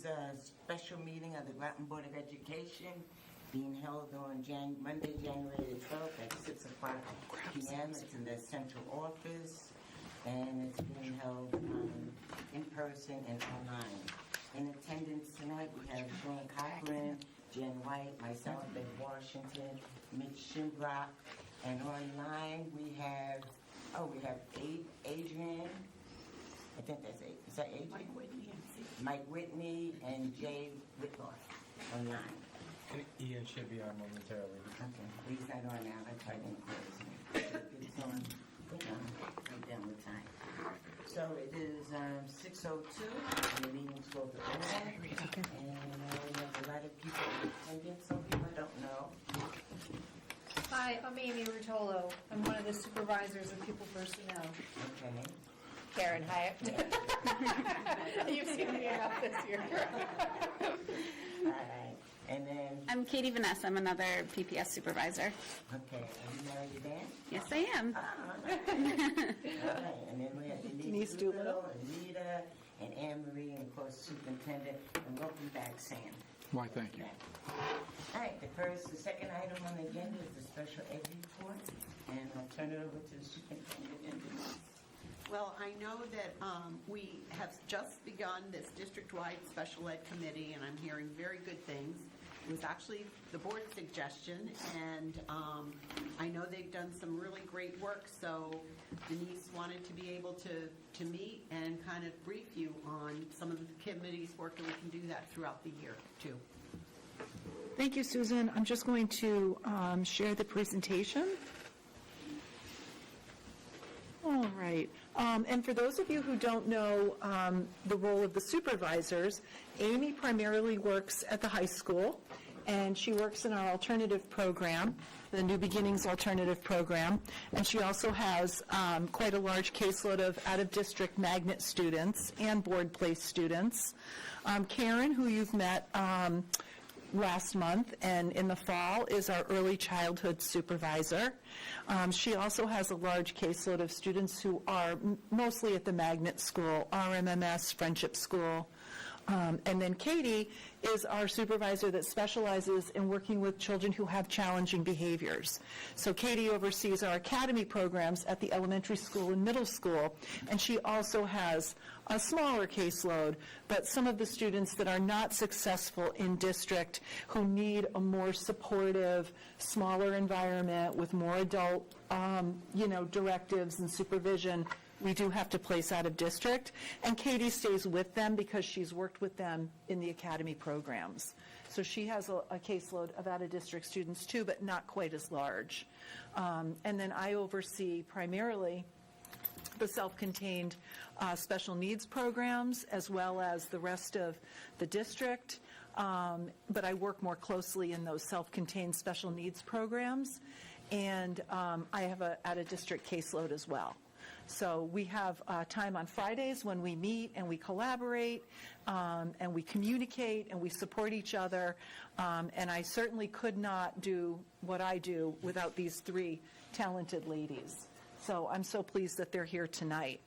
a special meeting of the Groton Board of Education being held on Monday, January the 12th at 6 o'clock p.m. It's in the central office, and it's being held in person and online. In attendance tonight, we have Sean Cochran, Jen White, myself, Ben Washington, Mitch Shimbrock, and online we have Adrian. I think that's it. Is that Adrian? Mike Whitney and Jay Whitloff online. Ian should be on momentarily. Okay, he's not on now. That's why I didn't close him. It's on. Right down the time. So it is 6:02, and the meeting's called to order. And we have a lot of people in attendance. Some people I don't know. Hi, I'm Amy Rutolo. I'm one of the supervisors of People Personnel. Okay. Karen Hyatt. You've seen me enough this year. All right. And then, I'm Katie Vanessa. I'm another PPS supervisor. okay, are you married Dan? Yes, I am. All right. And then we have Denise Doolittle, Anita, and Anne Marie, and of course, Superintendent. And welcome back, Sam. Why, thank you. All right, the second item on the agenda is the special ed report, and I'll turn it over to the superintendent. Well, I know that we have just begun this district-wide special ed committee, and I'm hearing very good things. It was actually the board's suggestion, and I know they've done some really great work, so Denise wanted to be able to meet and kind of brief you on some of the committee's work, and we can do that throughout the year, too. Thank you, Susan. I'm just going to share the presentation. All right. And for those of you who don't know the role of the supervisors, Amy primarily works at the high school, and she works in our alternative program, the New Beginnings Alternative Program, and she also has quite a large caseload of out-of-district magnet students and board-placed students. Karen, who you've met last month and in the fall, is our early childhood supervisor. She also has a large caseload of students who are mostly at the magnet school, RMMS, Friendship School. And then Katie is our supervisor that specializes in working with children who have challenging behaviors. So Katie oversees our academy programs at the elementary school and middle school, and she also has a smaller caseload, but some of the students that are not successful in district who need a more supportive, smaller environment with more adult, directives and supervision, we do have to place out of district. And Katie stays with them because she's worked with them in the academy programs. So she has a caseload of out-of-district students too, but not quite as large. And then I oversee primarily the self-contained special needs programs as well as the rest of the district. But I work more closely in those self-contained special needs programs. And I have an out-of-district caseload as well. So we have time on Fridays when we meet and we collaborate and we communicate and we support each other. And I certainly could not do what I do without these three talented ladies. So I'm so pleased that they're here tonight.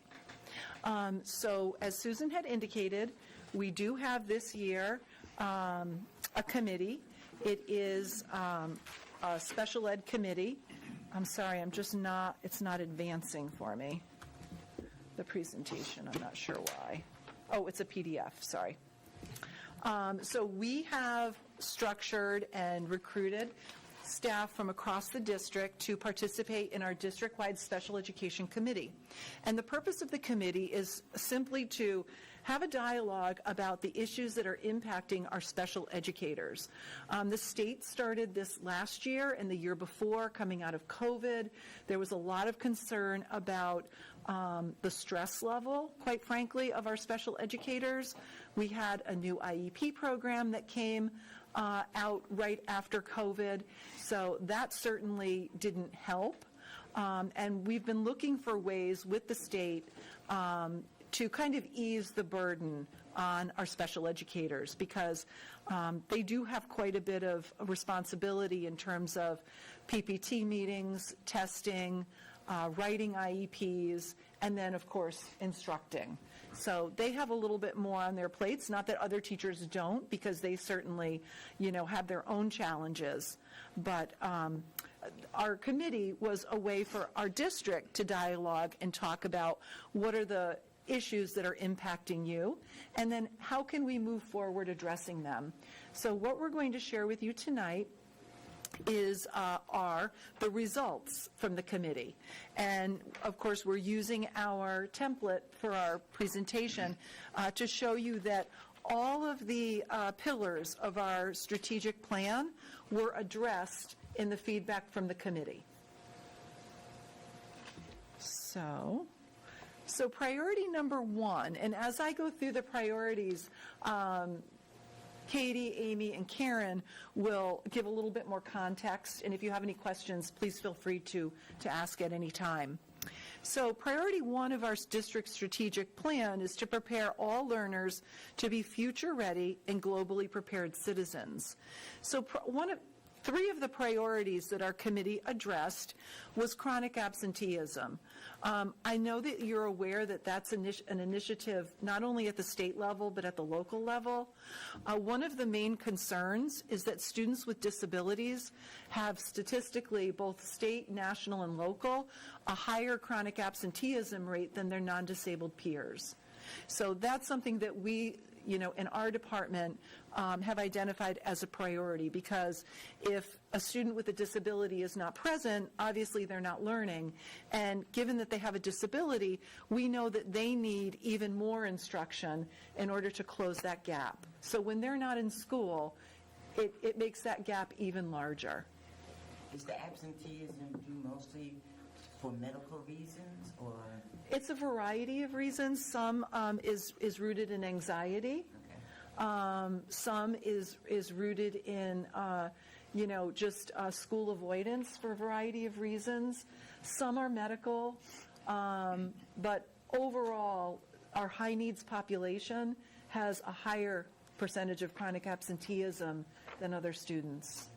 So as Susan had indicated, we do have this year a committee. It is a special ed committee. I'm sorry, it's not advancing for me, the presentation. I'm not sure why. Oh, it's a PDF, sorry. So we have structured and recruited staff from across the district to participate in our district-wide special education committee. And the purpose of the committee is simply to have a dialogue about the issues that are impacting our special educators. The state started this last year and the year before, coming out of COVID. There was a lot of concern about the stress level, quite frankly, of our special educators. We had a new IEP program that came out right after COVID, so that certainly didn't help. And we've been looking for ways with the state to kind of ease the burden on our special educators because they do have quite a bit of responsibility in terms of PPT meetings, testing, writing IEPs, and then, of course, instructing. So they have a little bit more on their plates, not that other teachers don't, because they certainly, have their own challenges. But our committee was a way for our district to dialogue and talk about what are the issues that are impacting you, and then how can we move forward addressing them. So what we're going to share with you tonight are the results from the committee. And of course, we're using our template for our presentation to show you that all of the pillars of our strategic plan were addressed in the feedback from the committee. So priority number one, and as I go through the priorities, Katie, Amy, and Karen will give a little bit more context, and if you have any questions, please feel free to ask at any time. So priority one of our district strategic plan is to prepare all learners to be future-ready and globally prepared citizens. So three of the priorities that our committee addressed was chronic absenteeism. I know that you're aware that that's an initiative not only at the state level but at the local level. One of the main concerns is that students with disabilities have statistically, both state, national, and local, a higher chronic absenteeism rate than their non-disabled peers. So that's something that we in our department have identified as a priority, because if a student with a disability is not present, obviously they're not learning. And given that they have a disability, we know that they need even more instruction in order to close that gap. So when they're not in school, it makes that gap even larger. Is the absenteeism due mostly for medical reasons, or? It's a variety of reasons. Some is rooted in anxiety. Okay. Some is rooted in, just school avoidance for a variety of reasons. Some are medical. But overall, our high needs population has a higher percentage of chronic absenteeism than other students.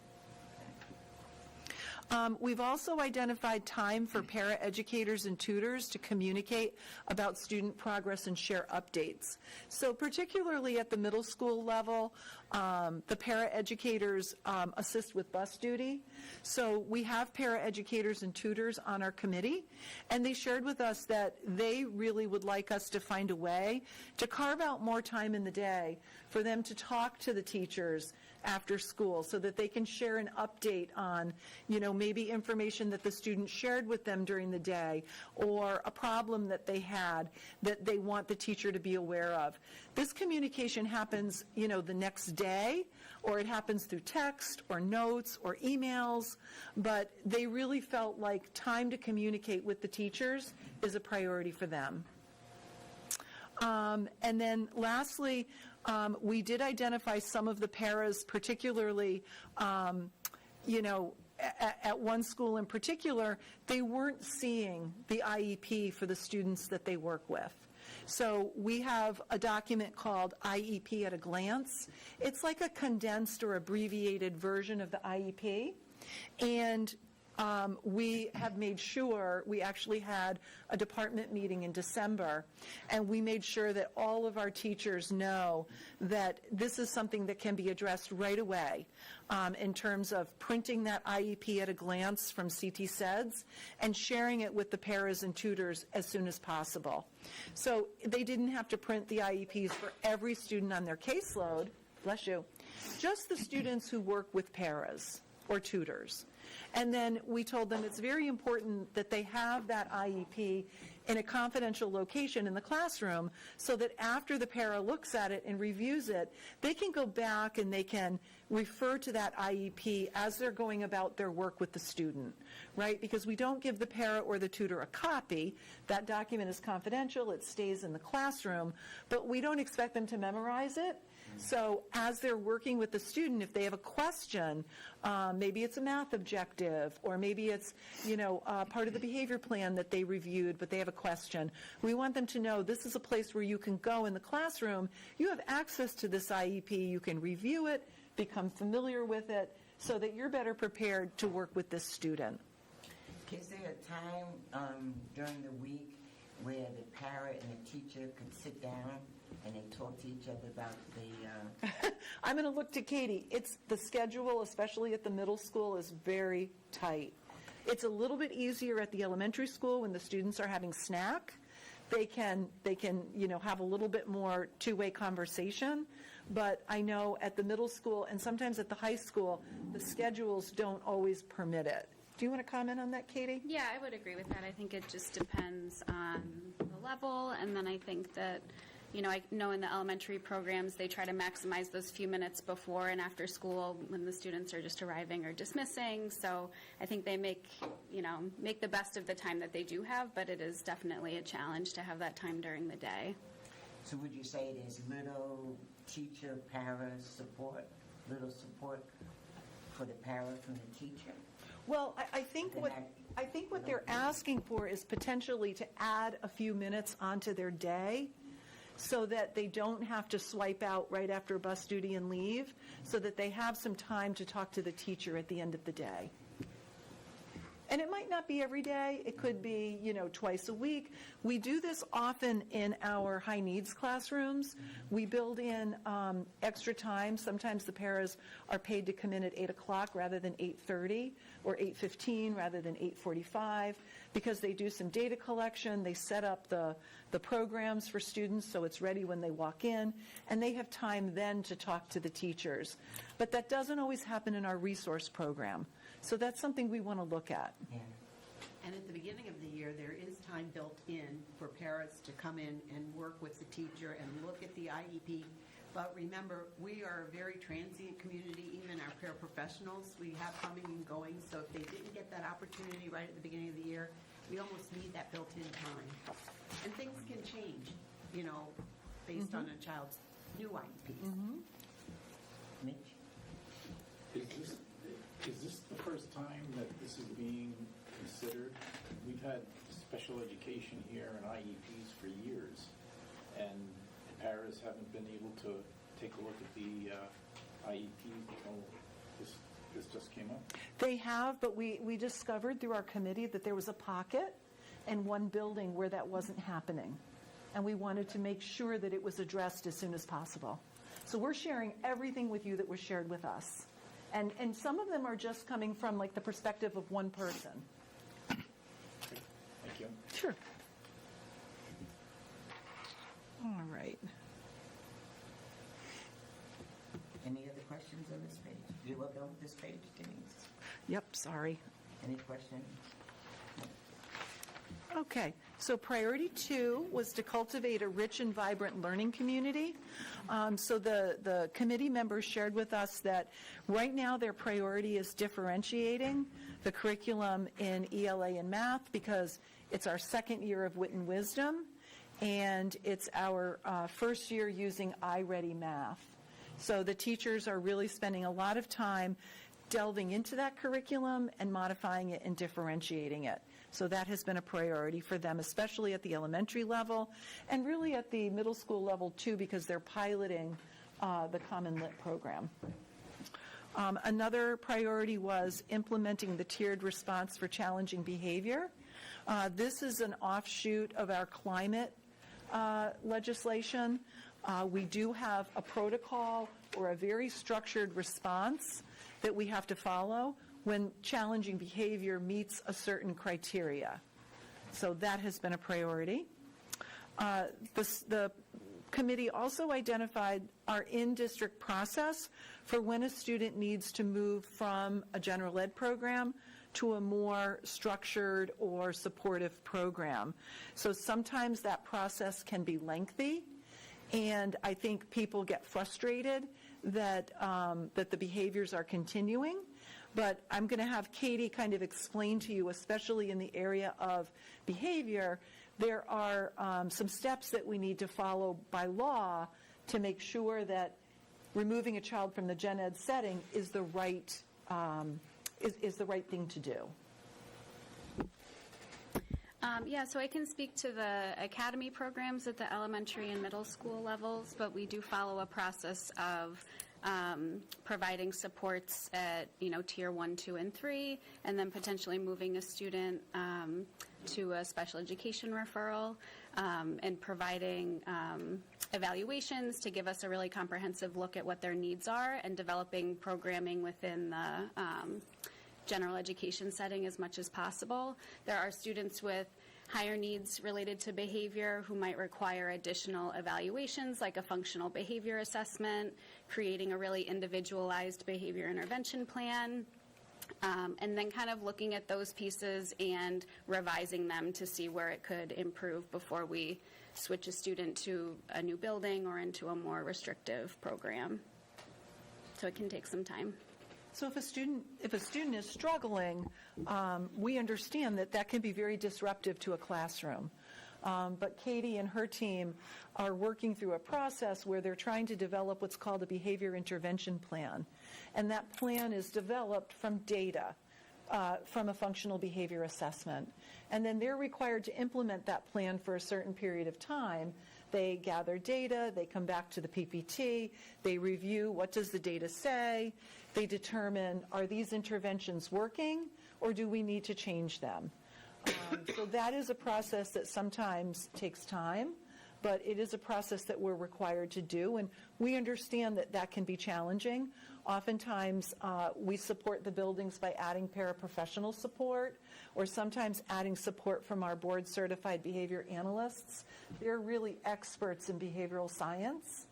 We've also identified time for paraeducators and tutors to communicate about student progress and share updates. So particularly at the middle school level, the paraeducators assist with bus duty. So we have paraeducators and tutors on our committee, and they shared with us that they really would like us to find a way to carve out more time in the day for them to talk to the teachers after school, so that they can share an update on, maybe information that the student shared with them during the day, or a problem that they had that they want the teacher to be aware of. This communication happens, the next day, or it happens through text or notes or emails, but they really felt like time to communicate with the teachers is a priority for them. And then lastly, we did identify some of the paras, particularly, at one school in particular, they weren't seeing the IEP for the students that they work with. So we have a document called IEP at a Glance. It's like a condensed or abbreviated version of the IEP. And we have made sure, we actually had a department meeting in December, and we made sure that all of our teachers know that this is something that can be addressed right away in terms of printing that IEP at a glance from CT SEDS and sharing it with the paras and tutors as soon as possible. So they didn't have to print the IEPs for every student on their caseload, bless you, just the students who work with paras or tutors. And then we told them it's very important that they have that IEP in a confidential location in the classroom, so that after the para looks at it and reviews it, they can go back and they can refer to that IEP as they're going about their work with the student, right? Because we don't give the para or the tutor a copy. That document is confidential. It stays in the classroom, but we don't expect them to memorize it. So as they're working with the student, if they have a question, maybe it's a math objective, or maybe it's, part of the behavior plan that they reviewed, but they have a question. We want them to know this is a place where you can go in the classroom. You have access to this IEP. You can review it, become familiar with it, so that you're better prepared to work with this student. Is there a time during the week where the parent and the teacher could sit down and they talk to each other about the, I'm going to look to Katie. It's the schedule, especially at the middle school, is very tight. It's a little bit easier at the elementary school when the students are having snack. They can have a little bit more two-way conversation. But I know at the middle school and sometimes at the high school, the schedules don't always permit it. Do you want to comment on that, Katie? Yeah, I would agree with that. I think it just depends on the level, and then I think that, I know in the elementary programs, they try to maximize those few minutes before and after school when the students are just arriving or dismissing, so I think they make the best of the time that they do have, but it is definitely a challenge to have that time during the day. so would you say there's little teacher, para support, little support for the para from the teacher? Well, I think what they're asking for is potentially to add a few minutes onto their day so that they don't have to swipe out right after bus duty and leave, so that they have some time to talk to the teacher at the end of the day. And it might not be every day. It could be, twice a week. We do this often in our high needs classrooms. We build in extra time. Sometimes the paras are paid to come in at 8 o'clock rather than 8:30, or 8:15 rather than 8:45, because they do some data collection. They set up the programs for students so it's ready when they walk in, and they have time then to talk to the teachers. But that doesn't always happen in our resource program. So that's something we want to look at. Yeah. And at the beginning of the year, there is time built in for parents to come in and work with the teacher and look at the IEP. But remember, we are a very transient community, even our paraprofessionals we have coming and going. So if they didn't get that opportunity right at the beginning of the year, we almost need that built-in time. And things can change, based on a child's new IEPs. Mitch? Is this the first time that this is being considered? We've had special education here and IEPs for years, and the paras haven't been able to take a look at the IEP until this just came up. They have, but we discovered through our committee that there was a pocket in one building where that wasn't happening. And we wanted to make sure that it was addressed as soon as possible. So we're sharing everything with you that was shared with us. And some of them are just coming from the perspective of one person. Thank you. Sure. All right. Any other questions on this page? You will go with this page, Denise? Yep, sorry. Any questions? Okay, so priority 2 was to cultivate a rich and vibrant learning community. So the committee members shared with us that right now their priority is differentiating the curriculum in ELA and math, because it's our second year of Wit and Wisdom, and it's our first year using iReady Math. So the teachers are really spending a lot of time delving into that curriculum and modifying it and differentiating it. So that has been a priority for them, especially at the elementary level, and really at the middle school level too, because they're piloting the Common Lit program. Another priority was implementing the tiered response for challenging behavior. This is an offshoot of our climate legislation. We do have a protocol or a very structured response that we have to follow when challenging behavior meets a certain criteria. So that has been a priority. The committee also identified our in-district process for when a student needs to move from a general ed program to a more structured or supportive program. So sometimes that process can be lengthy, and I think people get frustrated that the behaviors are continuing. But I'm going to have Katie kind of explain to you, especially in the area of behavior, there are some steps that we need to follow by law to make sure that removing a child from the gen ed setting is the right thing to do. Yeah, so I can speak to the academy programs at the elementary and middle school levels, but we do follow a process of providing supports at, tier 1, 2, and 3, and then potentially moving a student to a special education referral, and providing evaluations to give us a really comprehensive look at what their needs are, and developing programming within the general education setting as much as possible. There are students with higher needs related to behavior who might require additional evaluations, like a functional behavior assessment, creating a really individualized behavior intervention plan, and then kind of looking at those pieces and revising them to see where it could improve before we switch a student to a new building or into a more restrictive program. So it can take some time. So if a student is struggling, we understand that that can be very disruptive to a classroom. But Katie and her team are working through a process where they're trying to develop what's called a behavior intervention plan. And that plan is developed from data, from a functional behavior assessment. And then they're required to implement that plan for a certain period of time. They gather data, they come back to the PPT, they review what does the data say, they determine are these interventions working or do we need to change them. So that is a process that sometimes takes time, but it is a process that we're required to do, and we understand that that can be challenging. Oftentimes, we support the buildings by adding paraprofessional support, or sometimes adding support from our board-certified behavior analysts. They're really experts in behavioral science,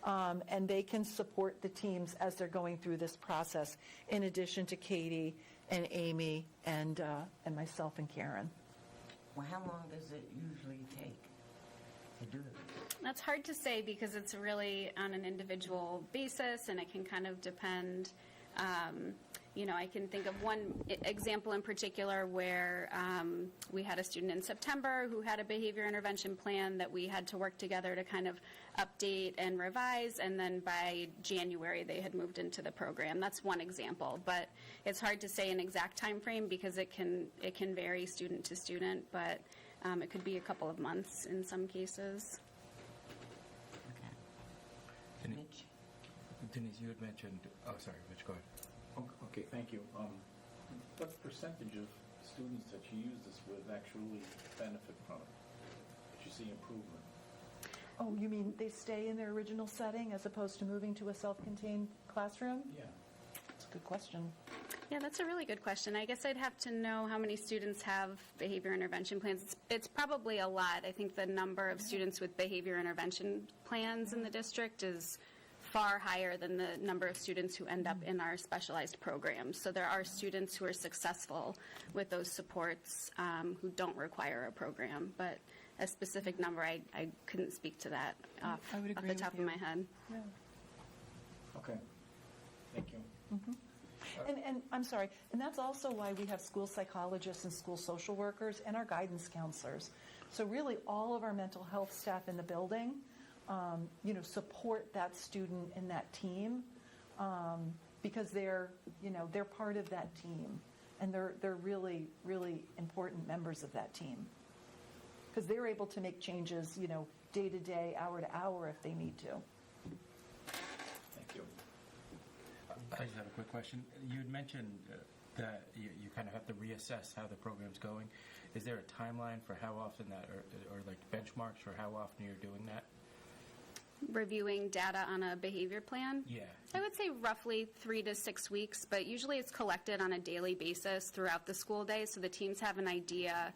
and they can support the teams as they're going through this process, in addition to Katie and Amy and myself and Karen. Well, how long does it usually take to do it? That's hard to say because it's really on an individual basis, and it can kind of depend. I can think of one example in particular where we had a student in September who had a behavior intervention plan that we had to work together to kind of update and revise, and then by January they had moved into the program. That's one example, but it's hard to say an exact time frame because it can vary student to student, but it could be a couple of months in some cases. Okay. Mitch? Denise, you had mentioned, oh, sorry, Mitch, go ahead. Okay, thank you. What percentage of students that you use this with actually benefit from it? Did you see improvement? Oh, you mean they stay in their original setting as opposed to moving to a self-contained classroom? Yeah. That's a good question. Yeah, that's a really good question. I guess I'd have to know how many students have behavior intervention plans. It's probably a lot. I think the number of students with behavior intervention plans in the district is far higher than the number of students who end up in our specialized programs. So there are students who are successful with those supports who don't require a program, but a specific number, I couldn't speak to that off the top of my head. Yeah. Okay. Thank you. And I'm sorry, and that's also why we have school psychologists and school social workers and our guidance counselors. So really all of our mental health staff in the building support that student and that team because they're part of that team, and they're really, really important members of that team because they're able to make changes, day to day, hour to hour if they need to. Thank you. I just have a quick question. You had mentioned that you kind of have to reassess how the program's going. Is there a timeline for how often that, or like benchmarks for how often you're doing that? Reviewing data on a behavior plan? Yeah. I would say roughly 3 to 6 weeks, but usually it's collected on a daily basis throughout the school day, so the teams have an idea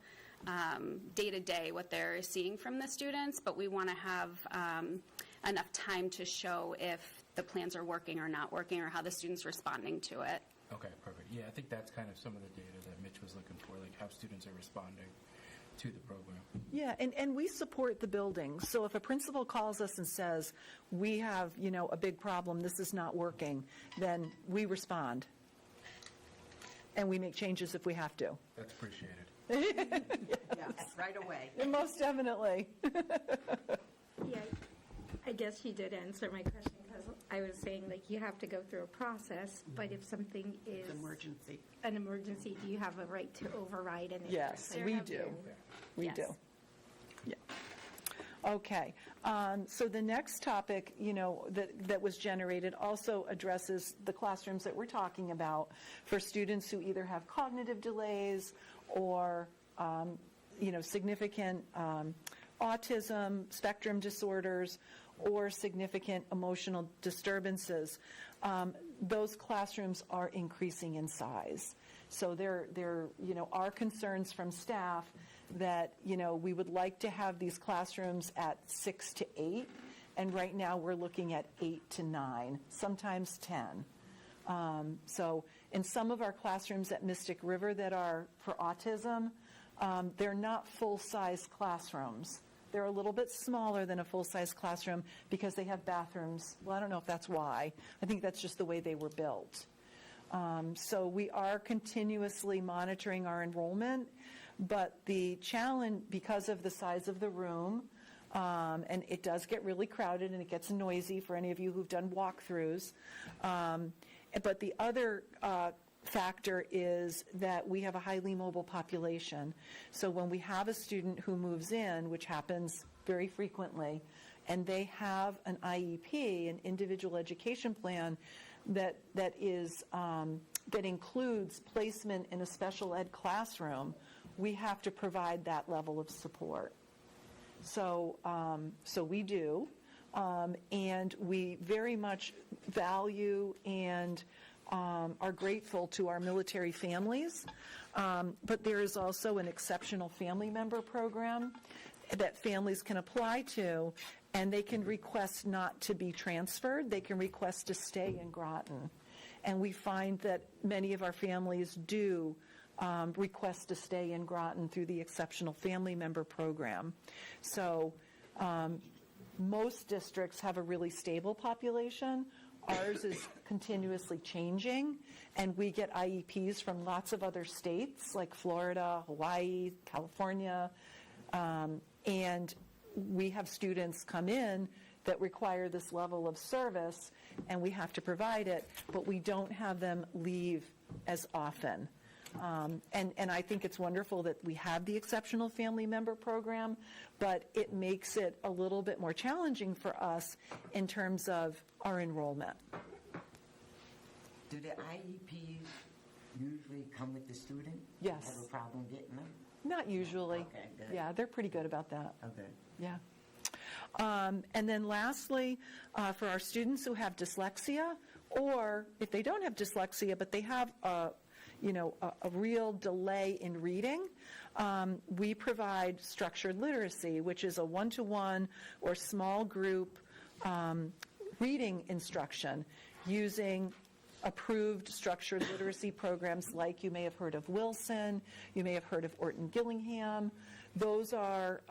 day to day what they're seeing from the students, but we want to have enough time to show if the plans are working or not working or how the student's responding to it. Okay, perfect. Yeah, I think that's kind of some of the data that Mitch was looking for, like how students are responding to the program. Yeah, and we support the buildings. So if a principal calls us and says, we have, a big problem, this is not working, then we respond. And we make changes if we have to. That's appreciated. Yes, right away. Most definitely. Yeah, I guess he did answer my question because I was saying, like, you have to go through a process, but if something is Emergency. an emergency, do you have a right to override an Yes, interest? we do. We Yes. do. Yeah. Okay. So the next topic, that was generated also addresses the classrooms that we're talking about for students who either have cognitive delays or, significant autism, spectrum disorders, or significant emotional disturbances. Those classrooms are increasing in size. So there are concerns from staff that, we would like to have these classrooms at 6 to 8, and right now we're looking at 8 to 9, sometimes 10. So in some of our classrooms at Mystic River that are for autism, they're not full-size classrooms. They're a little bit smaller than a full-size classroom because they have bathrooms. Well, I don't know if that's why. I think that's just the way they were built. So we are continuously monitoring our enrollment, but the challenge, because of the size of the room, and it does get really crowded and it gets noisy for any of you who've done walkthroughs, but the other factor is that we have a highly mobile population. So when we have a student who moves in, which happens very frequently, and they have an IEP, an individual education plan, that includes placement in a special ed classroom, we have to provide that level of support. So we do, and we very much value and are grateful to our military families, but there is also an exceptional family member program that families can apply to, and they can request not to be transferred. They can request to stay in Groton. And we find that many of our families do request to stay in Groton through the exceptional family member program. So most districts have a really stable population. Ours is continuously changing, and we get IEPs from lots of other states like Florida, Hawaii, California, and we have students come in that require this level of service, and we have to provide it, but we don't have them leave as often. And I think it's wonderful that we have the exceptional family member program, but it makes it a little bit more challenging for us in terms of our enrollment. Do the IEPs usually come with the student? Yes. Have a problem getting them? Not usually. Okay, good. Yeah, they're pretty good about that. Okay. Yeah. And then lastly, for our students who have dyslexia, or if they don't have dyslexia, but they have a real delay in reading, we provide structured literacy, which is a one-to-one or small group reading instruction using approved structured literacy programs like you may have heard of Wilson, you may have heard of Orton Gillingham. Those are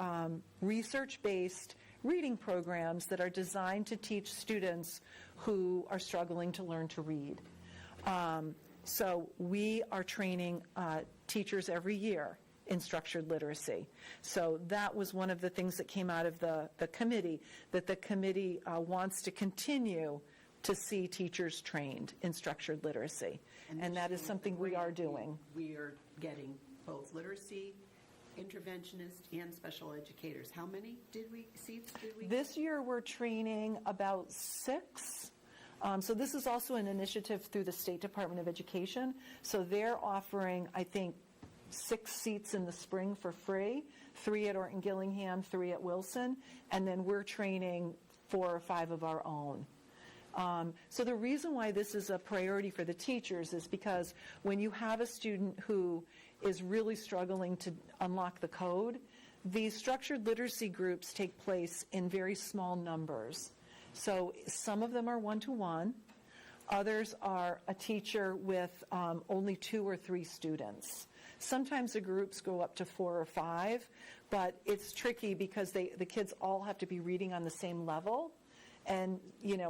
research-based reading programs that are designed to teach students who are struggling to learn to read. So we are training teachers every year in structured literacy. So that was one of the things that came out of the committee, that the committee wants to continue to see teachers trained in structured literacy. And that is something we are doing. We are getting both literacy, interventionists, and special educators. How many seats did we? This year we're training about 6. So this is also an initiative through the State Department of Education. So they're offering, I think, 6 seats in the spring for free, 3 at Orton Gillingham, 3 at Wilson, and then we're training 4 or 5 of our own. So the reason why this is a priority for the teachers is because when you have a student who is really struggling to unlock the code, these structured literacy groups take place in very small numbers. So some of them are one-to-one. Others are a teacher with only 2 or 3 students. Sometimes the groups go up to 4 or 5, but it's tricky because the kids all have to be reading on the same level. And,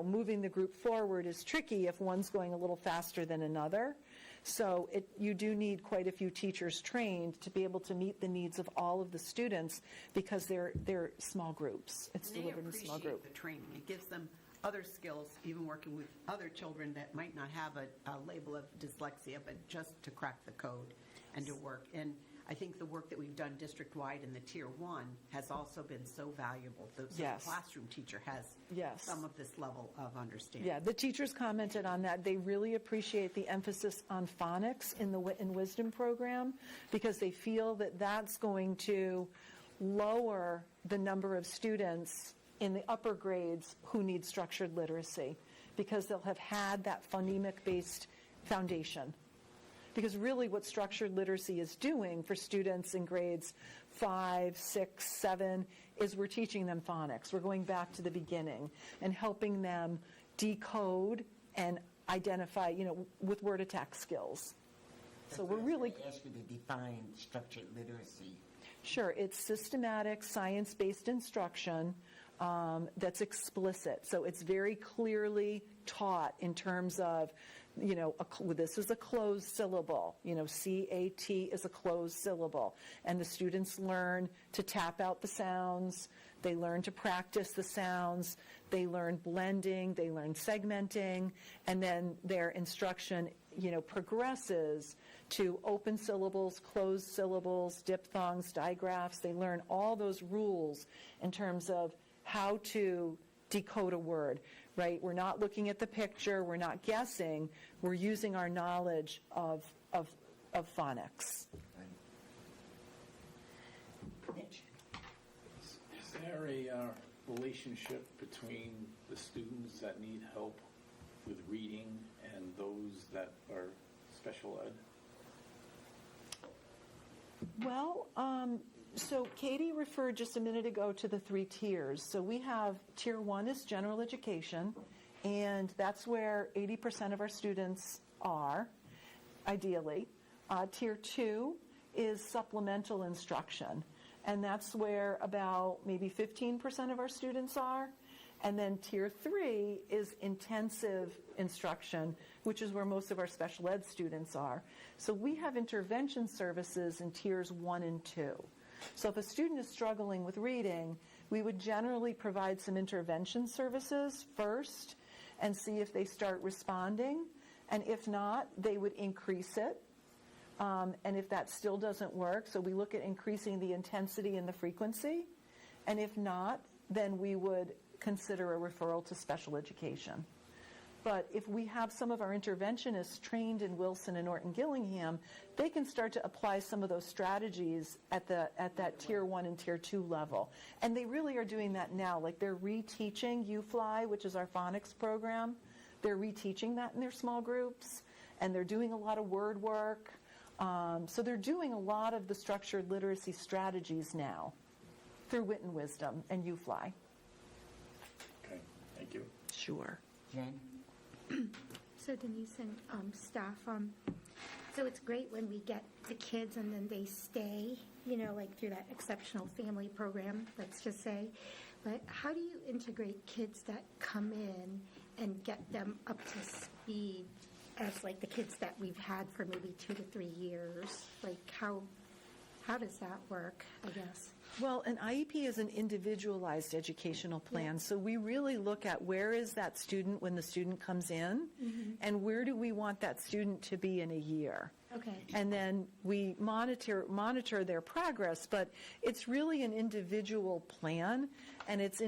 moving the group forward is tricky if one's going a little faster than another. So you do need quite a few teachers trained to be able to meet the needs of all of the students because they're small groups. It's delivered in small They group. appreciate the training. It gives them other skills, even working with other children that might not have a label of dyslexia, but just to crack the code and to work. And I think the work that we've done district-wide in the Tier 1 has also been so valuable. So Yes. the classroom teacher has Yes. some of this level of understanding. Yeah, the teachers commented on that. They really appreciate the emphasis on phonics in the Wit and Wisdom program because they feel that that's going to lower the number of students in the upper grades who need structured literacy because they'll have had that phonemic-based foundation. Because really what structured literacy is doing for students in grades 5, 6, 7 is we're teaching them phonics. We're going back to the beginning and helping them decode and identify, with word attack skills. So we're really... I ask you to define structured literacy. Sure, it's systematic, science-based instruction that's explicit. So it's very clearly taught in terms of, this is a closed syllable. CAT is a closed syllable. And the students learn to tap out the sounds. They learn to practice the sounds. They learn blending. They learn segmenting. And then their instruction, progresses to open syllables, closed syllables, diphthongs, digraphs. They learn all those rules in terms of how to decode a word, right? We're not looking at the picture. We're not guessing. We're using our knowledge of phonics. Mitch? Is there a relationship between the students that need help with reading and those that are special ed? Well, so Katie referred just a minute ago to the 3 tiers. So we have Tier 1 is general education, and that's where 80% of our students are, ideally. Tier 2 is supplemental instruction, and that's where about maybe 15% of our students are. And then Tier 3 is intensive instruction, which is where most of our special ed students are. So we have intervention services in Tiers 1 and 2. So if a student is struggling with reading, we would generally provide some intervention services first and see if they start responding. And if not, they would increase it. And if that still doesn't work, so we look at increasing the intensity and the frequency. And if not, then we would consider a referral to special education. But if we have some of our interventionists trained in Wilson and Norton Gillingham, they can start to apply some of those strategies at that Tier 1 and Tier 2 level. And they really are doing that now. Like they're reteaching UFly, which is our phonics program. They're reteaching that in their small groups. And they're doing a lot of word work. So they're doing a lot of the structured literacy strategies now through Wit and Wisdom and UFly. Okay, thank you. Sure. Jen? So Denise and staff, so it's great when we get the kids and then they stay, like through that exceptional family program, let's just say. But how do you integrate kids that come in and get them up to speed as like the kids that we've had for maybe 2 to 3 years? Like how does that work, I guess? Well, an IEP is an individualized educational plan, so we really look at where is that student when the student comes in, and where do we want that student to be in a year. Okay. And then we monitor their progress, but it's really an individual plan, and it's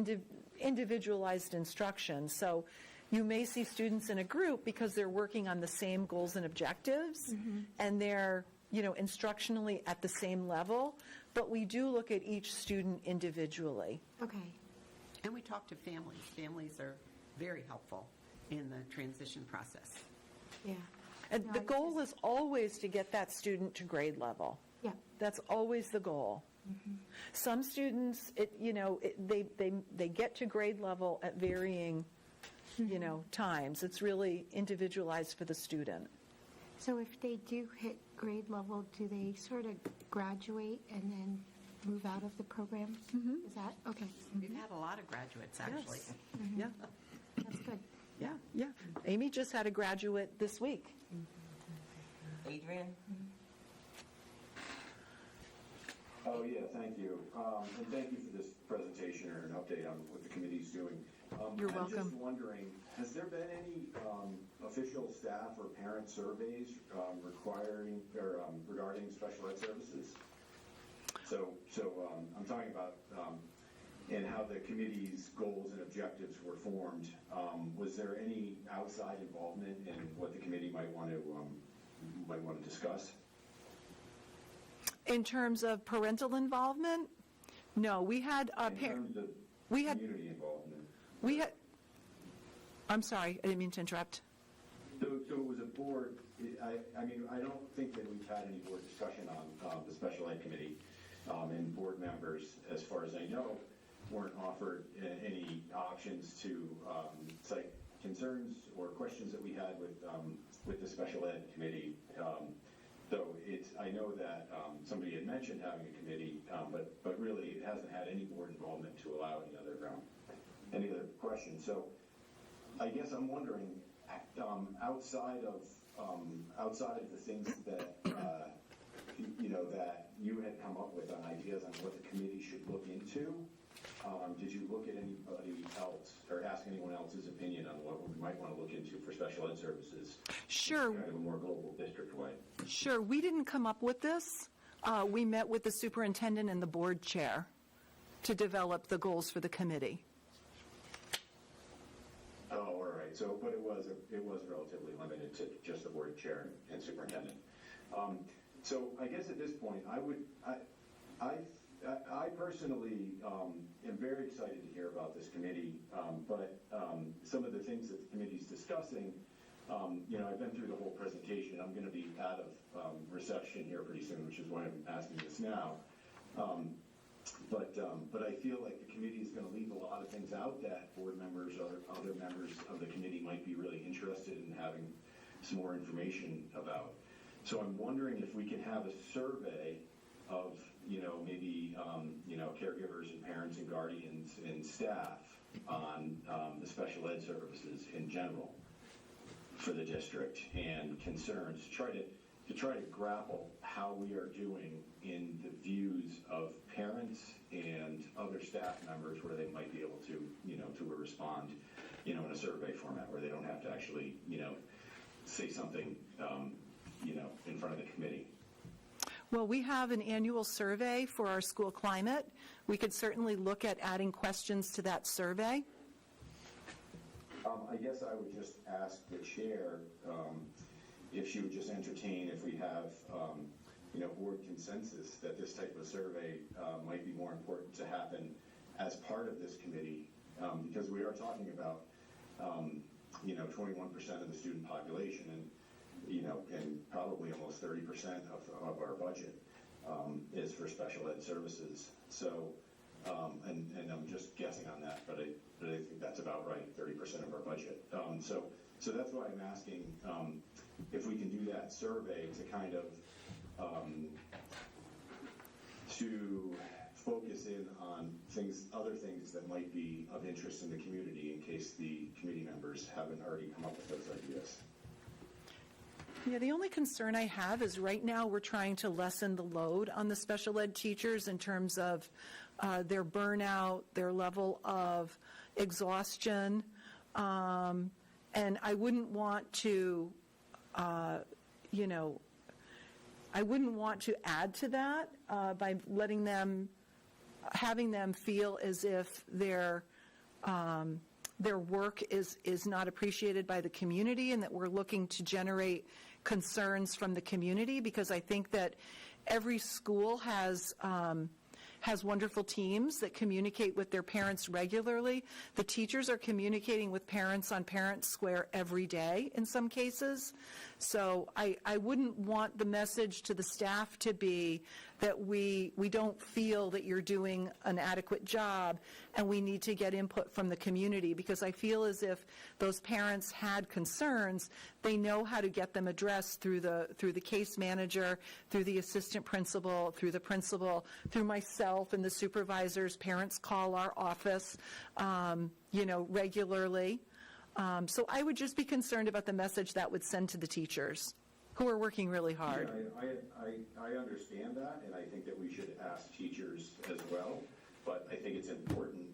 individualized instruction. So you may see students in a group because they're working on the same goals and objectives, and they're instructionally at the same level, but we do look at each student individually. Okay. And we talk to families. Families are very helpful in the transition process. Yeah. And No, the I goal just- is always to get that student to grade level. Yeah. That's always the goal. Some students, they get to grade level at varying, times. It's really individualized for the student. So if they do hit grade level, do they sort of graduate and then move out of the program? Is that, okay, We've had a lot of graduates, actually. Yeah, that's good. yeah. Amy just had a graduate this week. Adrian? Oh, yeah, thank you. And thank you for this presentation or an update on what the committee's doing. You're I'm welcome. just wondering, has there been any official staff or parent surveys regarding special ed services? So I'm talking about and how the committee's goals and objectives were formed. Was there any outside involvement in what the committee might want to discuss? In terms of parental involvement? No, we had In terms of community involvement. I'm sorry, I didn't mean to interrupt. So it was a board, I mean, I don't think that we've had any board discussion on the special ed committee, and board members, as far as I know, weren't offered any options to cite concerns or questions that we had with the special ed committee. Though I know that somebody had mentioned having a committee, but really it hasn't had any board involvement to allow any other questions. So I guess I'm wondering, outside of the things that that you had come up with on ideas on what the committee should look into, did you look at anybody else or ask anyone else's opinion on what we might want to look into for special ed services? Sure. Kind of a more global district-wide. Sure, we didn't come up with this. We met with the superintendent and the board chair to develop the goals for the committee. Oh, all right. So, but it was relatively limited to just the board chair and superintendent. So, I guess at this point, I personally am very excited to hear about this committee. But some of the things that the committee's discussing, I've been through the whole presentation. I'm going to be out of reception here pretty soon, which is why I'm asking this now. But I feel like the committee is going to leave a lot of things out that board members or other members of the committee might be really interested in having some more information about. So I'm wondering if we can have a survey of, maybe, caregivers and parents and guardians and staff on the special ed services in general for the district and concerns to try to grapple how we are doing in the views of parents and other staff members where they might be able to, to respond, in a survey format where they don't have to actually, say something, in front of the committee. Well, we have an annual survey for our school climate. We could certainly look at adding questions to that survey. I guess I would just ask the chair if she would just entertain if we have, board consensus that this type of survey might be more important to happen as part of this committee, because we are talking about, 21% of the student population and probably almost 30% of our budget is for special ed services. So, and I'm just guessing on that, but I think that's about right, 30% of our budget. So that's why I'm asking if we can do that survey to kind of to focus in on other things that might be of interest in the community in case the committee members haven't already come up with those ideas. Yeah, the only concern I have is right now we're trying to lessen the load on the special ed teachers in terms of their burnout, their level of exhaustion, and I wouldn't want to, I wouldn't want to add to that by having them feel as if their work is not appreciated by the community and that we're looking to generate concerns from the community, because I think that every school has wonderful teams that communicate with their parents regularly. The teachers are communicating with parents on Parent Square every day in some cases. So I wouldn't want the message to the staff to be that we don't feel that you're doing an adequate job and we need to get input from the community, because I feel as if those parents had concerns, they know how to get them addressed through the case manager, through the assistant principal, through the principal, through myself and the supervisors. Parents call our office, regularly. So I would just be concerned about the message that would send to the teachers, who are working really hard. Yeah, I understand that, and I think that we should ask teachers as well, but I think it's important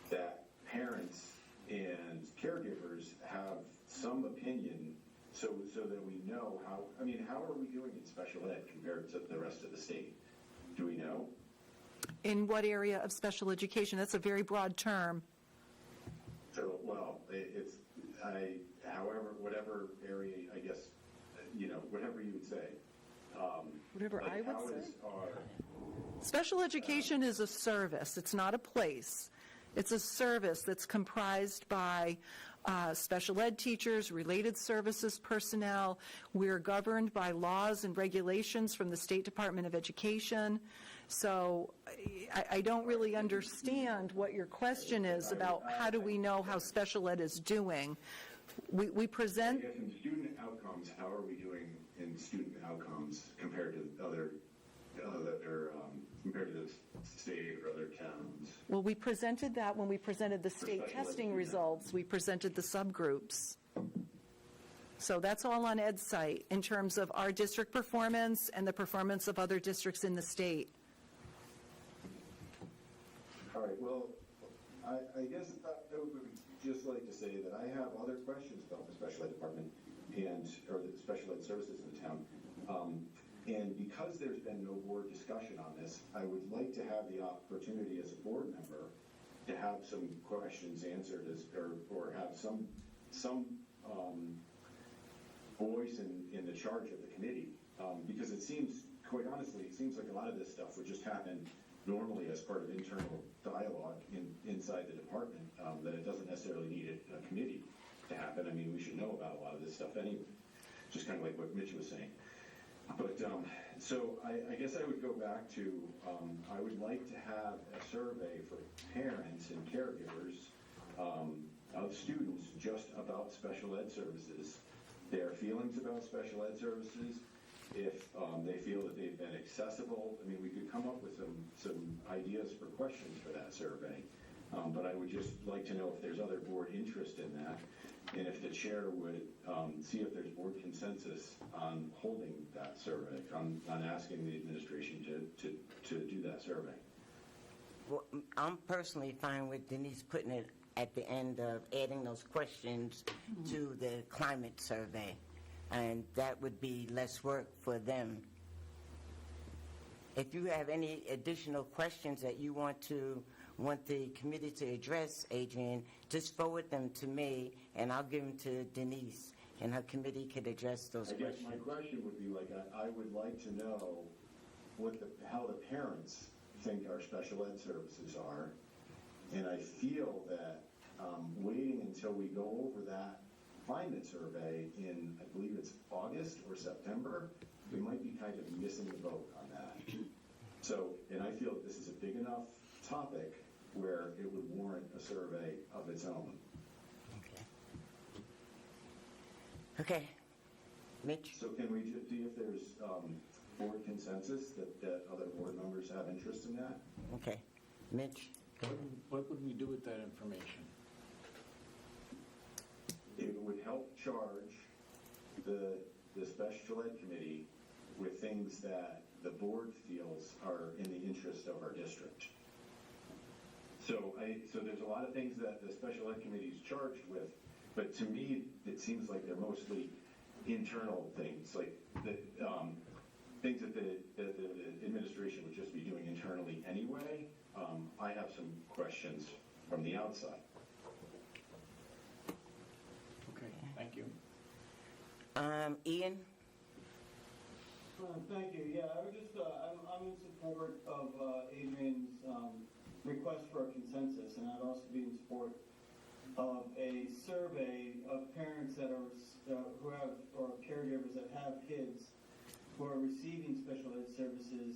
that parents and caregivers have some opinion so that we know how are we doing in special ed compared to the rest of the state? Do we know? In what area of special education? That's a very broad term. So, well, whatever area, I guess, whatever you would say. Whatever I would how say. is our Special education is a service. It's not a place. It's a service that's comprised by special ed teachers, related services personnel. We're governed by laws and regulations from the State Department of Education. So I don't really understand what your question is about how do we know how special ed is doing. We present... I guess in student outcomes, how are we doing in student outcomes compared to other compared to the state or other towns? Well, we presented that when we presented the state testing results. We presented the subgroups. So that's all on Ed's site in terms of our district performance and the performance of other districts in the state. All right, well, I guess I would just like to say that I have other questions about the special ed department or the special ed services in the town. And because there's been no board discussion on this, I would like to have the opportunity as a board member to have some questions answered or have some voice in the charge of the committee. Because it seems, quite honestly, it seems like a lot of this stuff would just happen normally as part of internal dialogue inside the department, that it doesn't necessarily need a committee to happen. I mean, we should know about a lot of this stuff anyway, just kind of like what Mitch was saying. But so I guess I would go back to, I would like to have a survey for parents and caregivers of students just about special ed services, their feelings about special ed services, if they feel that they've been accessible. I mean, we could come up with some ideas for questions for that survey. But I would just like to know if there's other board interest in that, and if the chair would see if there's board consensus on holding that survey, on asking the administration to do that survey. Well, I'm personally fine with Denise putting it at the end of adding those questions to the climate survey, and that would be less work for them. If you have any additional questions that you want the committee to address, Adrian, just forward them to me, and I'll give them to Denise, and her committee could address those I guess questions. my question would be like, I would like to know how the parents think our special ed services are, and I feel that waiting until we go over that climate survey in, I believe it's August or September, we might be kind of missing the boat on that. So, and I feel this is a big enough topic where it would warrant a survey of its own. Okay. Mitch? So can we just see if there's board consensus that other board members have interest in that? Okay. Mitch? What would we do with that information? It would help charge the special ed committee with things that the board feels are in the interest of our district. So there's a lot of things that the special ed committee is charged with, but to me, it seems like they're mostly internal things, like things that the administration would just be doing internally anyway. I have some questions from the outside. Okay, thank you. Ian? Thank you. Yeah, I would just, I'm in support of Adrian's request for a consensus, and I'd also be in support of a survey of parents that are who have, or caregivers that have kids who are receiving special ed services,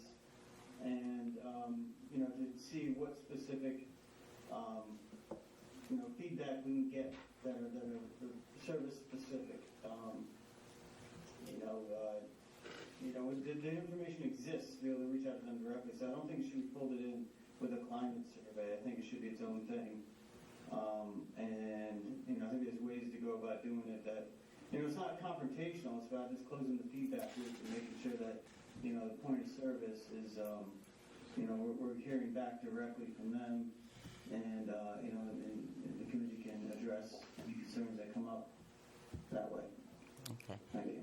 and to see what specific feedback we can get that are service specific. The information exists to be able to reach out to them directly, so I don't think it should be folded in with a climate survey. I think it should be its own thing. I think there's ways to go about doing it that, it's not confrontational, it's about just closing the feedback loop and making sure that, the point of service is, we're hearing back directly from them, and, and the committee can address any concerns that come up that way. Okay. Thank you.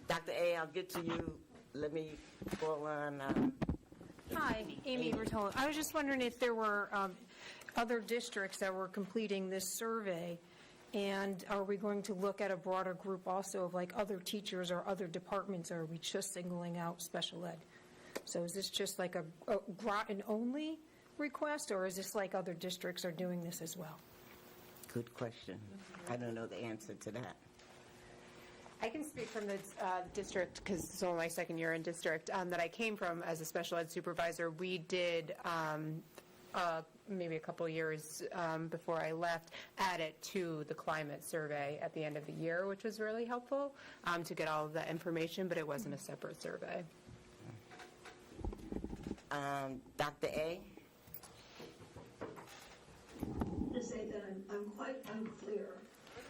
Dr. A, I'll get to you. Let me call on, Hi, Amy Rotolo. I was just wondering if there were other districts that were completing this survey, and are we going to look at a broader group also of like other teachers or other departments, or are we just singling out special ed? So is this just like a Groton-only request, or is this like other districts are doing this as well? good question. I don't know the answer to that. I can speak from the district, because it's only my second year in district, that I came from as a special ed supervisor. We did, maybe a couple years before I left, add it to the climate survey at the end of the year, which was really helpful to get all of that information, but it wasn't a separate survey. Dr. A? To say that I'm quite unclear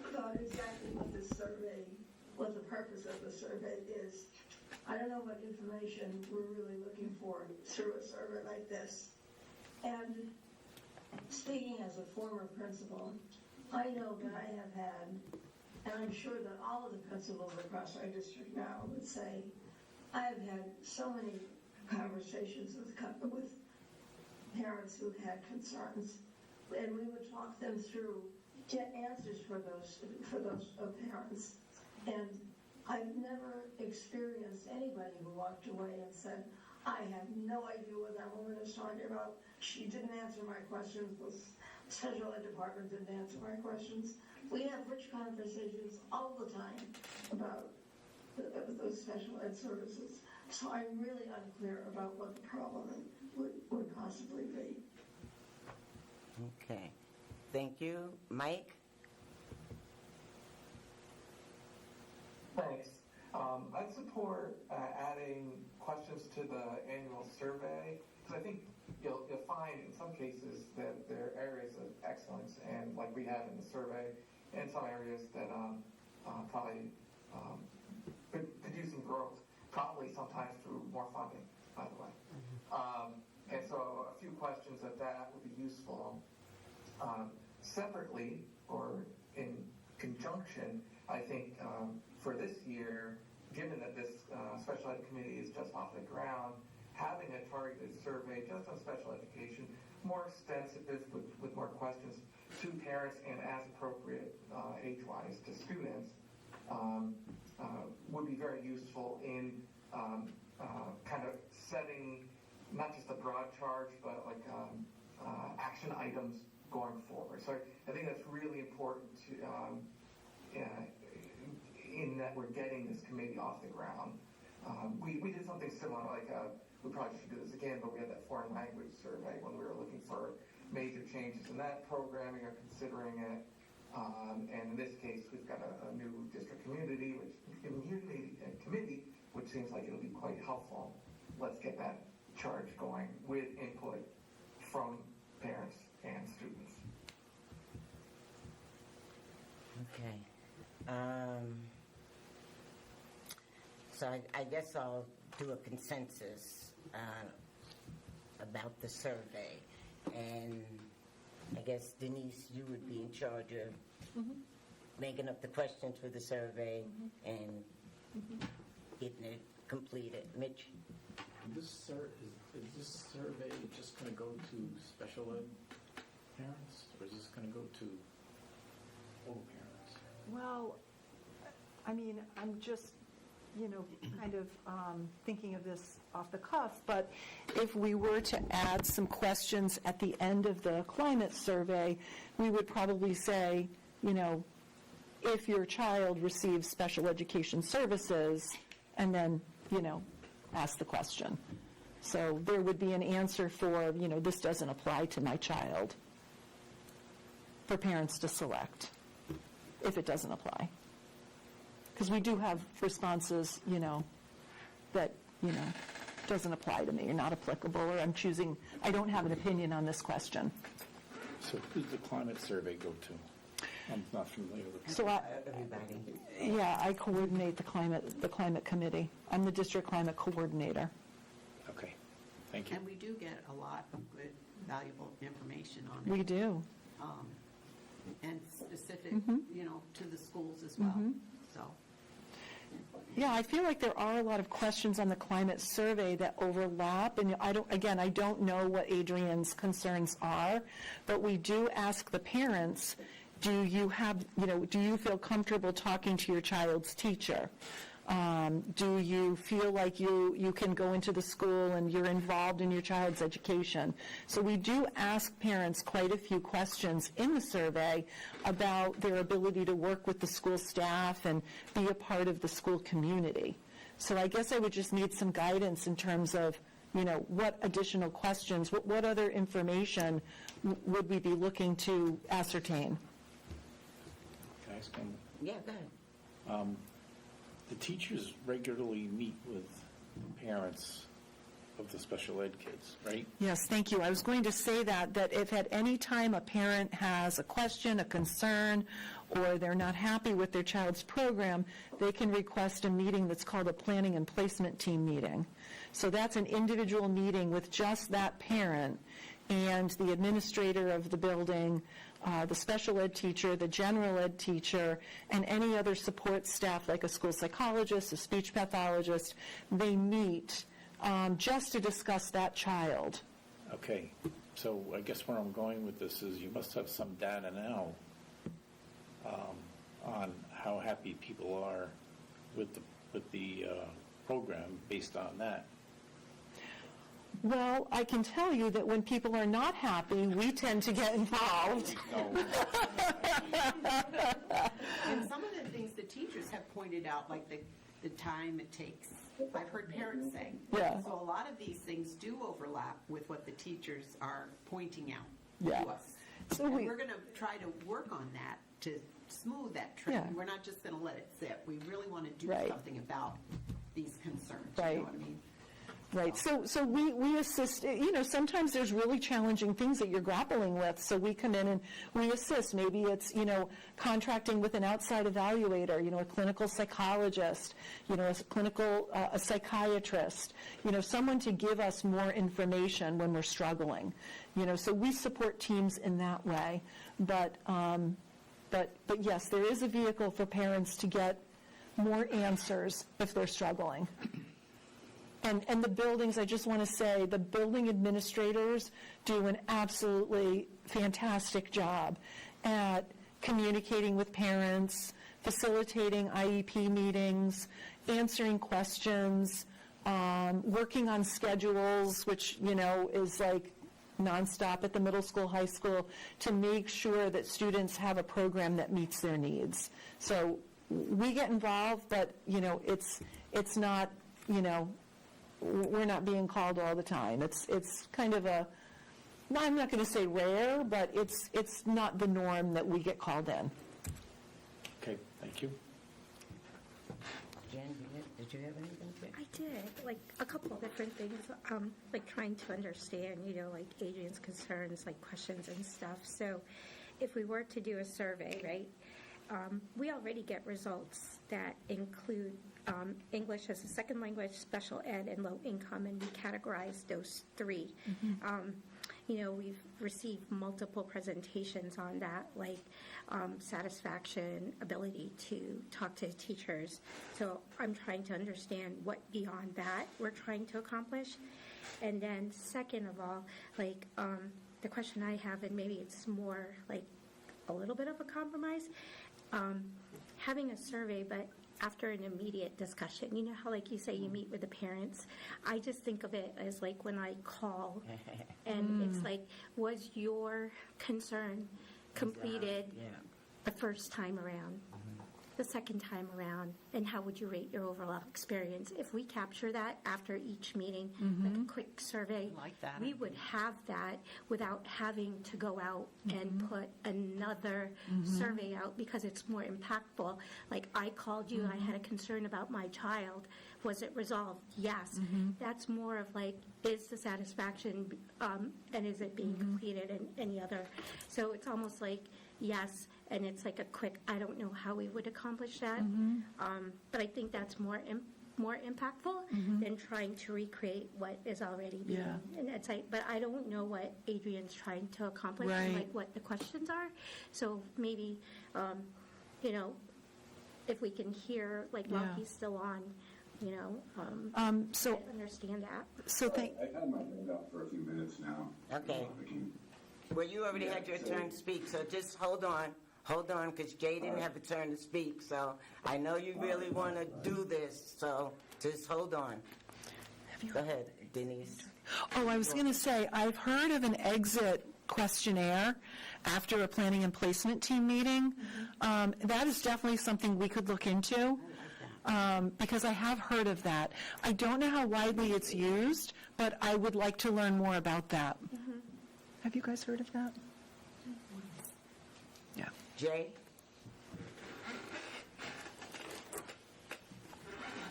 about exactly what this survey, what the purpose of the survey is. I don't know what information we're really looking for through a survey like this. And speaking as a former principal, I know that I have had, and I'm sure that all of the principals across our district now would say, I have had so many conversations with parents who had concerns, and we would talk them through, get answers for those parents. And I've never experienced anybody who walked away and said, I have no idea what that woman is talking about. She didn't answer my questions. The special ed department didn't answer my questions. We have rich conversations all the time about those special ed services. So I'm really unclear about what the problem would possibly be. Okay. Thank you. Mike? Thanks. I'd support adding questions to the annual survey, because I think you'll find in some cases that there are areas of excellence, and like we have in the survey, and some areas that probably could use some growth, probably sometimes through more funding, by the way. And so a few questions of that would be useful. Separately, or in conjunction, I think for this year, given that this special ed committee is just off the ground, having a targeted survey just on special education, more extensive with more questions to parents and as appropriate age-wise to students, would be very useful in kind of setting not just a broad charge, but like action items going forward. So I think that's really important to, in that we're getting this committee off the ground. We did something similar, like we probably should do this again, but we had that foreign language survey when we were looking for major changes in that programming or considering it. And in this case, we've got a new district committee, which seems like it'll be quite helpful. Let's get that charge going with input from parents and students. Okay. So I guess I'll do a consensus about the survey. And I guess, Denise, you would be in charge of making up the questions for the survey and getting it completed. Mitch? Is this survey just going to go to special ed parents, or is this going to go to all parents? Well, I mean, I'm just, kind of thinking of this off the cuff, but if we were to add some questions at the end of the climate survey, we would probably say, if your child receives special education services, and then, ask the question. So there would be an answer for, this doesn't apply to my child, for parents to select, if it doesn't apply. Because we do have responses, that, doesn't apply to me, or not applicable, or I don't have an opinion on this question. So who does the climate survey go to? I'm not familiar with that. So Everybody. I coordinate the climate committee. I'm the district climate coordinator. Okay, thank you. And we do get a lot of good valuable information on it. We do. And specific, Mm-hmm. to the schools as well, so. Yeah, I feel like there are a lot of questions on the climate survey that overlap, and I don't know what Adrian's concerns are, but we do ask the parents, do you feel comfortable talking to your child's teacher? Do you feel like you can go into the school and you're involved in your child's education? So we do ask parents quite a few questions in the survey about their ability to work with the school staff and be a part of the school community. So I guess I would just need some guidance in terms of, what additional questions, what other information would we be looking to ascertain? Can I ask one? Yeah, go ahead. The teachers regularly meet with parents of the special ed kids, right? Yes, thank you. I was going to say that if at any time a parent has a question, a concern, or they're not happy with their child's program, they can request a meeting that's called a planning and placement team meeting. So that's an individual meeting with just that parent and the administrator of the building, the special ed teacher, the general ed teacher, and any other support staff like a school psychologist, a speech pathologist. They meet just to discuss that child. Okay, so I guess where I'm going with this is you must have some data now on how happy people are with the program based on that. Well, I can tell you that when people are not happy, we tend to get involved. And some of the things the teachers have pointed out, like the time it takes, I've heard parents say. Yeah. So a lot of these things do overlap with what the teachers are pointing out Yeah. to us. So And we- we're going to try to work on that to smooth that trend. Yeah. We're not just going to let it sit. We really want to do Right. something about these concerns. Right. You know what I mean? Right, so we assist, sometimes there's really challenging things that you're grappling with, so we come in and we assist. Maybe it's, contracting with an outside evaluator, a clinical psychologist, a clinical, a psychiatrist, someone to give us more information when we're struggling. So we support teams in that way. But yes, there is a vehicle for parents to get more answers if they're struggling. And the buildings, I just want to say, the building administrators do an absolutely fantastic job at communicating with parents, facilitating IEP meetings, answering questions, working on schedules, which, is like nonstop at the middle school, high school, to make sure that students have a program that meets their needs. So we get involved, but, it's not, we're not being called all the time. It's kind of I'm not going to say rare, but it's not the norm that we get called in. Okay, thank you. Jen, did you have anything to say? I did, like, a couple of different things, like trying to understand, like Adrian's concerns, like questions and stuff. So if we were to do a survey, right, we already get results that include English as a second language, special ed, and low income, and we categorize those three. We've received multiple presentations on that, like satisfaction, ability to talk to teachers. So I'm trying to understand what beyond that we're trying to accomplish. And then second of all, like the question I have, and maybe it's more like a little bit of a compromise, having a survey, but after an immediate discussion. You know how, like you say, you meet with the parents? I just think of it as like when I call, and it's like, was your concern completed the first time around, the second time around, and how would you rate your overall experience? If we capture that after each meeting, like a quick survey, Like that. we would have that without having to go out and put another survey out, because it's more impactful. Like, I called you, I had a concern about my child. Was it resolved? Yes. That's more of like, is the satisfaction, and is it being completed, and any other. So it's almost like, yes, and it's like a quick, I don't know how we would accomplish that. But I think that's more more impactful than trying to recreate what is already being. Yeah. And it's like, but I don't know what Adrian's trying to accomplish, Right. and like what the questions are. So maybe, you know, if we can hear, like while Yeah. he's still on, you know, So, understand that. so thank, I've had my hand up for a few minutes now. Okay. I can- Well, you already had your turn to speak, so just hold on, because Jay didn't have a turn to speak, so I know you really want to do this, so just hold on. Go ahead, Denise. oh, I was going to say, I've heard of an exit questionnaire after a planning and placement team meeting. That is definitely something we could look into, because I have heard of that. I don't know how widely it's used, but I would like to learn more about that. Have you guys heard of that? Yeah. Jay?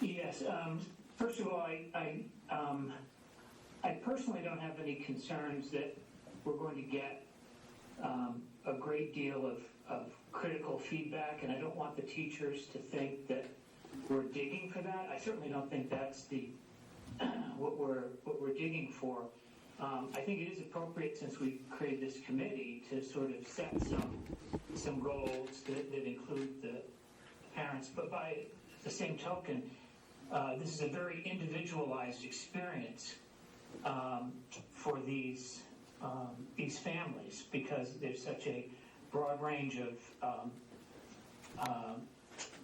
Yes. First of all, I personally don't have any concerns that we're going to get a great deal of critical feedback, and I don't want the teachers to think that we're digging for that. I certainly don't think that's the what we're digging for. I think it is appropriate, since we created this committee, to sort of set some goals that include the parents. But by the same token, this is a very individualized experience for these families, because there's such a broad range of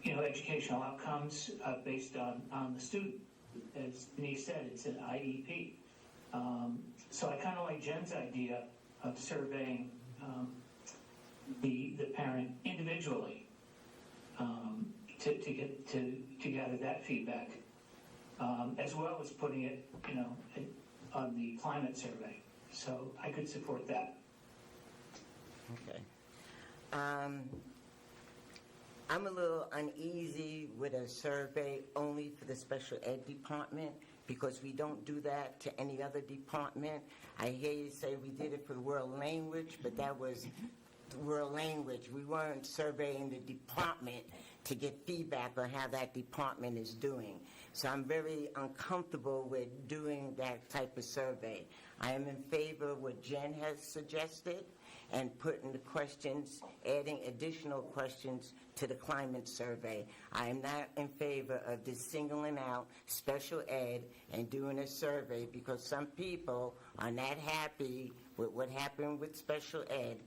educational outcomes based on the student. As Denise said, it's an IEP. So I kind of like Jen's idea of surveying the parent individually to gather that feedback, as well as putting it, on the climate survey. So I could support that. Okay. I'm a little uneasy with a survey only for the special ed department, because we don't do that to any other department. I hear you say we did it for world language, but that was world language. We weren't surveying the department to get feedback on how that department is doing. So I'm very uncomfortable with doing that type of survey. I am in favor of what Jen has suggested, and putting the questions, adding additional questions to the climate survey. I am not in favor of just singling out special ed and doing a survey, because some people are not happy with what happened with special ed,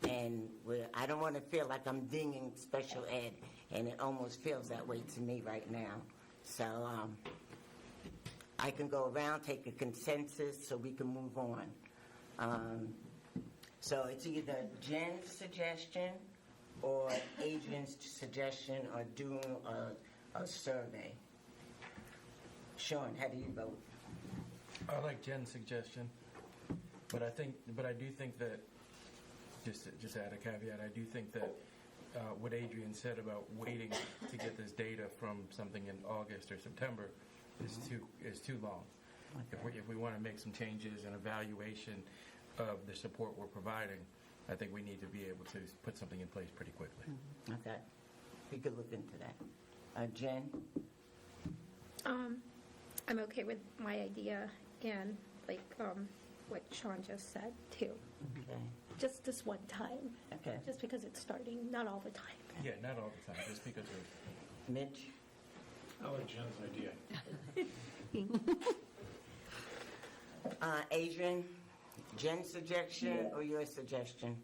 and I don't want to feel like I'm dinging special ed, and it almost feels that way to me right now. So I can go around, take a consensus so we can move on. So it's either Jen's suggestion or Adrian's suggestion, or doing a survey. Sean, how do you vote? I like Jen's suggestion, but I do think that, just to add a caveat, I do think that what Adrian said about waiting to get this data from something in August or September is too long. Okay. If we want to make some changes and evaluation of the support we're providing, I think we need to be able to put something in place pretty quickly. Okay. We could look into that. Jen? I'm okay with my idea and like what Sean just said too. Okay. Just this one time. Okay. Just because it's starting, not all the time. Yeah, not all the time, just because of... Mitch? I like Jen's idea. Adrian, Jen's suggestion or your suggestion?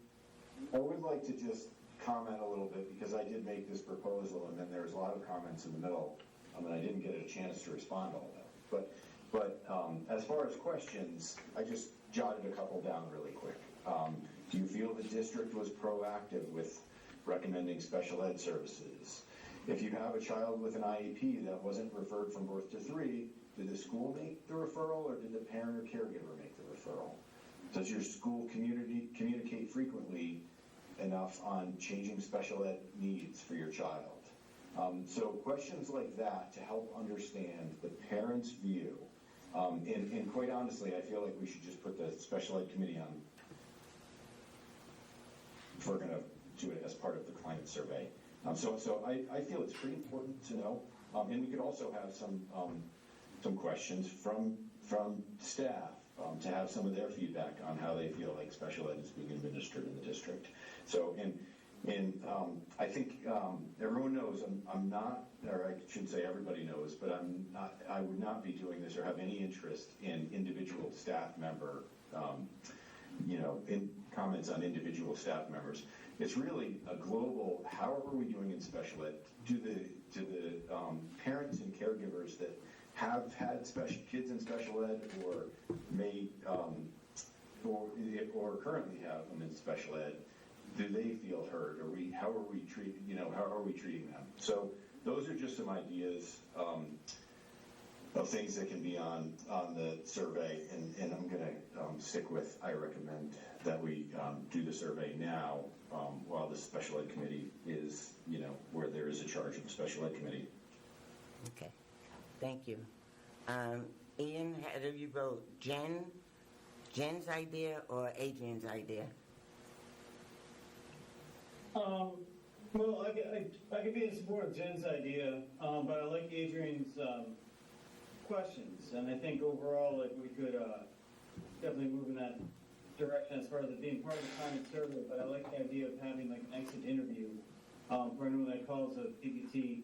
I would like to just comment a little bit, because I did make this proposal, and then there was a lot of comments in the middle, and I didn't get a chance to respond to all that. But as far as questions, I just jotted a couple down really quick. Do you feel the district was proactive with recommending special ed services? If you have a child with an IEP that wasn't referred from birth to 3, did the school make the referral, or did the parent or caregiver make the referral? Does your school communicate frequently enough on changing special ed needs for your child? So questions like that to help understand the parent's view. And quite honestly, I feel like we should just put the special ed committee on, if we're going to do it as part of the climate survey. So I feel it's pretty important to know And we could also have some questions from staff to have some of their feedback on how they feel like special ed is being administered in the district. So, and I think everyone knows I'm not, or I shouldn't say everybody knows, but I would not be doing this or have any interest in individual staff member, in comments on individual staff members. It's really a global, how are we doing in special ed? To the parents and caregivers that have had kids in special ed or may, or currently have them in special ed, do they feel heard? How are we treating them? So those are just some ideas of things that can be on the survey, and I'm going to stick with, I recommend that we do the survey now while the special ed committee is, where there is a charge of the special ed committee. Okay, thank you. Ian, how do you vote? Jen's idea or Adrian's idea? Well, I could be in support of Jen's idea, but I like Adrian's questions, and I think overall, like, we could definitely move in that direction as far as it being part of the climate survey. But I like the idea of having like an exit interview for anyone that calls a PPT,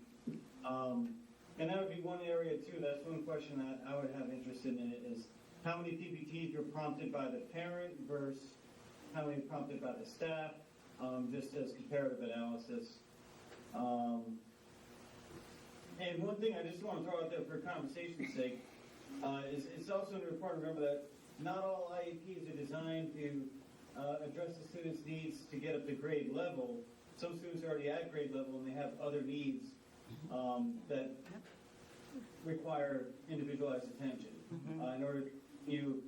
and that would be one area too. That's one question that I would have interest in it is how many PPTs were prompted by the parent versus how many prompted by the staff. Just as comparative analysis. And one thing I just want to throw out there for conversation's sake is it's also important to remember that not all IEPs are designed to address the students' needs to get up to grade level. Some students are already at grade level and they have other needs that require individualized attention in order to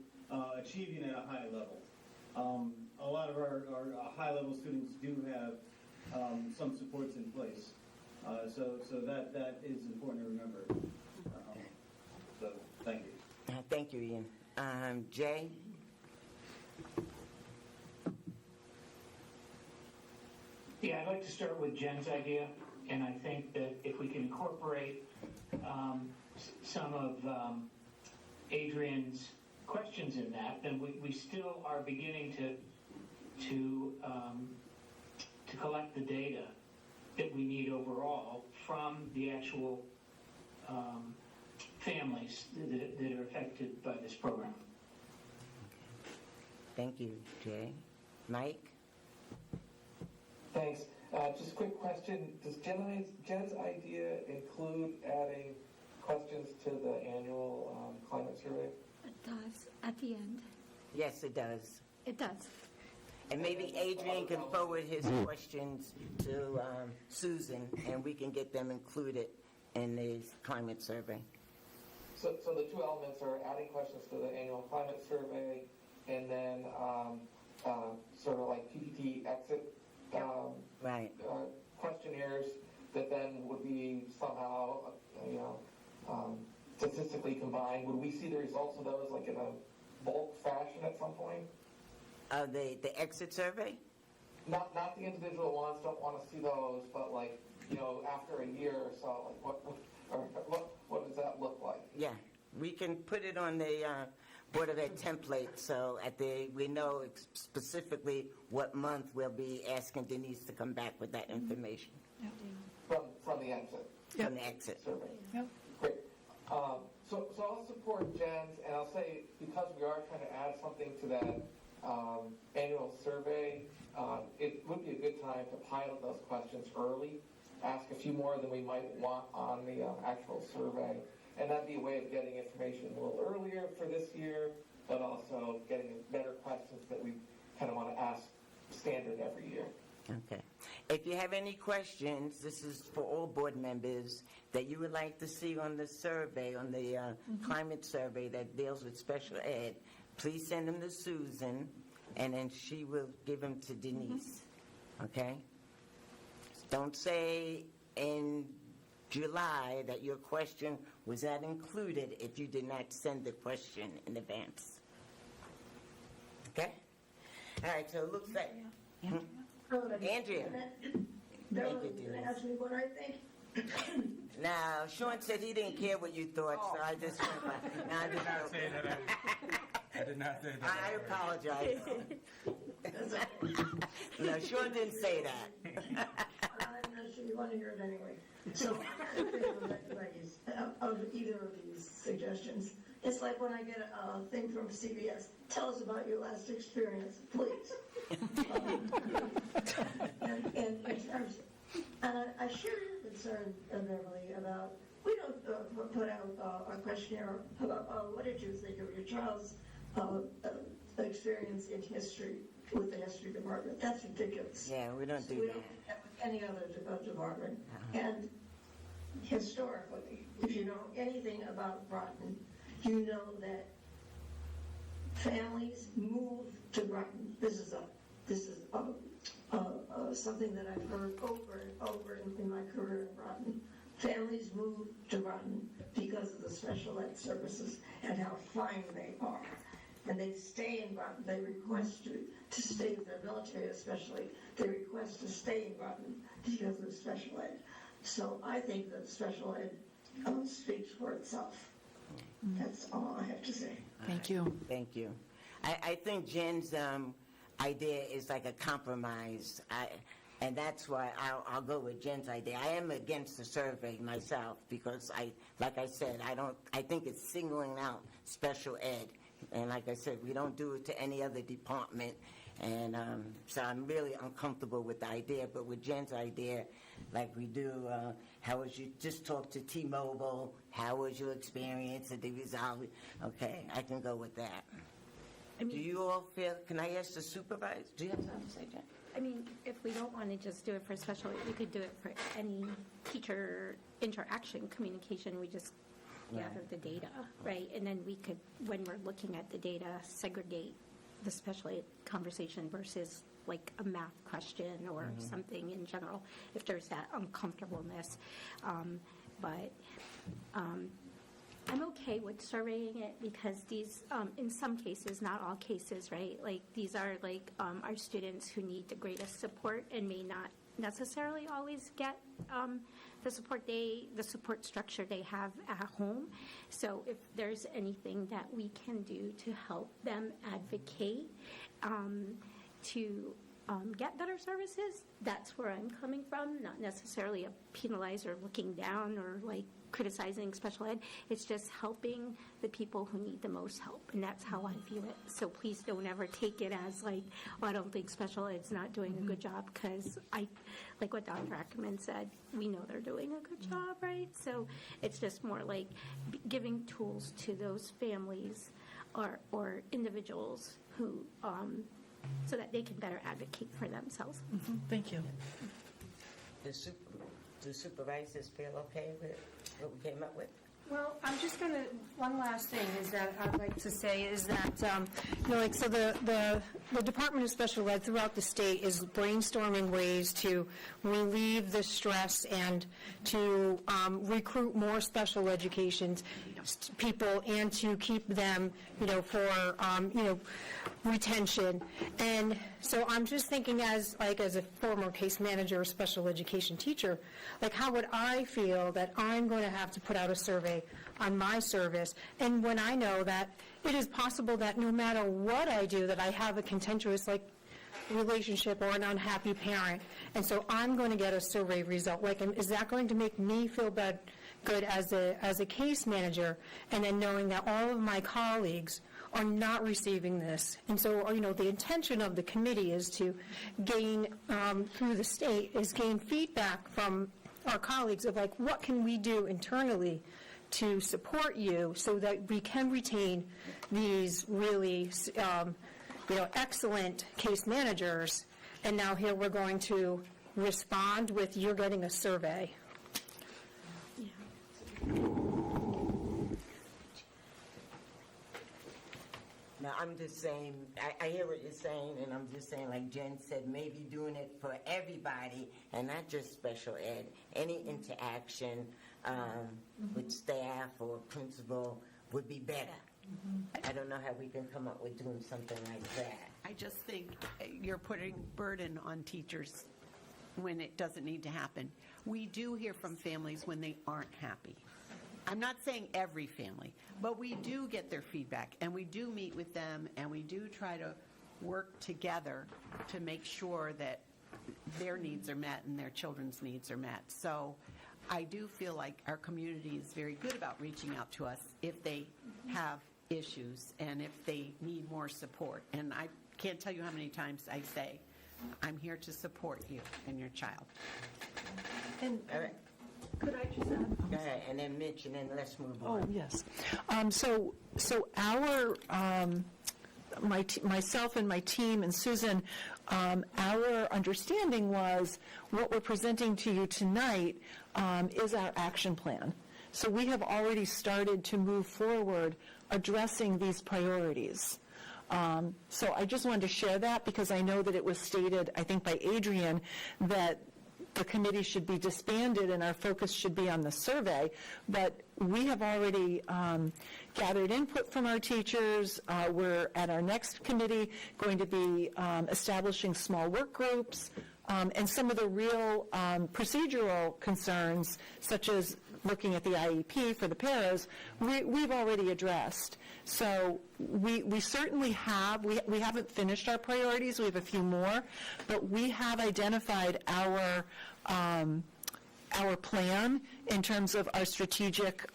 achieving at a high level. A lot of our high-level students do have some supports in place, so that is important to remember. So thank you. Thank you, Ian. Jay? Yeah, I'd like to start with Jen's idea, and I think that if we can incorporate some of Adrian's questions in that, then we still are beginning to collect the data that we need overall from the actual families that are affected by this program. Thank you, Jay. Mike? Thanks. Just a quick question. Does Jen's idea include adding questions to the annual climate survey? It does, at the end. Yes, it does. It does. And maybe Adrian can forward his questions to Susan, and we can get them included in the climate survey. So the two elements are adding questions to the annual climate survey, and then sort of like PPT exit Right. questionnaires that then would be somehow, statistically combined. Would we see the results of those like in a bulk fashion at some point? The exit survey? Not the individual ones. Don't want to see those, but like after a year or so, like what does that look like? Yeah, we can put it on the Board of Ed template, so we know specifically what month we'll be asking Denise to come back with that information. From the exit. From the exit survey. Yep. Great. So I'll support Jen's, and I'll say because we are trying to add something to that annual survey, it would be a good time to pilot those questions early, ask a few more than we might want on the actual survey, and that'd be a way of getting information a little earlier for this year, but also getting better questions that we kind of want to ask standard every year. Okay. If you have any questions, this is for all board members, that you would like to see on the survey, on the climate survey that deals with special ed, please send them to Susan, and then she will give them to Denise. Okay? Don't say in July that your question was not included if you did not send the question in advance. Okay? All right, so it looks like... Andrea. Darlene, can I ask me what I think? Now, Sean said he didn't care what you thought, so I just went by. No, I'm just joking. I did not say that. I apologize. No, Sean didn't say that. I'm not sure you want to hear it anyway. So, of either of these suggestions, it's like when I get a thing from CBS, tell us about your last experience, please. And I share your concern, Beverly, about, we don't put out a questionnaire about what did you think of your child's experience in history with the history department. That's ridiculous. Yeah, we don't do We that. don't have any other department. And historically, if you know anything about Groton, you know that families move to Groton. This is something that I've heard over and over in my career in Groton. Families move to Groton because of the special ed services and how fine they are. And they stay in Groton. They request to stay, if they're military especially, they request to stay in Groton because of special ed. So I think that special ed speaks for itself. That's all I have to say. Thank you. Thank you. I think Jen's idea is like a compromise, and that's why I'll go with Jen's idea. I am against the survey myself because like I said, I think it's singling out special ed, and like I said, we don't do it to any other department, and so I'm really uncomfortable with the idea. But with Jen's idea, like we do, how was you just talk to T-Mobile? How was your experience at the resolve? Okay, I can go with that. Do you all feel, can I ask the supervisor, do you have something to say, Jen? I mean, if we don't want to just do it for special ed, we could do it for any teacher interaction, communication. We just gather the data, right? And then we could, when we're looking at the data, segregate the special ed conversation versus like a math question or something in general, if there's that uncomfortableness. I'm okay with surveying it because these, in some cases, not all cases, right? Like these are like our students who need the greatest support and may not necessarily always get the support structure they have at home. So if there's anything that we can do to help them advocate to get better services, that's where I'm coming from, not necessarily a penalizer looking down or like criticizing special ed. It's just helping the people who need the most help, and that's how I view it. So please don't ever take it as like, oh, I don't think special ed's not doing a good job, because like what Dr. Ackerman said, we know they're doing a good job, right? So it's just more like giving tools to those families or individuals who, so that they can better advocate for themselves. Thank you. Do supervisors feel okay with what we came up with? Well, I'm just going to, one last thing is that I'd like to say is that, so the Department of Special Ed throughout the state is brainstorming ways to relieve the stress and to recruit more special education people and to keep them, for, retention. And so I'm just thinking as a former case manager or special education teacher, like how would I feel that I'm going to have to put out a survey on my service, and when I know that it is possible that no matter what I do, that I have a contentious relationship or an unhappy parent, and so I'm going to get a survey result. Is that going to make me feel good as a case manager, and then knowing that all of my colleagues are not receiving this? And so, the intention of the committee is to gain, through the state, is gain feedback from our colleagues of what can we do internally to support you so that we can retain these really, excellent case managers. And now here we're going to respond with, you're getting a survey. Now, I'm just saying, I hear what you're saying, and I'm just saying, like Jen said, maybe doing it for everybody and not just special ed. Any interaction with staff or principal would be better. I don't know how we can come up with doing something like that. I just think you're putting burden on teachers when it doesn't need to happen. We do hear from families when they aren't happy. I'm not saying every family, but we do get their feedback, and we do meet with them, and we do try to work together to make sure that their needs are met and their children's needs are met. So I do feel like our community is very good about reaching out to us if they have issues and if they need more support. And I can't tell you how many times I say, I'm here to support you and your child. And All right. could I just add? Go ahead, and then Mitch, and then let's move on. Oh, yes. So our, myself and my team and Susan, our understanding was what we're presenting to you tonight is our action plan. So we have already started to move forward addressing these priorities. So I just wanted to share that because I know that it was stated, I think by Adrian, that the committee should be disbanded and our focus should be on the survey, but we have already gathered input from our teachers. We're at our next committee going to be establishing small work groups, and some of the real procedural concerns, such as looking at the IEP for the paras, we've already addressed. So we certainly have, we haven't finished our priorities, we have a few more, but we have identified our plan in terms of our strategic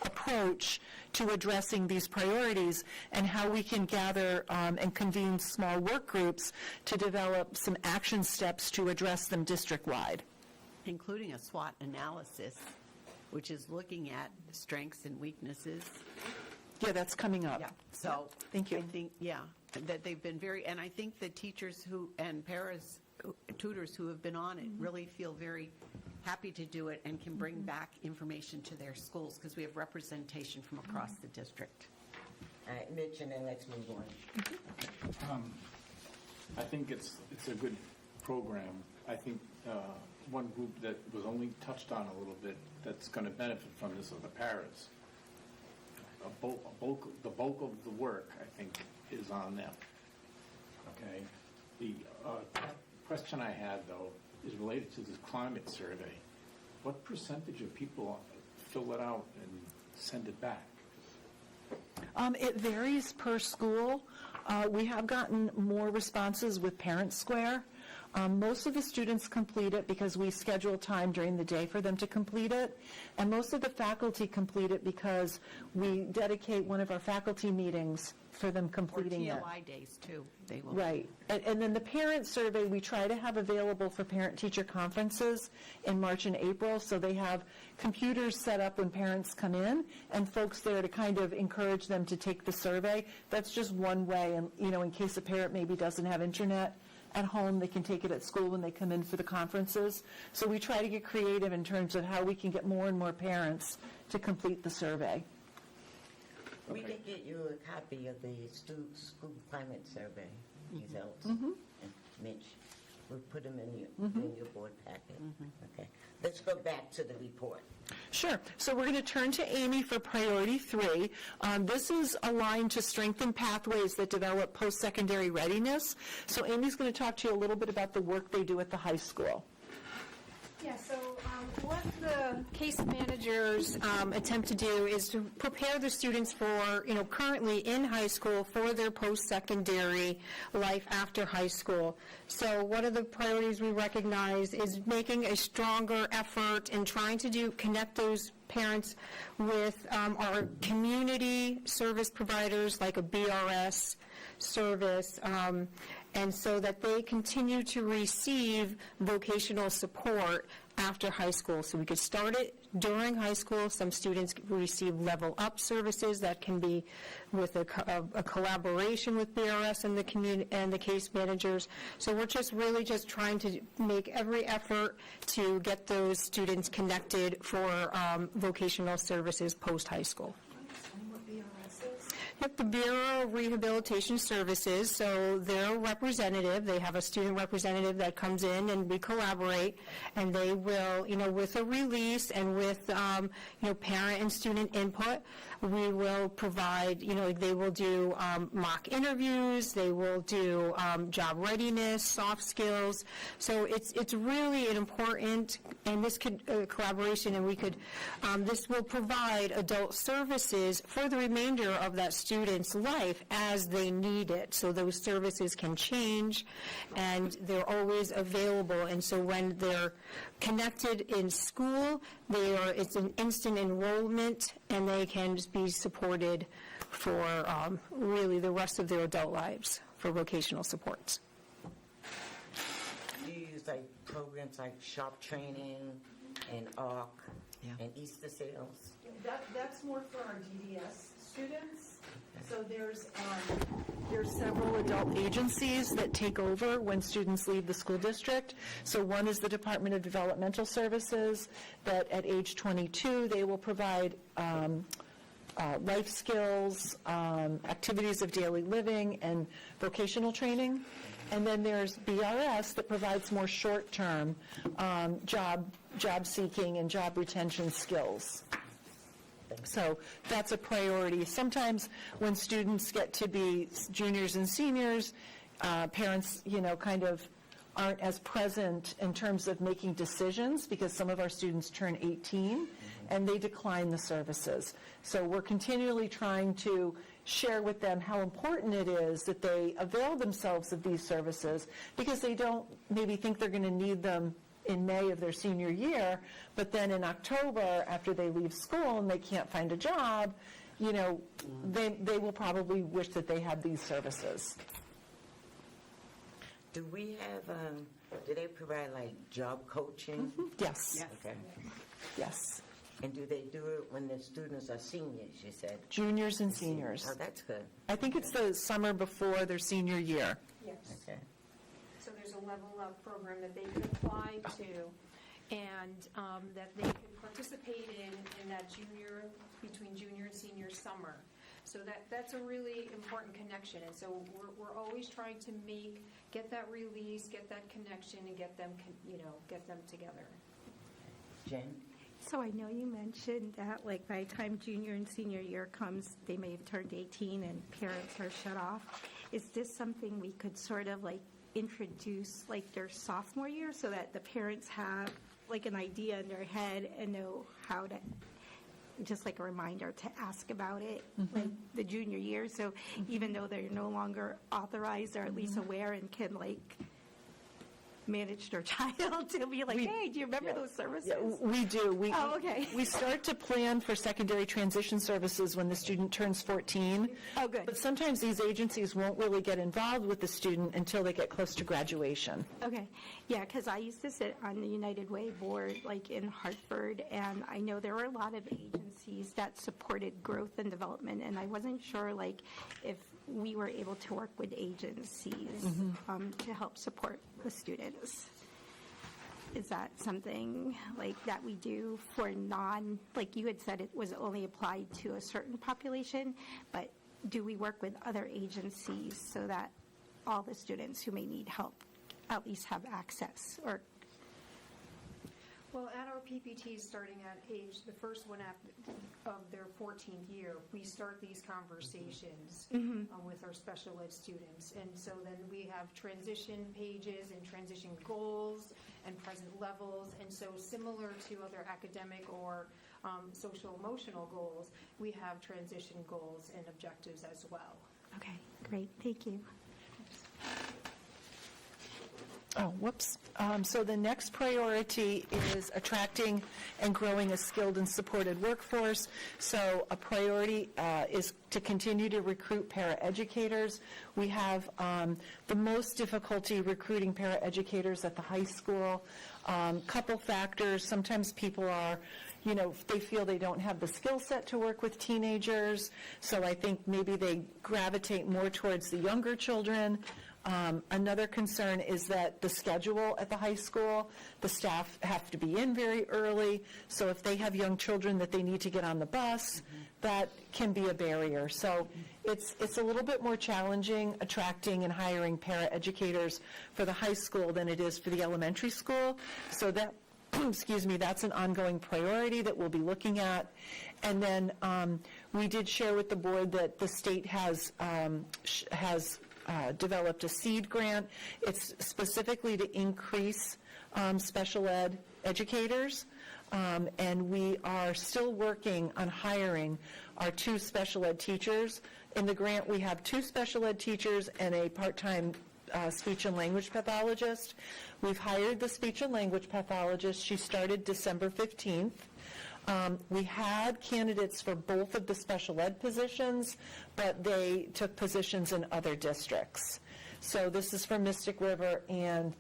approach to addressing these priorities and how we can gather and convene small work groups to develop some action steps to address them district-wide. Including a SWOT analysis, which is looking at strengths and weaknesses. Yeah, that's coming up. Yeah, so. Thank you. I think, yeah, that they've been very, and I think the teachers who, and paras, tutors who have been on it really feel very happy to do it and can bring back information to their schools because we have representation from across the district. All right, Mitch, and then let's move on. I think it's a good program. I think one group that was only touched on a little bit that's going to benefit from this are the paras. The bulk of the work, I think, is on them. Okay? The question I had, though, is related to this climate survey. What percentage of people fill it out and send it back? It varies per school. We have gotten more responses with Parent Square. Most of the students complete it because we schedule time during the day for them to complete it. And most of the faculty complete it because we dedicate one of our faculty meetings for them completing it. Or TLI days, too. They will. Right. And then the parent survey we try to have available for parent-teacher conferences in March and April, so they have computers set up when parents come in and folks there to kind of encourage them to take the survey. That's just one way, and in case a parent maybe doesn't have internet at home, they can take it at school when they come in for the conferences. So we try to get creative in terms of how we can get more and more parents to complete the survey. We can get you a copy of the school climate survey results. Mitch, we'll put them in your board packet. Okay. Let's go back to the report. Sure. So we're going to turn to Amy for priority 3. This is aligned to strengthen pathways that develop post-secondary readiness. So Amy's going to talk to you a little bit about the work they do at the high school. Yeah, so what the case managers attempt to do is to prepare the students for, currently in high school for their post-secondary life after high school. So one of the priorities we recognize is making a stronger effort in trying to connect those parents with our community service providers like a BRS service, and so that they continue to receive vocational support after high school. So we could start it during high school. Some students receive level up services that can be with a collaboration with BRS and the community and the case managers. So we're really trying to make every effort to get those students connected for vocational services post high school. At the Bureau of Rehabilitation Services, so their representative, they have a student representative that comes in and we collaborate, and they will, with a release and with, parent and student input, we will provide, they will do mock interviews, they will do job readiness, soft skills. So it's really an important, and this could, collaboration, and we could, this will provide adult services for the remainder of that student's life as they need it. So those services can change, and they're always available. And so when they're connected in school, it's an instant enrollment, and they can just be supported for really the rest of their adult lives for vocational supports. Do you use programs like shop training and ARC and Easter sales? That's more for our DDS students. So there's several adult agencies that take over when students leave the school district. So one is the Department of Developmental Services, that at age 22, they will provide life skills, activities of daily living, and vocational training. And then there's BRS that provides more short-term job seeking and job retention skills. So that's a priority. Sometimes when students get to be juniors and seniors, parents, kind of aren't as present in terms of making decisions because some of our students turn 18 and they decline the services. So we're continually trying to share with them how important it is that they avail themselves of these services because they don't maybe think they're going to need them in May of their senior year, but then in October, after they leave school and they can't find a job, they will probably wish that they had these services. Do we have, do they provide job coaching? Yes. Okay. Yes. And do they do it when the students are seniors, you said? Juniors and seniors. Oh, that's good. I think it's the summer before their senior year. Yes. Okay. So there's a level up program that they could apply to, and that they could participate in that between junior and senior summer. So that's a really important connection, and so we're always trying to get that release, get that connection, and get them together. Jen? So I know you mentioned that, by the time junior and senior year comes, they may have turned 18 and parents are shut off. Is this something we could sort of introduce their sophomore year so that the parents have an idea in their head and know how to, just a reminder to ask about it the junior year, so even though they're no longer authorized, they're at least aware and can manage their child to be hey, do you remember those services? Yeah, we do. Okay. We start to plan for secondary transition services when the student turns 14. Oh, good. But sometimes these agencies won't really get involved with the student until they get close to graduation. Okay. Yeah, because I used to sit on the United Way board, in Hartford, and I know there were a lot of agencies that supported growth and development, and I wasn't sure, if we were able to work with agencies to help support the students. Is that something that we do for you had said it was only applied to a certain population, but do we work with other agencies so that all the students who may need help at least have access? Or Well, at our PPTs, starting at the first one of their 14th year, we start these conversations with our special ed students. And so then we have transition pages and transition goals and present levels. And so similar to other academic or social emotional goals, we have transition goals and objectives as well. Okay, great. Thank you. Oh, whoops. So the next priority is attracting and growing a skilled and supported workforce. So a priority is to continue to recruit paraeducators. We have the most difficulty recruiting paraeducators at the high school. Couple factors. Sometimes people are, they feel they don't have the skill set to work with teenagers. So I think maybe they gravitate more towards the younger children. Another concern is that the schedule at the high school, the staff have to be in very early, so if they have young children that they need to get on the bus, that can be a barrier. So it's a little bit more challenging attracting and hiring paraeducators for the high school than it is for the elementary school. So that, excuse me, that's an ongoing priority that we'll be looking at. And then we did share with the board that the state has developed a seed grant. It's specifically to increase special ed educators, and we are still working on hiring our 2 special ed teachers. In the grant, we have 2 special ed teachers and a part-time speech and language pathologist. We've hired the speech and language pathologist. She started December 15th. We had candidates for both of the special ed positions, but they took positions in other districts. So this is for Mystic River and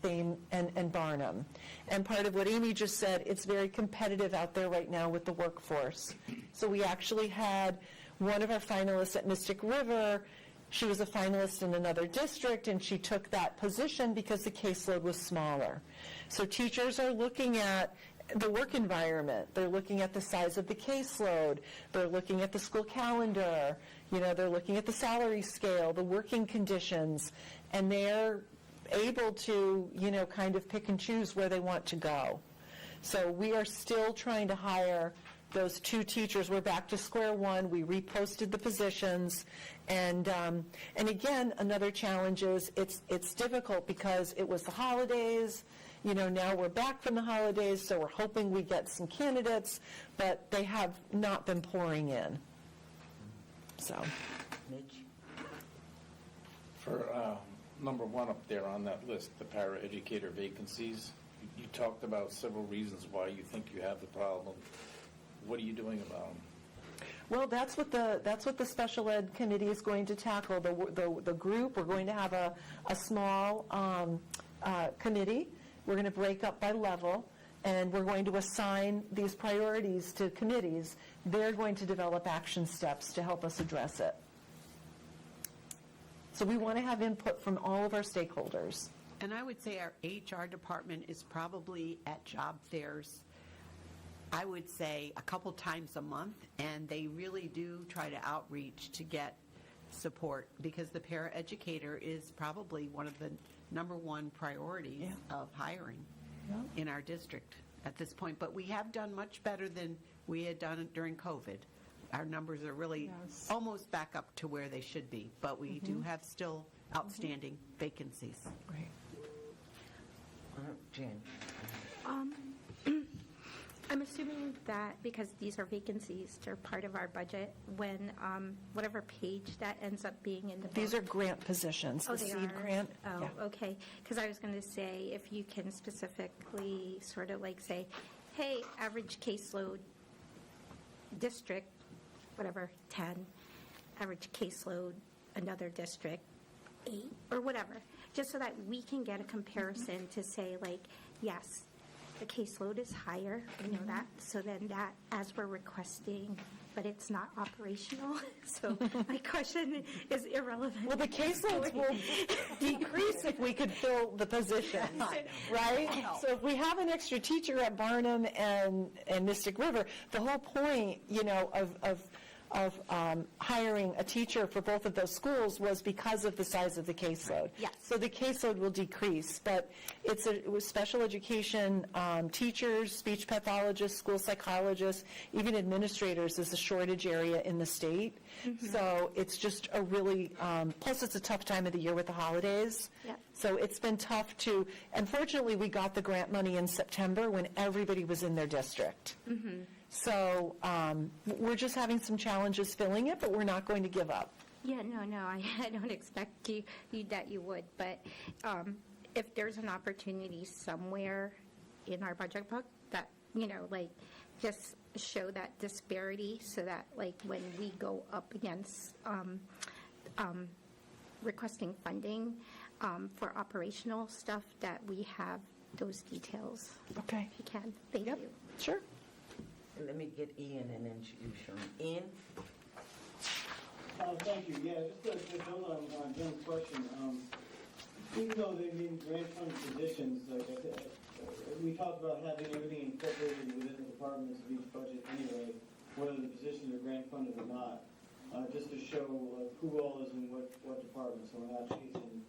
Barnum. And part of what Amy just said, it's very competitive out there right now with the workforce. So we actually had one of our finalists at Mystic River. She was a finalist in another district, and she took that position because the caseload was smaller. So teachers are looking at the work environment. They're looking at the size of the caseload. They're looking at the school calendar. They're looking at the salary scale, the working conditions, and they're able to, kind of pick and choose where they want to go. So we are still trying to hire those 2 teachers. We're back to square one. We reposted the positions, and again, another challenge is it's difficult because it was the holidays. Now we're back from the holidays, so we're hoping we get some candidates, but they have not been pouring in. So, Mitch? For number 1 up there on that list, the paraeducator vacancies, you talked about several reasons why you think you have the problem. What are you doing about them? well, that's what the special ed committee is going to tackle. The group, we're going to have a small committee. We're going to break up by level, and we're going to assign these priorities to committees. They're going to develop action steps to help us address it. So we want to have input from all of our stakeholders. And I would say our HR department is probably at job fairs, I would say a couple times a month, and they really do try to outreach to get support, because the paraeducator is probably one of the number 1 priorities of hiring in our district at this point. But we have done much better than we had done during COVID. Our numbers are really almost back up to where they should be, but we do have still outstanding vacancies. Right. Jen? I'm assuming that because these are vacancies, they're part of our budget, when whatever page that ends up being in the book. These are grant positions, Oh, the they seed are? grant. Oh, Yeah. okay. Because I was going to say, if you can specifically sort of like say, hey, average caseload district, whatever, 10, average caseload, another district, 8, or whatever, just so that we can get a comparison to say, like, yes, the caseload is higher, we know that, so then that, as we're requesting, but it's not operational, so my question is irrelevant. Well, the caseloads will decrease if we could fill the positions, right? So if we have an extra teacher at Barnum and Mystic River, the whole point, of hiring a teacher for both of those schools was because of the size of the caseload. Yes. So the caseload will decrease, but it was special education teachers, speech pathologists, school psychologists, even administrators is a shortage area in the state. So it's just a really, plus it's a tough time of the year with the holidays. Yep. So it's been tough to, unfortunately, we got the grant money in September when everybody was in their district. So we're just having some challenges filling it, but we're not going to give up. Yeah, no, I don't expect you that you would, but if there's an opportunity somewhere in our budget book that, like, just show that disparity so that, like, when we go up against requesting funding for operational stuff, that we have those details. Okay. If you can. Thank you. Sure. Let me get Ian and introduce him. Ian? Thank you. Yeah, just to build on Jim's question, even though they mean grant funded positions, like we talked about having everything incorporated within the departments of each budget anyway, whether the positions are grant funded or not, just to show who all is in what department, so we're not chasing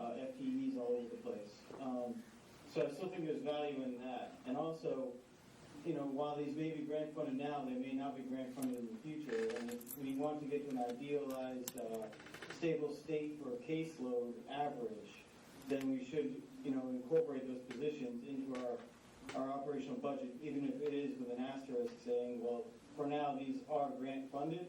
FTEs all over the place. So I still think there's value in that. And also, while these may be grant funded now, they may not be grant funded in the future. And if we want to get to an idealized, stable state for a caseload average, then we should, incorporate those positions into our operational budget, even if it is with an asterisk saying, well, for now, these are grant funded,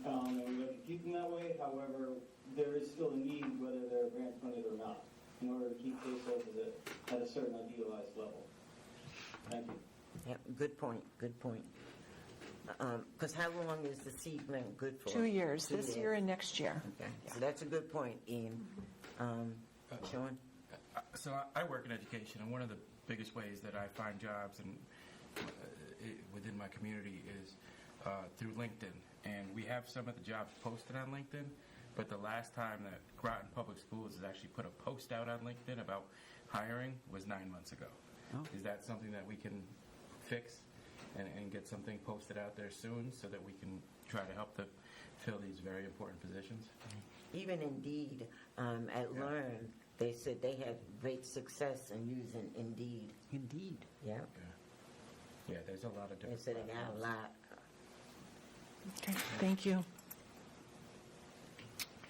and we like to keep them that way. However, there is still a need, whether they're grant funded or not, in order to keep caseloads at a certain idealized level. Thank you. Yeah, good point, good point. Because how long is the seed grant good for? 2 years, 2 this year and next year. Okay, so that's a good point, Ian. Sean? So I work in education, and one of the biggest ways that I find jobs and within my community is through LinkedIn. And we have some of the jobs posted on LinkedIn, but the last time that Groton Public Schools has actually put a post out on LinkedIn about hiring was 9 months ago. Oh. Is that something that we can fix and get something posted out there soon so that we can try to help to fill these very important positions? Even Indeed, at Learn, they said they had great success in using Indeed. Indeed. Yeah. Yeah, there's a lot of They different said they got a lot. Okay, thank you.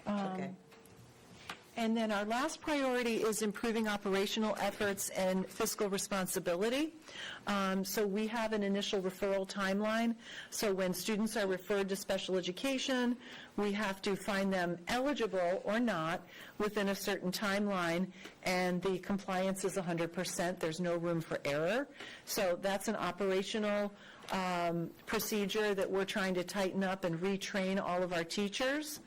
Okay. And then our last priority is improving operational efforts and fiscal responsibility. So we have an initial referral timeline. So when students are referred to special education, we have to find them eligible or not within a certain timeline, and the compliance is 100%. There's no room for error. So that's an operational procedure that we're trying to tighten up and retrain all of our teachers.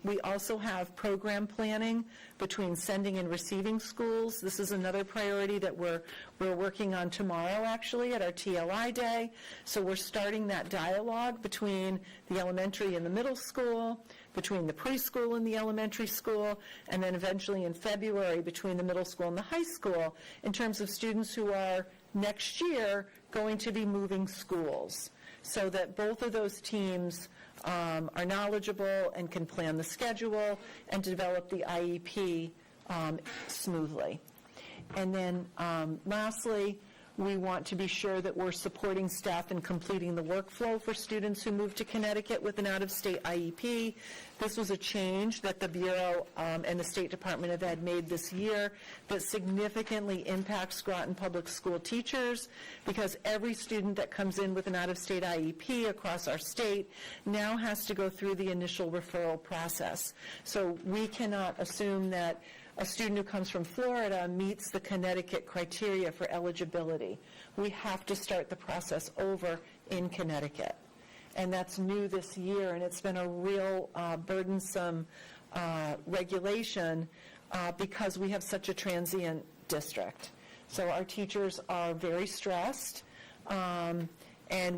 We also have program planning between sending and receiving schools. This is another priority that we're working on tomorrow, actually, at our TLI day. So we're starting that dialogue between the elementary and the middle school, between the preschool and the elementary school, and then eventually in February between the middle school and the high school in terms of students who are next year going to be moving schools, so that both of those teams are knowledgeable and can plan the schedule and develop the IEP smoothly. And then lastly, we want to be sure that we're supporting staff in completing the workflow for students who move to Connecticut with an out-of-state IEP. This was a change that the Bureau and the State Department of Ed made this year that significantly impacts Groton Public School teachers, because every student that comes in with an out-of-state IEP across our state now has to go through the initial referral process. So we cannot assume that a student who comes from Florida meets the Connecticut criteria for eligibility. We have to start the process over in Connecticut. And that's new this year, and it's been a real burdensome regulation because we have such a transient district. So our teachers are very stressed, and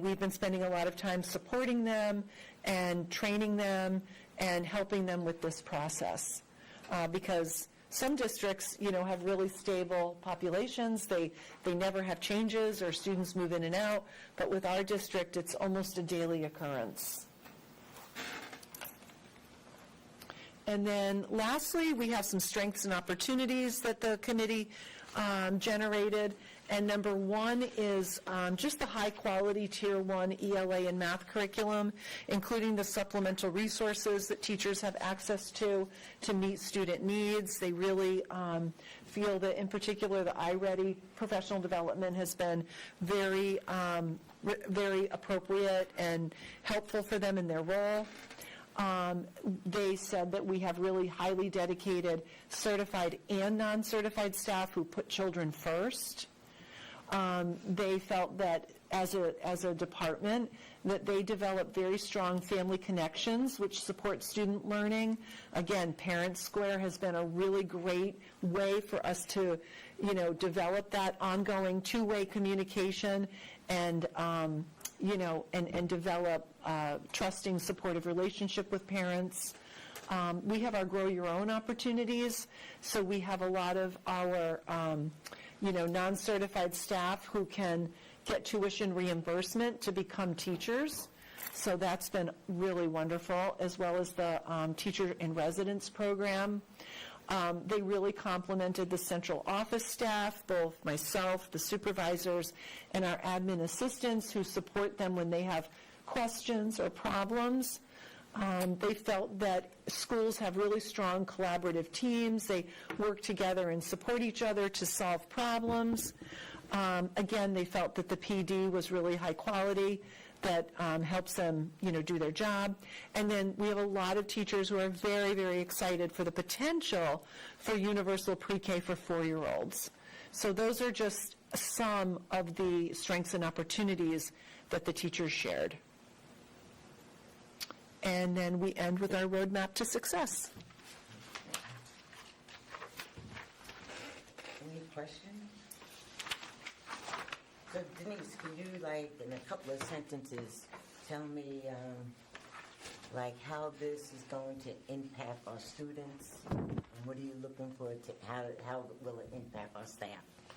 we've been spending a lot of time supporting them and training them and helping them with this process because some districts, have really stable populations. They never have changes or students move in and out. But with our district, it's almost a daily occurrence. And then lastly, we have some strengths and opportunities that the committee generated. And number one is just the high-quality Tier 1 ELA and math curriculum, including the supplemental resources that teachers have access to meet student needs. They really feel that, in particular, the iReady professional development has been very, very appropriate and helpful for them in their role. They said that we have really highly dedicated certified and non-certified staff who put children first. They felt that as a department that they develop very strong family connections which support student learning. Again, Parent Square has been a really great way for us to, develop that ongoing two-way communication and develop trusting, supportive relationship with parents. We have our Grow Your Own opportunities, so we have a lot of our, non-certified staff who can get tuition reimbursement to become teachers. So that's been really wonderful, as well as the Teacher in Residence program. They really complemented the central office staff, both myself, the supervisors, and our admin assistants who support them when they have questions or problems. They felt that schools have really strong collaborative teams. They work together and support each other to solve problems. Again, they felt that the PD was really high quality, that helps them, do their job. And then we have a lot of teachers who are very, very excited for the potential for universal pre-K for 4-year-olds. So those are just some of the strengths and opportunities that the teachers shared. And then we end with our roadmap to success. Any questions? So Denise, can you, in a couple of sentences, tell me, how this is going to impact our students? And what are you looking for how will it impact our staff?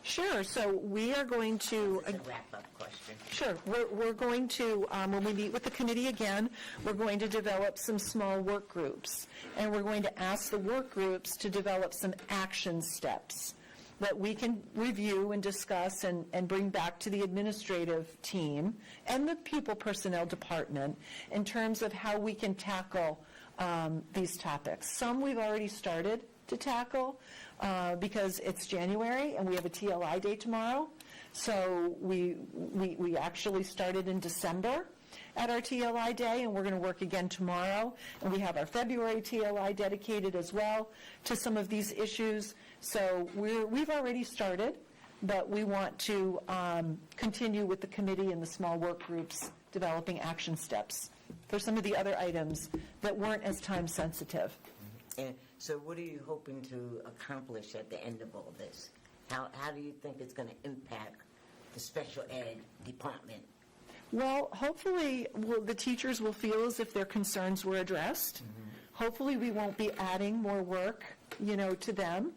Sure. So we are going to... It's a wrap-up question. Sure. We're going to, when we meet with the committee again, we're going to develop some small work groups. And we're going to ask the work groups to develop some action steps that we can review and discuss and bring back to the administrative team and the people personnel department in terms of how we can tackle these topics. Some we've already started to tackle because it's January and we have a TLI day tomorrow. So we actually started in December at our TLI day, and we're going to work again tomorrow. And we have our February TLI dedicated as well to some of these issues. So we've already started, but we want to continue with the committee and the small work groups developing action steps for some of the other items that weren't as time sensitive. And so what are you hoping to accomplish at the end of all this? How do you think it's going to impact the special ed department? Well, hopefully the teachers will feel as if their concerns were addressed. Mm-hmm. Hopefully we won't be adding more work, to them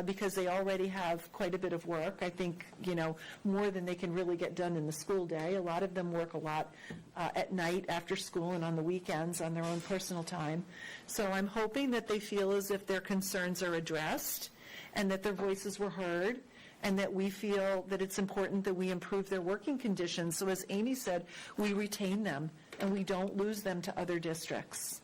because they already have quite a bit of work. I think, more than they can really get done in the school day. A lot of them work a lot at night after school and on the weekends on their own personal time. So I'm hoping that they feel as if their concerns are addressed and that their voices were heard, and that we feel that it's important that we improve their working conditions. So as Amy said, we retain them and we don't lose them to other districts.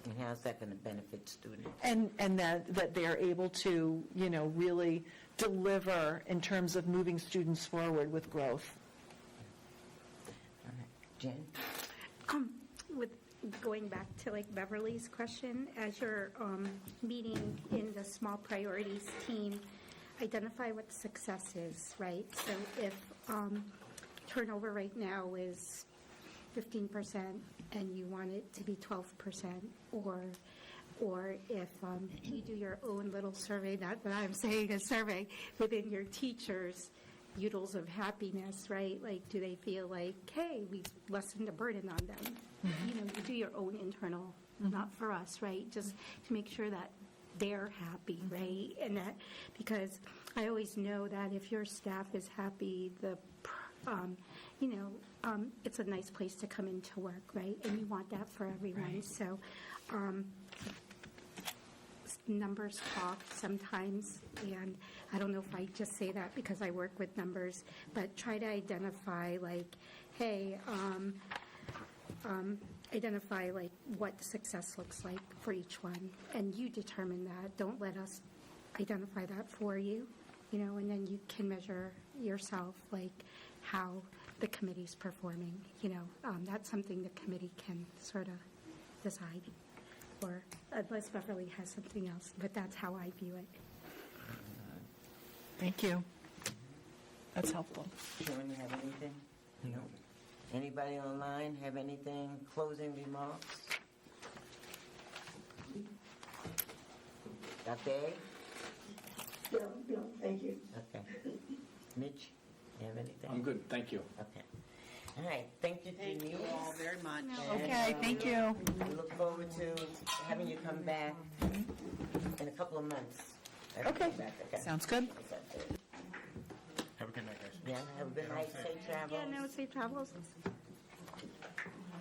And how's that going to benefit students? And that they are able to, really deliver in terms of moving students forward with growth. All right. Jen? With going back to Beverly's question, as you're meeting in the small priorities team, identify what success is, right? So if turnover right now is 15% and you want it to be 12%, or if you do your own little survey, not that I'm saying a survey, within your teachers, utils of happiness, right? Do they feel like, hey, we lessened a burden on them? Mm-hmm. You do your own internal, not for us, right? Just to make sure that they're happy, right? And that, because I always know that if your staff is happy, it's a nice place to come into work, right? And you want that for everyone. Right. So numbers talk sometimes, and I don't know if I just say that because I work with numbers, but try to identify identify what success looks like for each one, and you determine that. Don't let us identify that for you, and then you can measure yourself how the committee's performing. That's something the committee can sort of decide, or unless Beverly has something else, but that's how I view it. Thank you. That's helpful. Sharon, you have anything? No. Anybody online have anything? Closing remarks? Dr. A? No, thank you. Okay. Mitch, you have anything? I'm good, thank you. Okay. All right, thank you, Thank you Denise. all very much. Okay, thank you. We look forward to having you come back in a couple of months. Okay. Sounds good. Have a good night, guys. Yeah, have a good night, safe travels. Yeah, no, safe travels.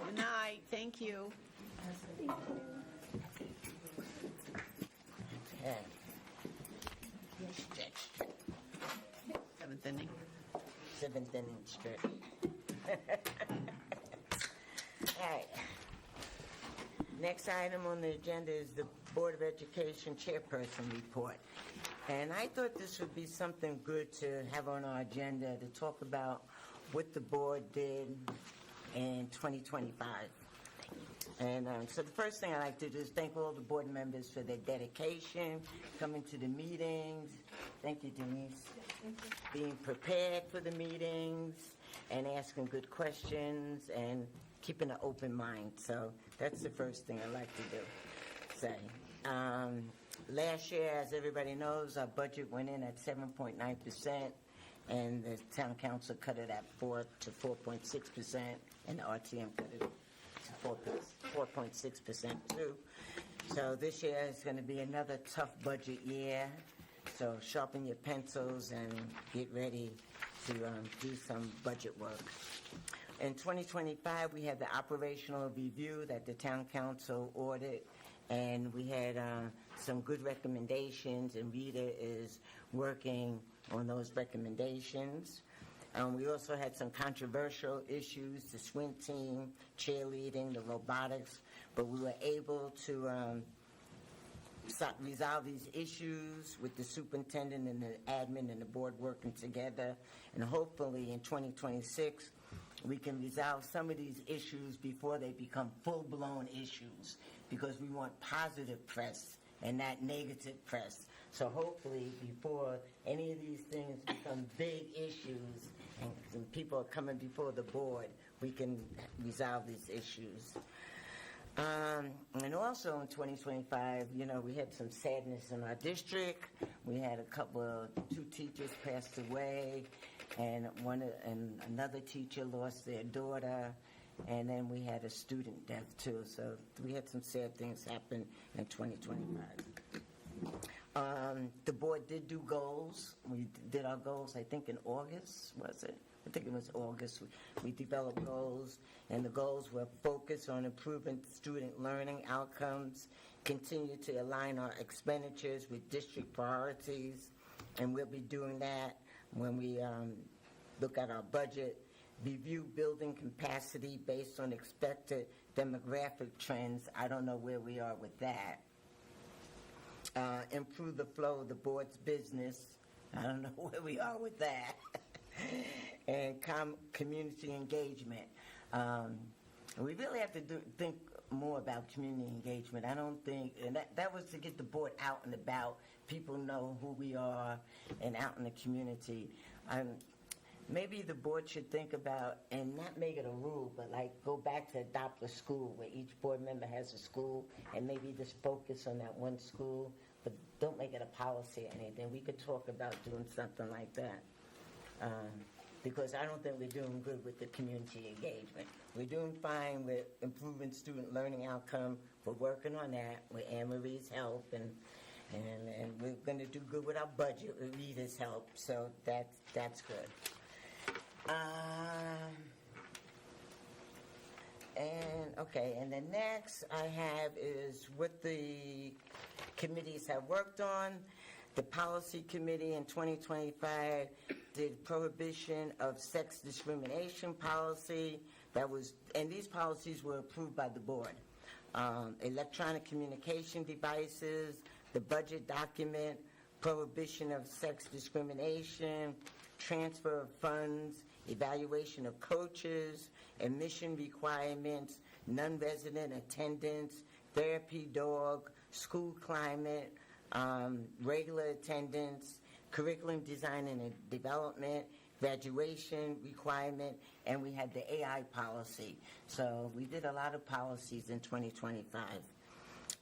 Good night, thank you. Okay. Seventh inning. Seventh inning stretch. All right. Next item on the agenda is the Board of Education Chairperson Report. And I thought this would be something good to have on our agenda to talk about what the board did in 2025. And so the first thing I'd like to do is thank all the board members for their dedication, coming to the meetings. Thank you, Denise. Being prepared for the meetings and asking good questions and keeping an open mind. So that's the first thing I'd like to do. Say, last year, as everybody knows, our budget went in at 7.9%, and the town council cut it at 4 to 4.6%, and the RTM cut it to 4.6% too. So this year is going to be another tough budget year. So sharpen your pencils and get ready to do some budget work. In 2025, we had the operational review that the town council ordered, and we had some good recommendations, and Rita is working on those recommendations. We also had some controversial issues, the swim team, cheerleading, the robotics, but we were able to resolve these issues with the superintendent and the admin and the board working together. And hopefully in 2026, we can resolve some of these issues before they become full-blown issues, because we want positive press and not negative press. So hopefully before any of these things become big issues and people are coming before the board, we can resolve these issues. And also in 2025, we had some sadness in our district. We had two teachers passed away, and another teacher lost their daughter, and then we had a student death too. So we had some sad things happen in 2025. The board did do goals. We did our goals, I think, in August, was it? I think it was August. We developed goals, and the goals were focused on improving student learning outcomes, continue to align our expenditures with district priorities, and we'll be doing that when we look at our budget, review building capacity based on expected demographic trends. I don't know where we are with that. Improve the flow of the board's business. I don't know where we are with that. And community engagement. We really have to think more about community engagement. I don't think, and that was to get the board out and about. People know who we are and out in the community. Maybe the board should think about, and not make it a rule, but like go back to adopt a school where each board member has a school, and maybe just focus on that one school, but don't make it a policy or anything. We could talk about doing something like that. Because I don't think we're doing good with the community engagement. We're doing fine with improving student learning outcome. We're working on that with Anne Marie's help, and we're going to do good with our budget with Rita's help. So that's good. And the next I have is what the committees have worked on. The policy committee in 2025 did prohibition of sex discrimination policy. And these policies were approved by the board. Electronic communication devices, the budget document, prohibition of sex discrimination, transfer of funds, evaluation of coaches, admission requirements, non-resident attendance, therapy dog, school climate, regular attendance, curriculum design and development, graduation requirement, and we had the AI policy. So we did a lot of policies in 2025.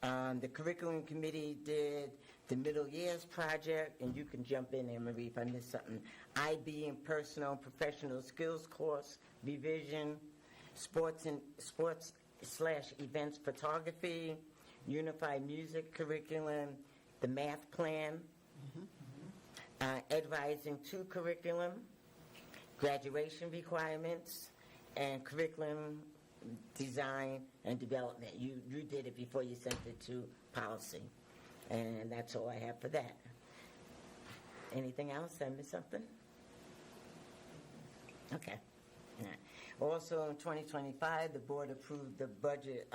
The curriculum committee did the middle years project, and you can jump in there, Marie, if I missed something. IB and personal and professional skills course revision, sports/events photography, unified music curriculum, the math plan, advising 2 curriculum, graduation requirements, and curriculum design and development. You did it before you sent it to policy. And that's all I have for that. Anything else? Did I miss something? Okay. All right. Also, in 2025, the board approved the budget,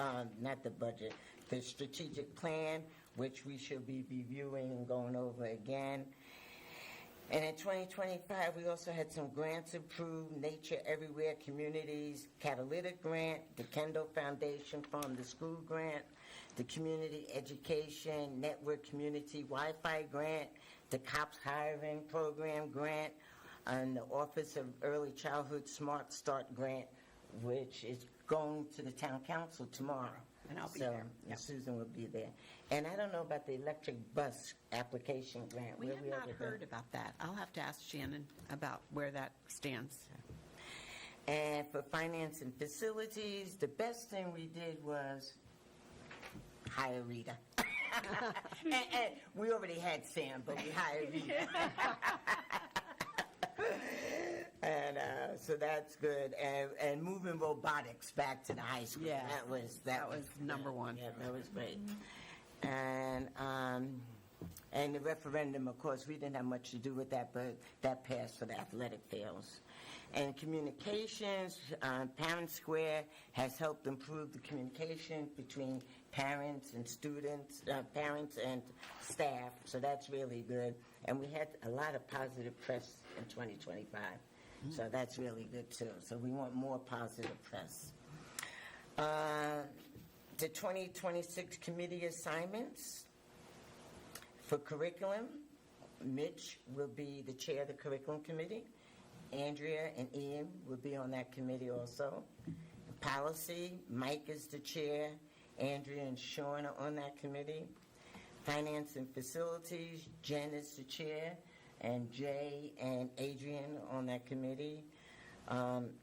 the strategic plan, which we should be reviewing and going over again. And in 2025, we also had some grants approved: Nature Everywhere Communities Catalytic Grant, the Kendall Foundation Farm to School Grant, the Community Education Network Community Wi-Fi Grant, the COPS Hiring Program Grant, and the Office of Early Childhood Smart Start Grant, which is going to the town council tomorrow. And I'll be there. Yep. Susan will be there. And I don't know about the electric bus application grant. We Where have we not at with heard that? about that. I'll have to ask Shannon about where that stands. And for finance and facilities, the best thing we did was hire Rita. and we already had Sam, but we hired Rita. And so that's good. And moving robotics back to the high school. Yeah, that was number one. Yeah, that was great. And the referendum, of course, we didn't have much to do with that, but that passed for the athletic fields. And communications, Parent Square has helped improve the communication between parents and students, parents and staff, so that's really good. And we had a lot of positive press in 2025, so that's really good too. So we want more positive press. The 2026 committee assignments for curriculum, Mitch will be the chair of the curriculum committee. Andrea and Ian will be on that committee also. Policy, Mike is the chair. Andrea and Sean are on that committee. Finance and facilities, Jen is the chair, and Jay and Adrian are on that committee.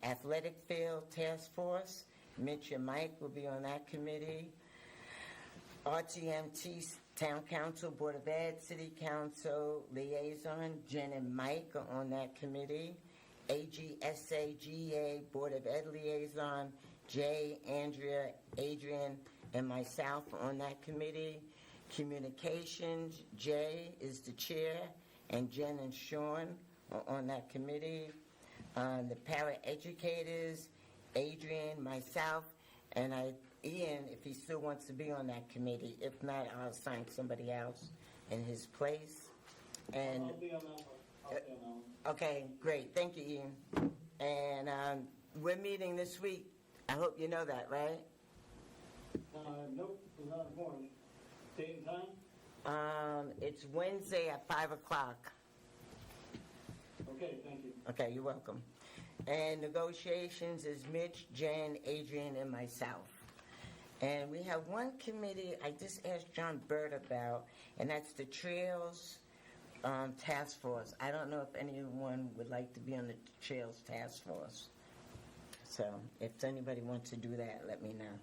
Athletic field task force, Mitch and Mike will be on that committee. RTMT Town Council, Board of Ed, City Council Liaison, Jen and Mike are on that committee. AGSAGA, Board of Ed Liaison, Jay, Andrea, Adrian, and myself are on that committee. Communications, Jay is the chair, and Jen and Sean are on that committee. The para-educators, Adrian, myself, and Ian, if he still wants to be on that committee. If not, I'll assign somebody else in his place. And I'll be on that one. I'll be on that one. okay, great. Thank you, Ian. And we're meeting this week. I hope you know that, right? Nope, I'm not informed. Date and time? It's Wednesday at 5 o'clock. Okay, thank you. Okay, you're welcome. And negotiations is Mitch, Jen, Adrian, and myself. And we have one committee I just asked John Bird about, and that's the Trails Task Force. I don't know if anyone would like to be on the Trails Task Force. So if anybody wants to do that, let me know.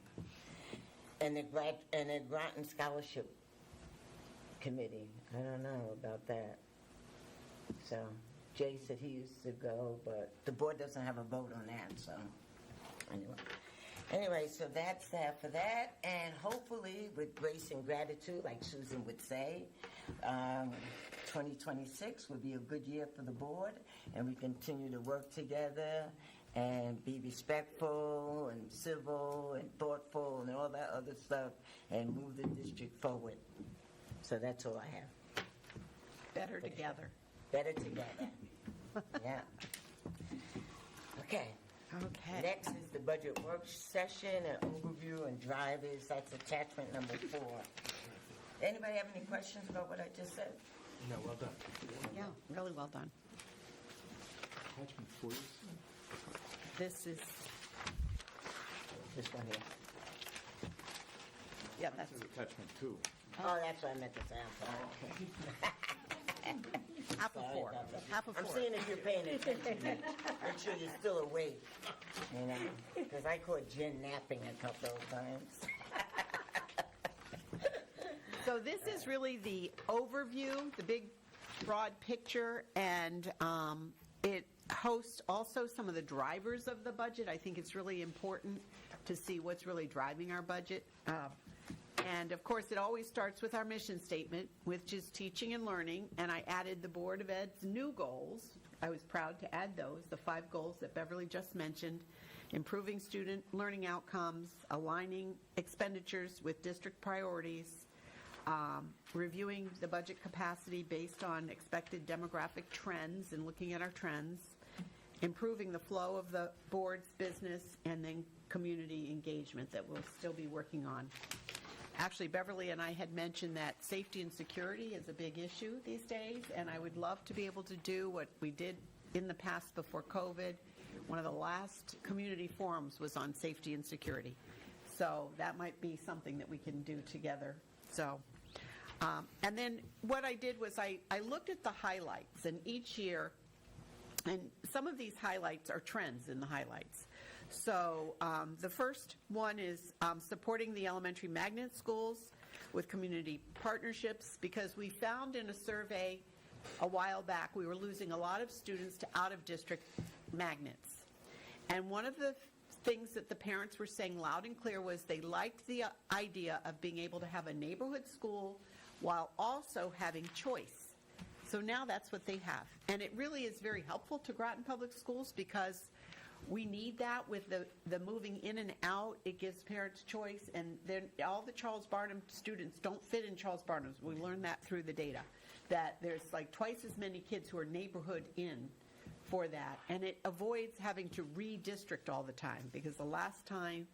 And the Groton Scholarship Committee, I don't know about that. So Jay said he used to go, but the board doesn't have a vote on that, so anyway, so that's that for that. And hopefully with grace and gratitude, like Susan would say, 2026 will be a good year for the board, and we continue to work together and be respectful and civil and thoughtful and all that other stuff and move the district forward. So that's all I have. Better together. Better together. Yeah. Okay. Okay. Next is the budget work session and overview and drivers. That's attachment number 4. Anybody have any questions about what I just said? No, well done. Yeah, really well done. Attachment 4. This is, This one here. Yeah, that's, This is attachment 2. Oh, that's what I meant to say, I'm sorry. half of Sorry 4. about that. Half of I'm 4. seeing if you're paying attention. Make sure you're still awake, you know, because I caught Jen napping a couple of times. So this is really the overview, the big, broad picture, and it hosts also some of the drivers of the budget. I think it's really important to see what's really driving our budget. And of course, it always starts with our mission statement, which is teaching and learning, and I added the Board of Ed's new goals. I was proud to add those, the 5 goals that Beverly just mentioned: improving student learning outcomes, aligning expenditures with district priorities, reviewing the budget capacity based on expected demographic trends and looking at our trends, improving the flow of the board's business, and then community engagement that we'll still be working on. Actually, Beverly and I had mentioned that safety and security is a big issue these days, and I would love to be able to do what we did in the past before COVID. One of the last community forums was on safety and security. So that might be something that we can do together. So, and then what I did was I looked at the highlights, and each year, and some of these highlights are trends in the highlights. So the first one is supporting the elementary magnet schools with community partnerships, because we found in a survey a while back we were losing a lot of students to out-of-district magnets. And one of the things that the parents were saying loud and clear was they liked the idea of being able to have a neighborhood school while also having choice. So now that's what they have. And it really is very helpful to Groton Public Schools, because we need that with the moving in and out. It gives parents choice, and then all the Charles Barnum students don't fit in Charles Barnum's. We learned that through the data, that there's like twice as many kids who are neighborhood in for that, and it avoids having to redistrict all the time, because the last time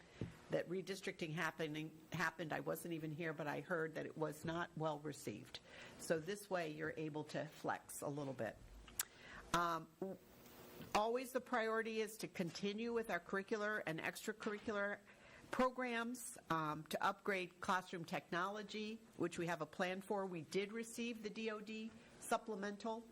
that redistricting happened, I wasn't even here, but I heard that it was not well received. So this way you're able to flex a little bit. Always the priority is to continue with our curricular and extracurricular programs, to upgrade classroom technology, which we have a plan for. We did receive the DoD supplemental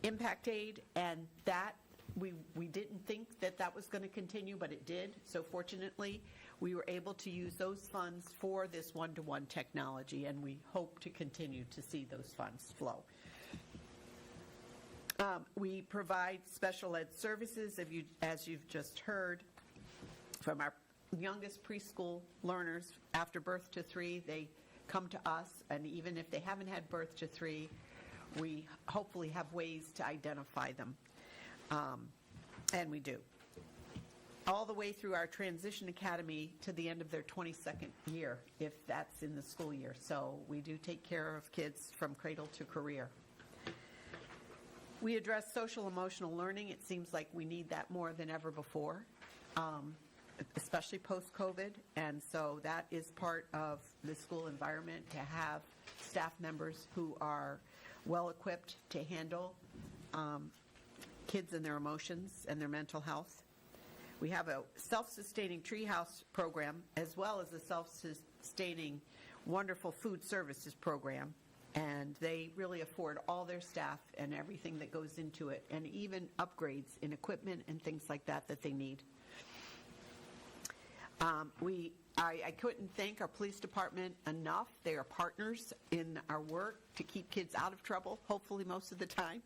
impact aid, and that we didn't think that that was going to continue, but it did. So fortunately, we were able to use those funds for this one-to-one technology, and we hope to continue to see those funds flow. We provide special ed services, as you've just heard, from our youngest preschool learners. After birth to 3, they come to us, and even if they haven't had birth to 3, we hopefully have ways to identify them, and we do. All the way through our transition academy to the end of their 22nd year, if that's in the school year. So we do take care of kids from cradle to career. We address social emotional learning. It seems like we need that more than ever before, especially post-COVID. And so that is part of the school environment, to have staff members who are well-equipped to handle kids and their emotions and their mental health. We have a self-sustaining treehouse program, as well as a self-sustaining wonderful food services program. And they really afford all their staff and everything that goes into it, and even upgrades in equipment and things like that that they need. I couldn't thank our police department enough. They are partners in our work to keep kids out of trouble, hopefully most of the time.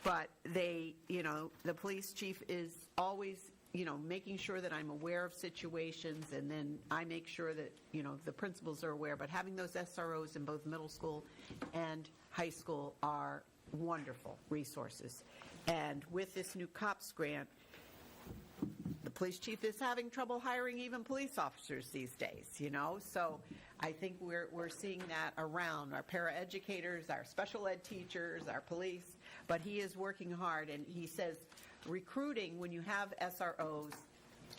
But they, the police chief is always, making sure that I'm aware of situations, and then I make sure that, the principals are aware. But having those SROs in both middle school and high school are wonderful resources. And with this new COPS grant, the police chief is having trouble hiring even police officers these days, So I think we're seeing that around our paraeducators, our special ed teachers, our police. But he is working hard, and he says recruiting, when you have SROs,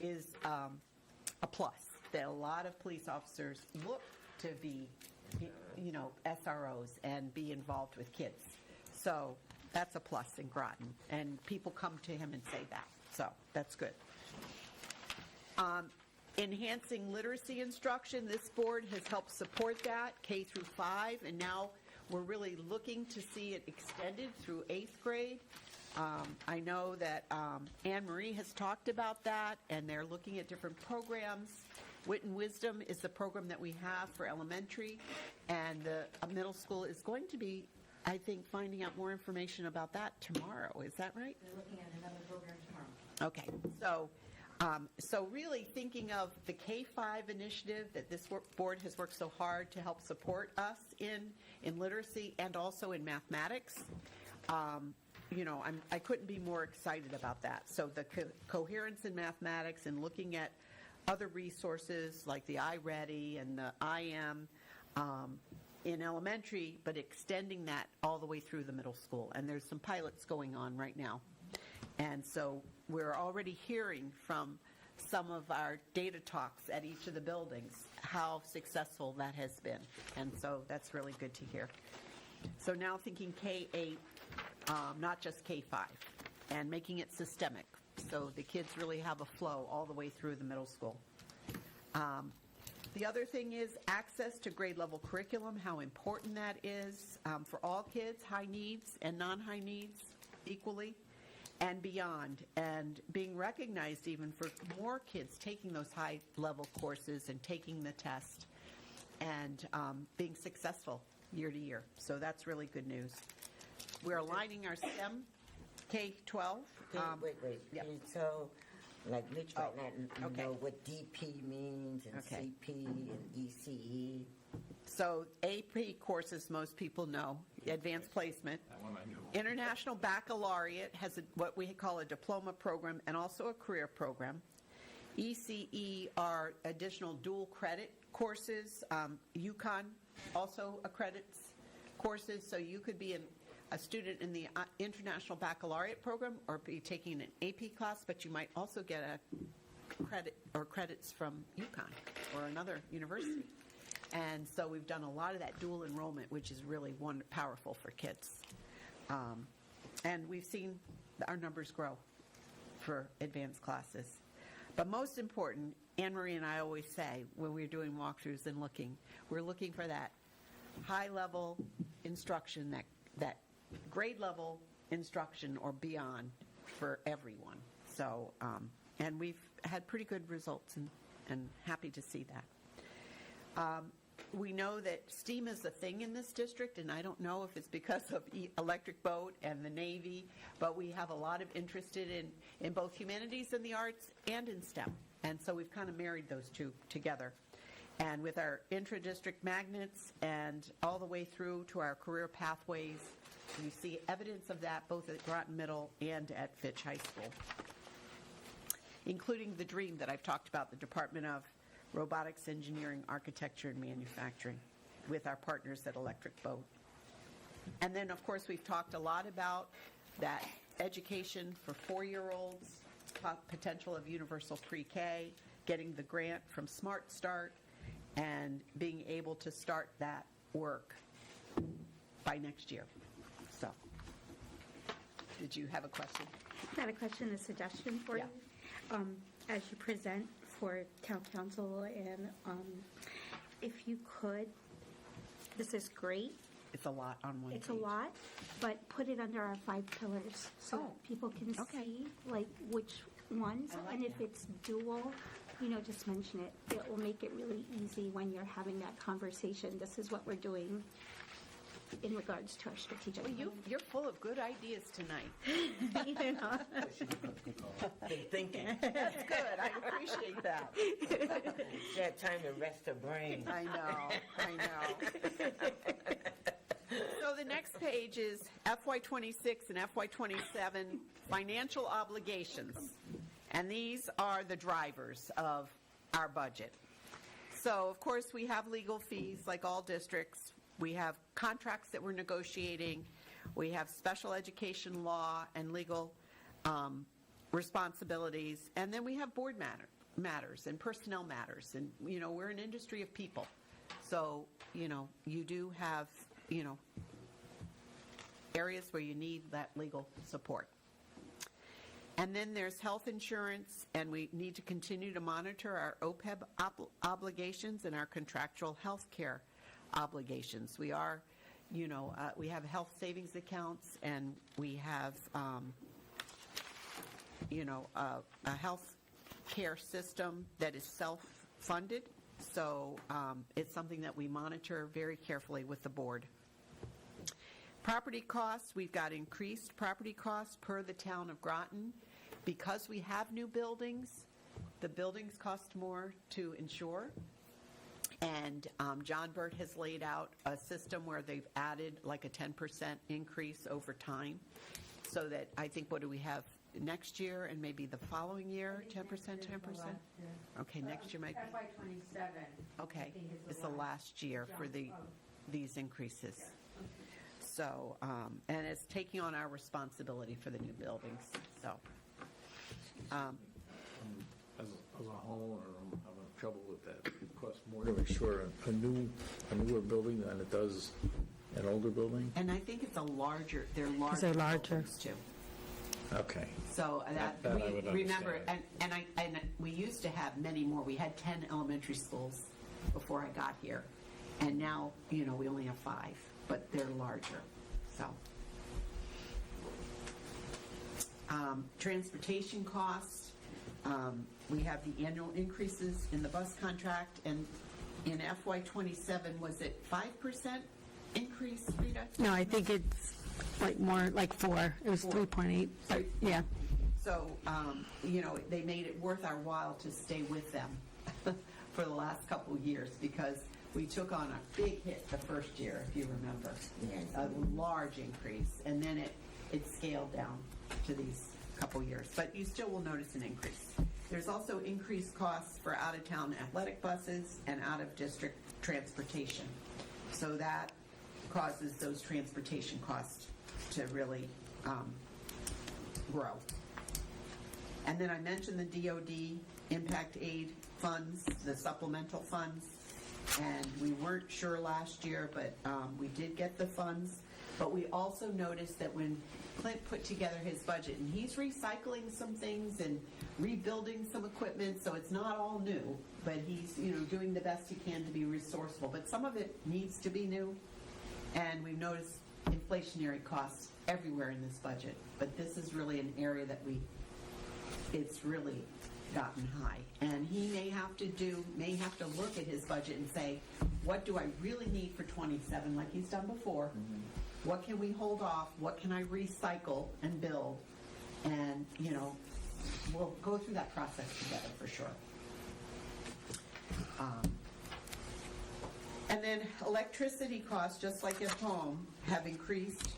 is a plus. That a lot of police officers look to be, SROs and be involved with kids. So that's a plus in Groton, and people come to him and say that. So that's good. Enhancing literacy instruction, this board has helped support that, K through 5, and now we're really looking to see it extended through 8th grade. I know that Anne Marie has talked about that, and they're looking at different programs. Wit and Wisdom is the program that we have for elementary, and the middle school is going to be, I think, finding out more information about that tomorrow. Is that right? They're looking at another program tomorrow. Okay, so really thinking of the K-5 initiative that this board has worked so hard to help support us in literacy and also in mathematics. I couldn't be more excited about that. So the coherence in mathematics and looking at other resources like the iReady and the IM in elementary, but extending that all the way through the middle school. And there's some pilots going on right now. And so we're already hearing from some of our data talks at each of the buildings how successful that has been. And so that's really good to hear. So now thinking K-8, not just K-5, and making it systemic so the kids really have a flow all the way through the middle school. The other thing is access to grade level curriculum, how important that is for all kids, high needs and non-high needs equally and beyond, and being recognized even for more kids taking those high level courses and taking the test and being successful year to year. So that's really good news. We're aligning our STEM K-12. Wait. Yeah. So, like Mitch might not okay. know what DP means and Okay. CP and ECE. So AP courses most people know, advanced placement. That one I knew. International Baccalaureate has what we call a diploma program and also a career program. ECE are additional dual credit courses. UConn also accredits courses, so you could be a student in the International Baccalaureate program or be taking an AP class, but you might also get a credit or credits from UConn or another university. And so we've done a lot of that dual enrollment, which is really powerful for kids. And we've seen our numbers grow for advanced classes. But most important, Anne Marie and I always say when we're doing walkthroughs and we're looking for that high-level instruction, that grade-level instruction or beyond for everyone. So, and we've had pretty good results and happy to see that. We know that STEAM is a thing in this district, and I don't know if it's because of Electric Boat and the Navy, but we have a lot of interest in both humanities and the arts and in STEM. And so we've kind of married those two together. And with our intra-district magnets and all the way through to our career pathways, we see evidence of that both at Groton Middle and at Fitch High School, including the DREAM that I've talked about, the Department of Robotics, Engineering, Architecture, and Manufacturing, with our partners at Electric Boat. And then, of course, we've talked a lot about that education for 4-year-olds, potential of universal pre-K, getting the grant from Smart Start, and being able to start that work by next year. So, did you have a question? I had a question, a suggestion for Yeah. you. As you present for town council, and if you could, this is great. It's a lot on one It's page. a lot, but put it under our 5 pillars so Oh, people can okay. see like which ones. I like And if that. it's dual, just mention it. It will make it really easy when you're having that conversation. This is what we're doing in regards to our strategic Well, plan. you're full of good ideas tonight. You know? Been thinking. That's good. I appreciate that. She had time to rest her brain. I know. So the next page is FY26 and FY27 financial obligations. And these are the drivers of our budget. So, of course, we have legal fees like all districts. We have contracts that we're negotiating. We have special education law and legal responsibilities. And then we have board matters and personnel matters. And, we're an industry of people. So, you do have, areas where you need that legal support. And then there's health insurance, and we need to continue to monitor our OPEB obligations and our contractual health care obligations. We are, we have health savings accounts, and we have, a health care system that is self-funded. So it's something that we monitor very carefully with the board. Property costs, we've got increased property costs per the town of Groton. Because we have new buildings, the buildings cost more to insure. And John Burt has laid out a system where they've added like a 10% increase over time. So that I think, what do we have next year and maybe the following year, 10%, 10%? Okay, next year might be. FY '27. Okay, it's the last year for these increases. So, and it's taking on our responsibility for the new buildings, so. As a homeowner, I'm having trouble with that. It costs more to insure a newer building than it does an older building. And I think it's they're larger they're larger. buildings too. Okay. So That I would remember, understand. and we used to have many more. We had 10 elementary schools before I got here. And now, we only have 5, but they're larger, so. Transportation costs, we have the annual increases in the bus contract, and in FY '27, was it 5% increase, Rita? No, I think it's like 4. It was 3.8, but yeah. So, they made it worth our while to stay with them for the last couple of years, because we took on a big hit the first year, if you remember. Yes. A large increase, and then it scaled down to these couple years. But you still will notice an increase. There's also increased costs for out-of-town athletic buses and out-of-district transportation. So that causes those transportation costs to really grow. And then I mentioned the DOD impact aid funds, the supplemental funds, and we weren't sure last year, but we did get the funds. But we also noticed that when Clint put together his budget, and he's recycling some things and rebuilding some equipment, so it's not all new, but he's doing the best he can to be resourceful. But some of it needs to be new, and we've noticed inflationary costs everywhere in this budget. But this is really an area that it's really gotten high, and he may have to look at his budget and say, what do I really need for 27, like he's done before? Mm-hmm. What can we hold off? What can I recycle and build? And we'll go through that process together for sure. And then electricity costs, just like at home, have increased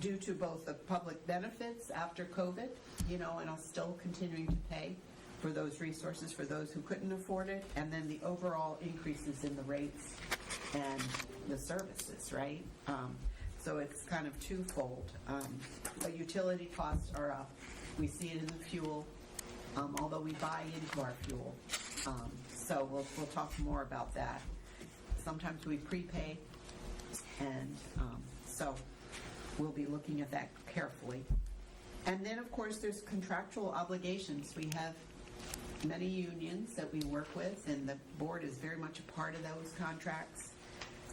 due to both the public benefits after COVID, and are still continuing to pay for those resources for those who couldn't afford it, and then the overall increases in the rates and the services, right? So it's kind of twofold. But utility costs are up. We see it in the fuel, although we buy into our fuel. So we'll talk more about that. Sometimes we prepay, and so we'll be looking at that carefully. And then, of course, there's contractual obligations. We have many unions that we work with, and the board is very much a part of those contracts.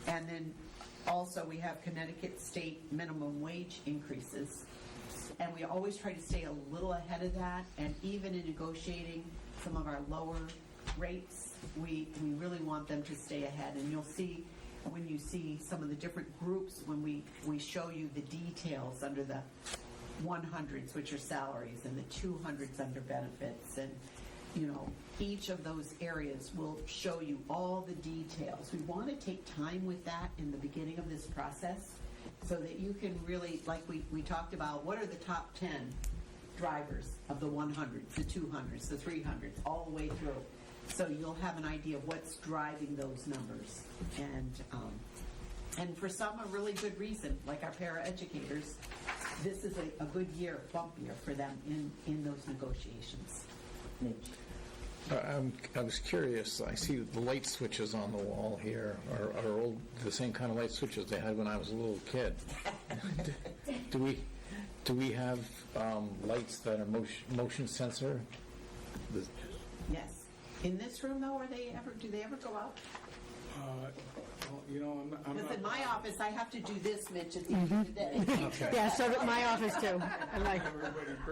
And then also we have Connecticut state minimum wage increases. And we always try to stay a little ahead of that, and even in negotiating some of our lower rates, we really want them to stay ahead. And you'll see when you see some of the different groups, when we show you the details under the 100s, which are salaries, and the 200s under benefits, and each of those areas will show you all the details. We want to take time with that in the beginning of this process so that you can really, like we talked about, what are the top 10 drivers of the 100s, the 200s, the 300s, all the way through. So you'll have an idea of what's driving those numbers. And for some, a really good reason, like our paraeducators, this is a good year, bump year for them in those negotiations. I was curious. I see the light switches on the wall here are old, the same kind of light switches they had when I was a little kid. Do Do we have lights that are motion sensor? Yes. In this room, though, do they ever go out? I'm Because in my office, I have to do this, Mitch, at the end of the day. Yeah, so did my office too. I'm like,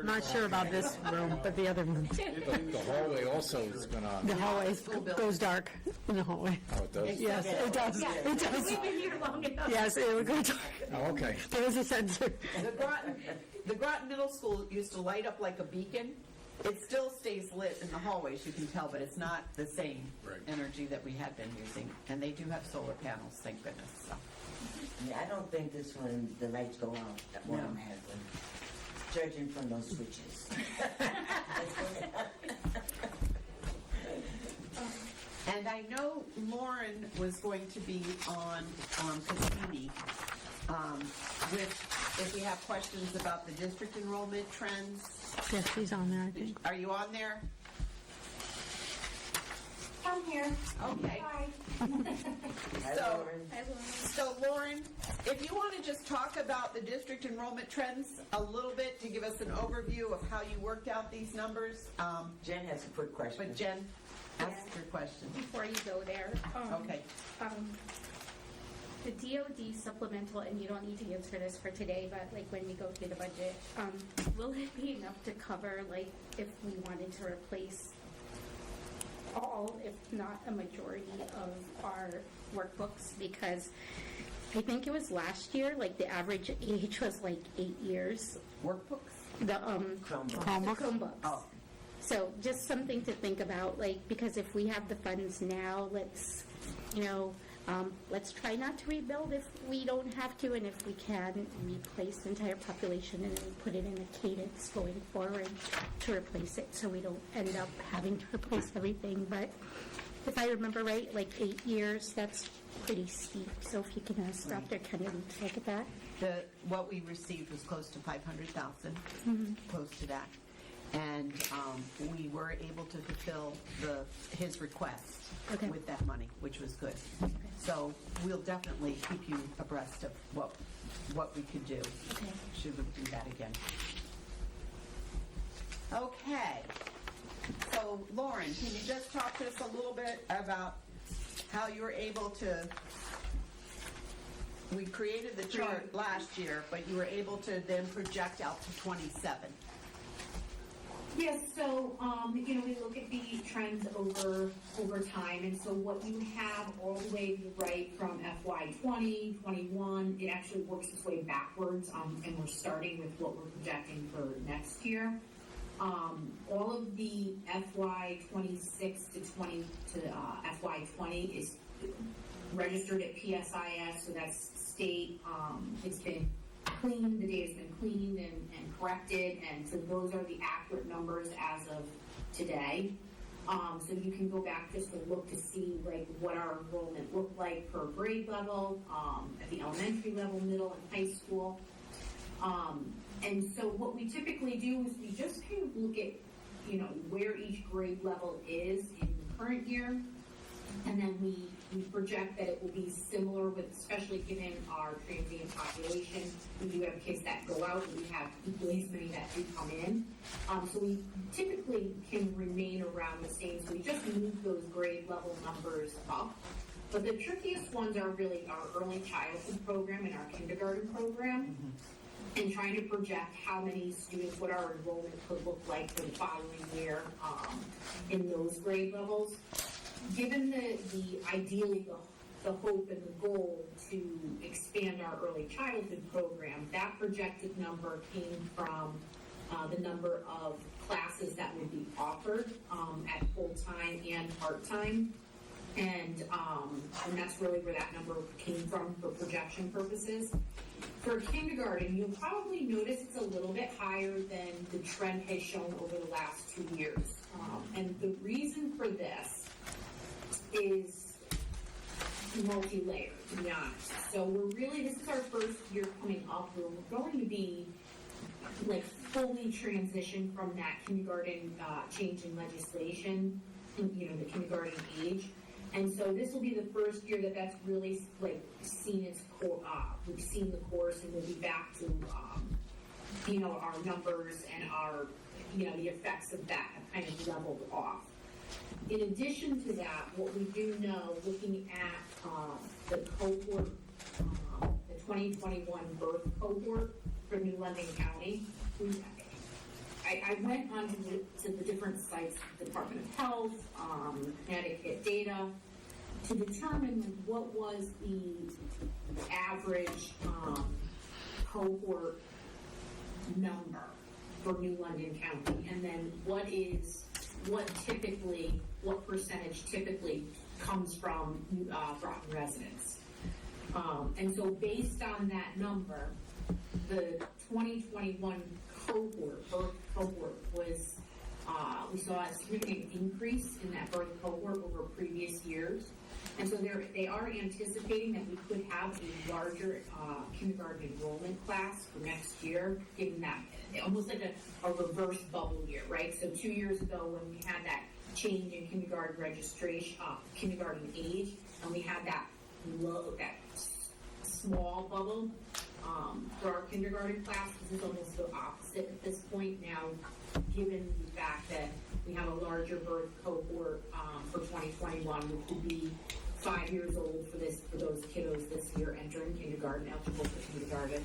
not sure about this room, but the other room. The hallway also has been on. The hallway goes dark in the hallway. Oh, it does? Yes, it does. It does. We've been here long enough. Yes, it would go dark. Oh, okay. There is a sensor. The Groton Middle School used to light up like a beacon. It still stays lit in the hallways, you can tell, but it's not the same energy that we had been using. And they do have solar panels, thank goodness. So. Yeah, I don't think this one, the lights go out at one of them has them, judging from those switches. And I know Lauren was going to be on Cassini, if we have questions about the district enrollment trends. Yes, she's on there, I think. Are you on there? I'm here. Okay. Hi. So Lauren, if you want to just talk about the district enrollment trends a little bit to give us an overview of how you worked out these numbers. Jen has a quick question. But Jen, ask your question. Before you go there. Okay. The DOD supplemental, and you don't need to answer this for today, but like when we go through the budget, will it be enough to cover, like, if we wanted to replace all, if not a majority of our workbooks? Because I think it was last year, like the average age was like 8 years. Workbooks? The Chromebooks. Chromebooks. Oh. So just something to think about, like, because if we have the funds now, let's, let's try not to rebuild if we don't have to, and if we can, replace the entire population and then put it in a cadence going forward to replace it, so we don't end up having to replace everything. But if I remember right, like 8 years, that's pretty steep. So if you can ask Dr. Kennedy to look at that. What we received was close to 500,000, close to that. And we were able to fulfill his request with that money, which was good. So we'll definitely keep you abreast of what we could do should we do that again. Okay. So Lauren, can you just talk to us a little bit about how you were able to, we created the chart last year, but you were able to then project out to 27. Yes, so, we look at the trends over time, and so what you have all the way right from FY 20, 21, it actually works its way backwards, and we're starting with what we're projecting for next year. All of the FY 26 to FY 20 is registered at PSIS, so that's state. It's been cleaned, the data's been cleaned and corrected, and so those are the accurate numbers as of today. So you can go back just to look to see like what our enrollment looked like per grade level, at the elementary level, middle, and high school. And so what we typically do is we just kind of look at, where each grade level is in the current year, and then we project that it will be similar with, especially given our transient population. We do have kids that go out, and we have equally as many that do come in. So we typically can remain around the same, so we just move those grade level numbers up. But the trickiest ones are really our early childhood program and our kindergarten program, and trying to project how many students, what our enrollment could look like for the following year in those grade levels. Given ideally the hope and the goal to expand our early childhood program, that projected number came from the number of classes that would be offered at full-time and part-time. And that's really where that number came from for projection purposes. For kindergarten, you'll probably notice it's a little bit higher than the trend has shown over the last 2 years. And the reason for this is multi-layered, to be honest. So this is our first year coming up where we're going to be like fully transitioned from that kindergarten change in legislation, the kindergarten age. And so this will be the first year that's really like seen its we've seen the course, and we'll be back to our numbers and our, the effects of that have kind of leveled off. In addition to that, what we do know, looking at the cohort, the 2021 birth cohort for New London County, I went on to the different sites, Department of Health, Connecticut data, to determine what was the average cohort number for New London County, and then what percentage typically comes from Groton residents. And so based on that number, the 2021 birth cohort was, we saw a significant increase in that birth cohort over previous years. And so they are anticipating that we could have a larger kindergarten enrollment class for next year, given that almost like a reverse bubble year, right? So 2 years ago when we had that change in kindergarten registration, kindergarten age, and we had that small bubble for our kindergarten class, this is almost the opposite at this point now, given the fact that we have a larger birth cohort for 2021, which will be 5 years old for those kiddos this year entering kindergarten, eligible for kindergarten,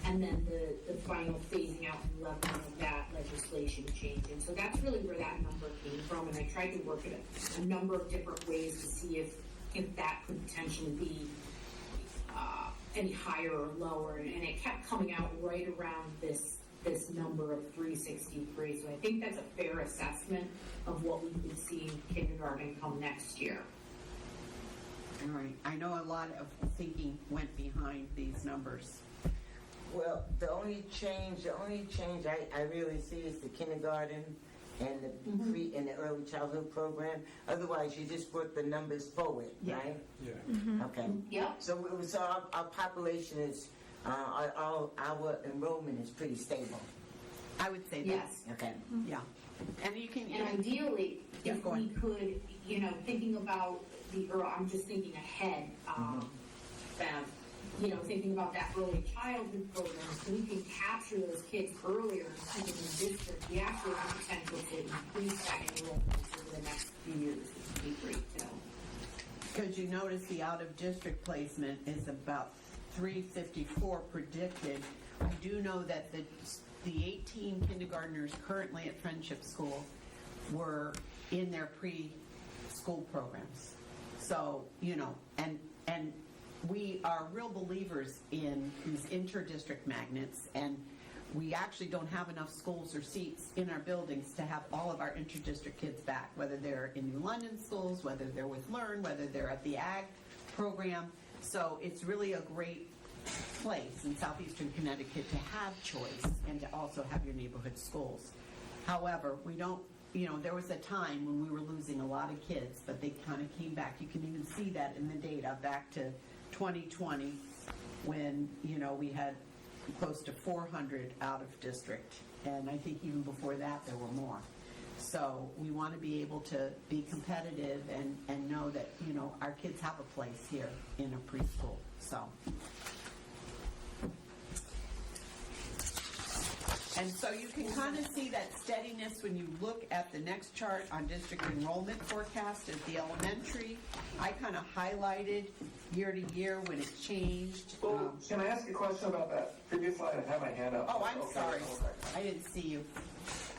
and then the final phasing out and leveling of that legislation change. And so that's really where that number came from, and I tried to work it a number of different ways to see if that could potentially be any higher or lower, and it kept coming out right around this number of 363. So I think that's a fair assessment of what we could see in kindergarten come next year. All right. I know a lot of thinking went behind these numbers. Well, the only change I really see is the kindergarten and the pre and the early childhood program. Otherwise, you just brought the numbers forward, right? Yeah. Okay. Yeah. So our population is, our enrollment is pretty stable. I would say Yes. that. Okay. Yeah. And you can. And ideally, Keep if going. we could, thinking about I'm just thinking ahead, thinking about that early childhood program, so we can capture those kids earlier and keep them in the district. We actually have the potential to increase that enrollment over the next few years, which would be great too. Because you notice the out-of-district placement is about 354 predicted. I do know that the 18 kindergartners currently at Friendship School were in their preschool programs. So, and we are real believers in these inter-district magnets, and we actually don't have enough schools or seats in our buildings to have all of our inter-district kids back, whether they're in New London schools, whether they're with Learn, whether they're at the Ag program. So it's really a great place in southeastern Connecticut to have choice and to also have your neighborhood schools. However, we don't, there was a time when we were losing a lot of kids, but they kind of came back. You can even see that in the data back to 2020 when, we had close to 400 out of district. And I think even before that, there were more. So we want to be able to be competitive and know that, our kids have a place here in a preschool. So. And so you can kind of see that steadiness when you look at the next chart on district enrollment forecast at the elementary. I kind of highlighted year to year when it changed. Well, can I ask a question about that previous slide? I had my hand up. Oh, I'm Okay. sorry. I didn't see you.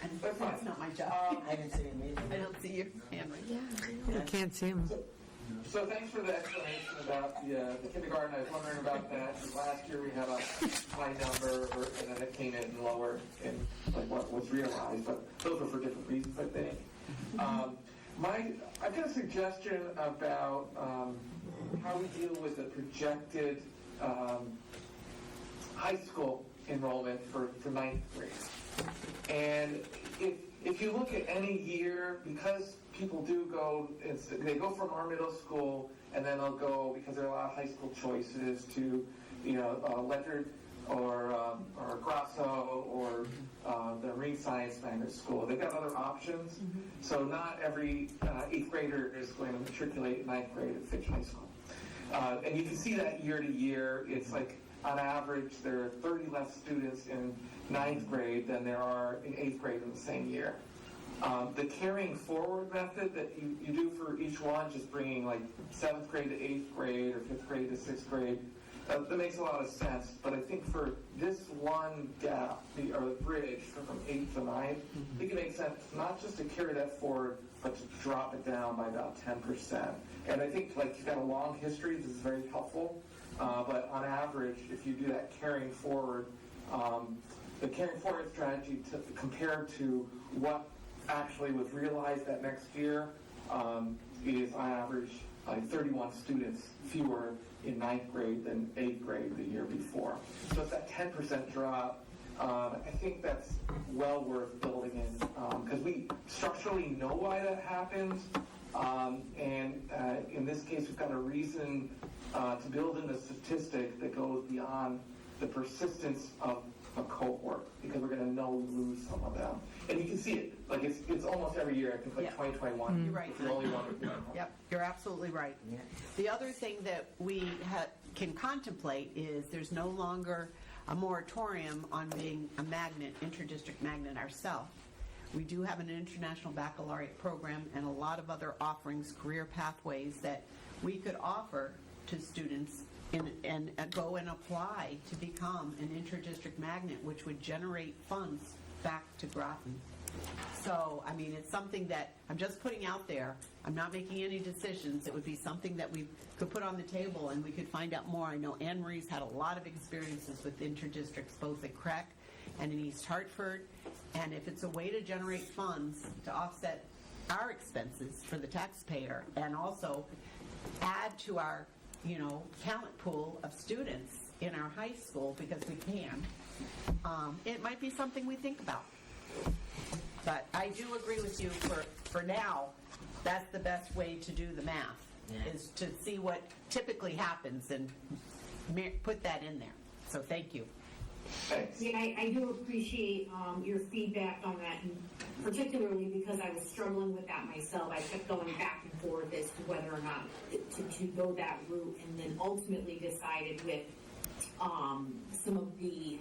And That's fine. not my job. I didn't see it either. I don't see your hand right. I can't see him. So thanks for the explanation about the kindergarten. I was wondering about that. Last year we had a high number, and then it came in lower in what was realized, but those were for different reasons, I think. I've got a suggestion about how we deal with the projected high school enrollment for ninth grade. And if you look at any year, because people do go, they go from our middle school, and then they'll go, because there are a lot of high school choices, to Ledyard or Grasso or the Marine Science Magnet School. They've got other options. So not every 8th grader is going to matriculate in 9th grade at Fitch High School. And you can see that year to year. It's like on average, there are 30 less students in ninth grade than there are in eighth grade in the same year. The carrying forward method that you do for each one, just bringing like 7th grade to 8th grade or 5th grade to 6th grade, that makes a lot of sense. But I think for this one gap, or the bridge from 8th to 9th, I think it makes sense not just to carry that forward, but to drop it down by about 10%. And I think like you've got a long history, this is very helpful. But on average, if you do that carrying forward, the carrying forward strategy compared to what actually was realized that next year is on average like 31 students fewer in 9th grade than 8th grade the year before. So it's that 10% drop. I think that's well worth building in because we structurally know why that happens. And in this case, we've got a reason to build in a statistic that goes beyond the persistence of a cohort because we're going to know we lose some of them. And you can see it. Like it's almost every year. I think like 2021. You're right. It's the only one. Yep, you're absolutely right. The other thing that we can contemplate is there's no longer a moratorium on being a magnet, interdistrict magnet ourselves. We do have an international baccalaureate program and a lot of other offerings, career pathways that we could offer to students and go and apply to become an interdistrict magnet, which would generate funds back to Groton. So, I mean, it's something that I'm just putting out there. I'm not making any decisions. It would be something that we could put on the table and we could find out more. I know Anne Marie's had a lot of experiences with interdistricts, both at CREC and in East Hartford. And if it's a way to generate funds to offset our expenses for the taxpayer and also add to our, talent pool of students in our high school, because we can, it might be something we think about. But I do agree with you, for now, that's the best way to do the math, is to see what typically happens and put that in there. So thank you. Yeah, I do appreciate your feedback on that, and particularly because I was struggling with that myself. I kept going back and forth as to whether or not to go that route, and then ultimately decided with some of the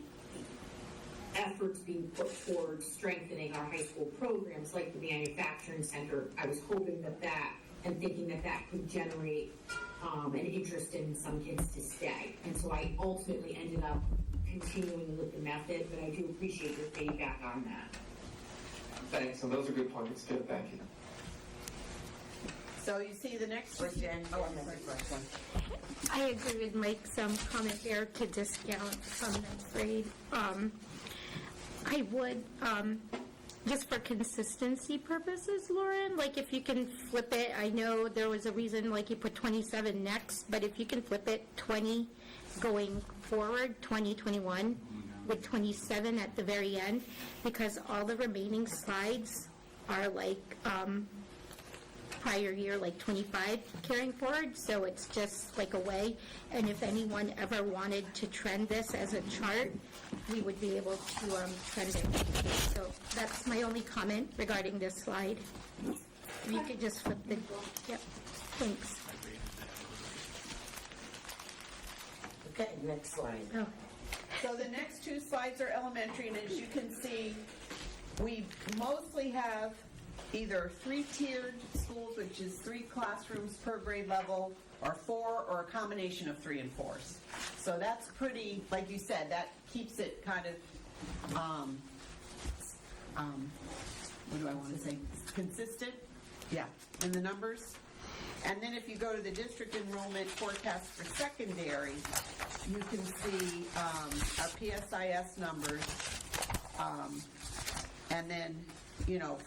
efforts being put forward strengthening our high school programs like the manufacturing center. I was hoping that and thinking that could generate an interest in some kids to stay. And so I ultimately ended up continuing with the method, but I do appreciate your feedback on that. Thanks, and those are good points too. Thank you. So you see the next one. I agree with Mike's comment there to discount from ninth grade. I would, just for consistency purposes, Lauren, like if you can flip it, I know there was a reason like you put 27 next, but if you can flip it 20 going forward, 2021, with 27 at the very end, because all the remaining slides are like prior year, like 25 carrying forward, so it's just like a way. And if anyone ever wanted to trend this as a chart, we would be able to trend it. So that's my only comment regarding this slide. If you could just flip the, yep, thanks. Okay, next slide. Oh. So the next two slides are elementary, and as you can see, we mostly have either 3-tiered schools, which is 3 classrooms per grade level, or 4, or a combination of 3 and 4s. So that's pretty, like you said, that keeps it kind of, what do I want to say, consistent? Yeah, in the numbers. And then if you go to the district enrollment forecast for secondary, you can see our PSIS numbers, and then,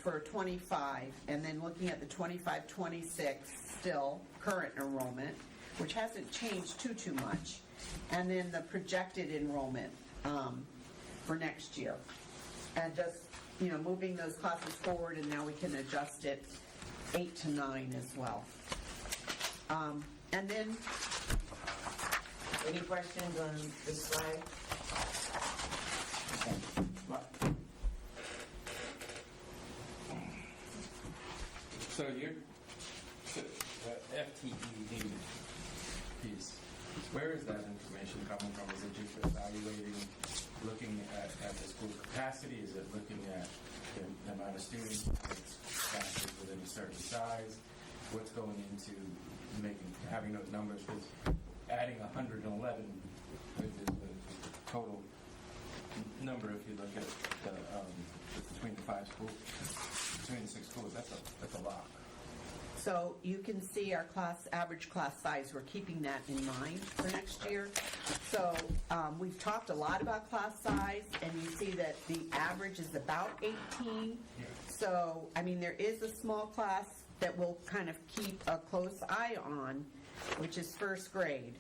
for 25, and then looking at the 25-26 still current enrollment, which hasn't changed too much, and then the projected enrollment for next year. And just, moving those classes forward, and now we can adjust it 8 to 9 as well. And then, any questions on this slide? Okay. So FTE piece, Where is that information coming from? Is it just evaluating, looking at the school capacity? Is it looking at the amount of students, classes within a certain size? What's going into having those numbers? Because adding 111 is the total number. If you look at between the 5 schools, between the 6 schools, that's a lot. So you can see our average class size, we're keeping that in mind for next year. So we've talked a lot about class size, and you see that the average is about 18. So, I mean, there is a small class that we'll kind of keep a close eye on, which is first grade.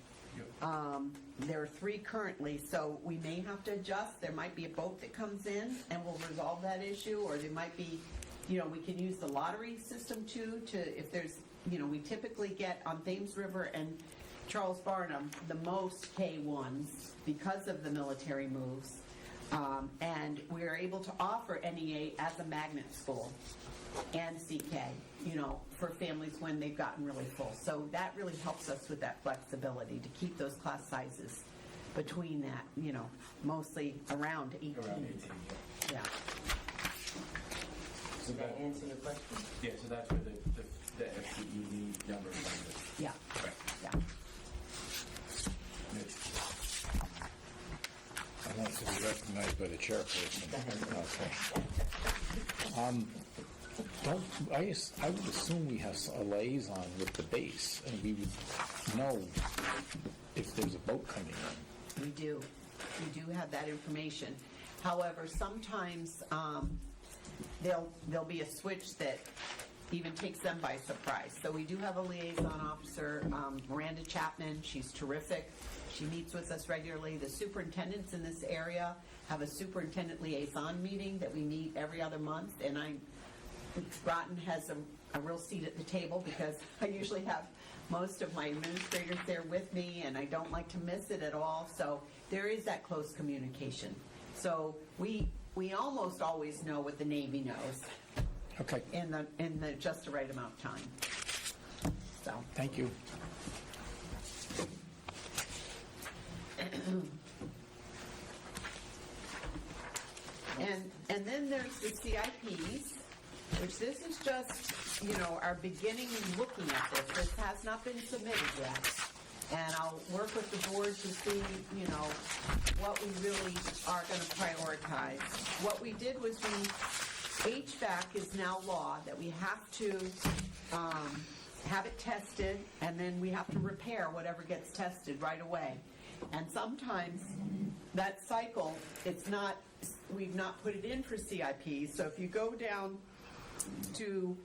There are 3 currently, so we may have to adjust. There might be a boat that comes in and we'll resolve that issue, or there might be, we can use the lottery system too, if there's, we typically get on Thames River and Charles Barnum the most K1s because of the military moves, and we are able to offer NEA as a magnet school and CK, for families when they've gotten really full. So that really helps us with that flexibility to keep those class sizes between that, mostly around 18. Around 18, yeah. Did that answer your question? Yeah, so that's where the FTE number comes in. Yeah. Right. Yeah. I want to be recognized by the chairperson. Okay. I would assume we have a liaison with the base, and we would know if there's a boat coming in. We do. We do have that information. However, sometimes there'll be a switch that even takes them by surprise. So we do have a liaison officer, Miranda Chapman. She's terrific. She meets with us regularly. The superintendents in this area have a superintendent liaison meeting that we meet every other month, and Groton has a real seat at the table because I usually have most of my administrators there with me, and I don't like to miss it at all. So there is that close communication. So we almost always know what the Navy knows. Okay. In the just the right amount of time. So. Thank you. And then there's the CIPs, which this is just, our beginning looking at this. This has not been submitted yet. And I'll work with the board to see, what we really are going to prioritize. What we did was HVAC is now law, that we have to have it tested, and then we have to repair whatever gets tested right away. And sometimes that cycle, we've not put it in for CIP. So if you go down to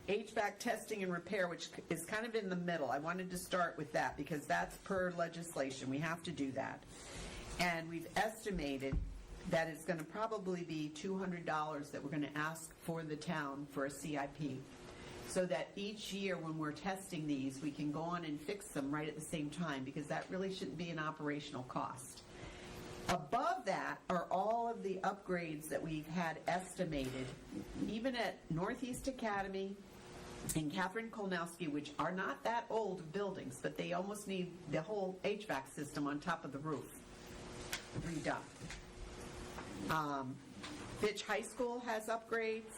HVAC testing and repair, which is kind of in the middle, I wanted to start with that because that's per legislation. We have to do that. And we've estimated that it's going to probably be $200 that we're going to ask for the town for a CIP. So that each year when we're testing these, we can go on and fix them right at the same time, because that really shouldn't be an operational cost. Above that are all of the upgrades that we've had estimated, even at Northeast Academy and Catherine Kolnowski, which are not that old buildings, but they almost need the whole HVAC system on top of the roof redone. Fitch High School has upgrades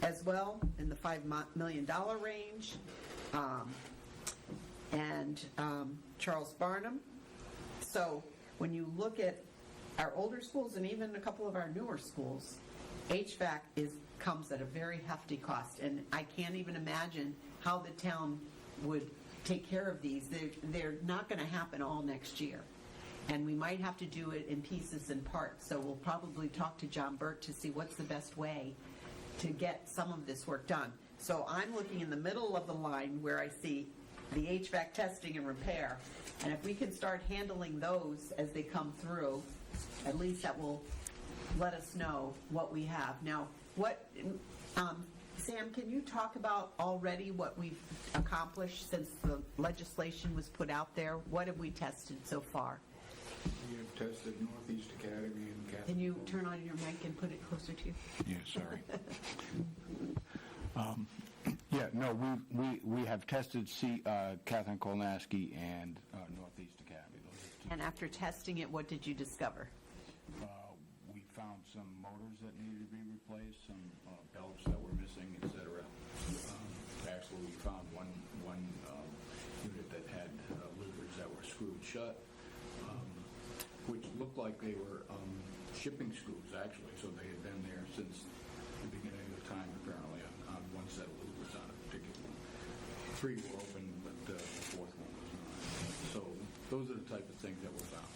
as well in the $5 million range. And Charles Barnum. So when you look at our older schools and even a couple of our newer schools, HVAC comes at a very hefty cost. And I can't even imagine how the town would take care of these. They're not going to happen all next year. And we might have to do it in pieces and parts. So we'll probably talk to John Burt to see what's the best way to get some of this work done. So I'm looking in the middle of the line where I see the HVAC testing and repair. And if we can start handling those as they come through, at least that will let us know what we have. Now, Sam, can you talk about already what we've accomplished since the legislation was put out there? What have we tested so far? We have tested Northeast Academy and Catherine. Can you turn on your mic and put it closer to you? Yeah, sorry. We have tested Catherine Kolnaski and And after testing it, what did you discover? We found some motors that needed to be replaced, some belts that were missing, etc. Actually, we found one unit that had louvers that were screwed shut, which looked like they were shipping screws, actually. So they had been there since the beginning of time, apparently, on one set of louvers on a particular one. 3 were open, but the 4th one was not. So those are the type of things that were found.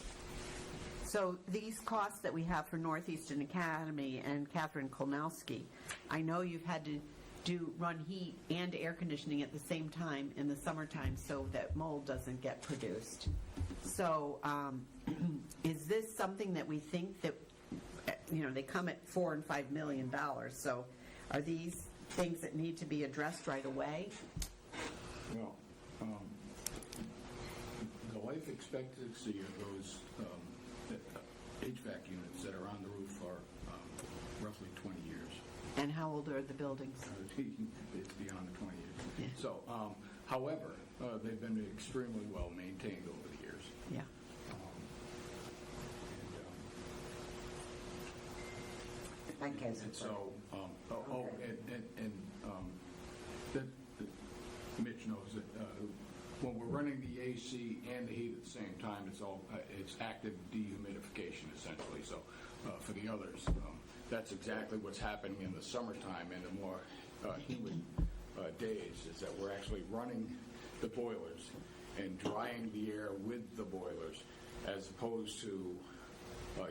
So these costs that we have for Northeastern Academy and Catherine Kolnowski, I know you've had to run heat and air conditioning at the same time in the summertime so that mold doesn't get produced. So is this something that we think that, they come at $4 and $5 million, so are these things that need to be addressed right away? Well, the life expectancy of those HVAC units that are on the roof are roughly 20 years. And how old are the buildings? It's beyond the 20 years. So, however, they've been extremely well maintained over the years. Yeah. So, Mitch knows that when we're running the AC and the heat at the same time, it's active dehumidification essentially. So, for the others, that's exactly what's happening in the summertime and the more humid days. Is that we're actually running the boilers and drying the air with the boilers, as opposed to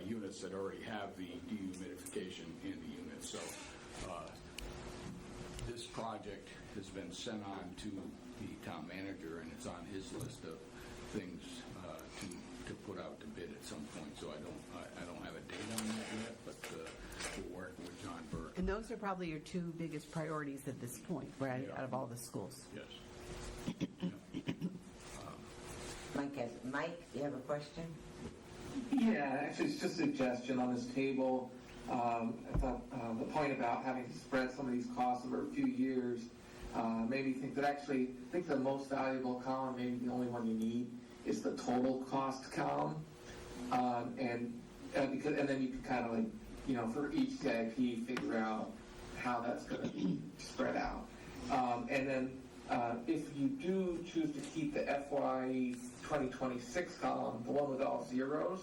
units that already have the dehumidification in the unit. So this project has been sent on to the town manager, and it's on his list of things to put out to bid at some point. So I don't have a date on that yet, but we're working with John Burke. And those are probably your 2 biggest priorities at this point, right, out of all the schools? Yes. Mike, do you have a question? Yeah, actually, it's just a suggestion on this table. I thought the point about having to spread some of these costs over a few years made me think that actually, I think the most valuable column, maybe the only one you need, is the total cost column. And then you can kind of like, for each CIP, figure out how that's going to be spread out. And then if you do choose to keep the FY 2026 column, the one with all zeros,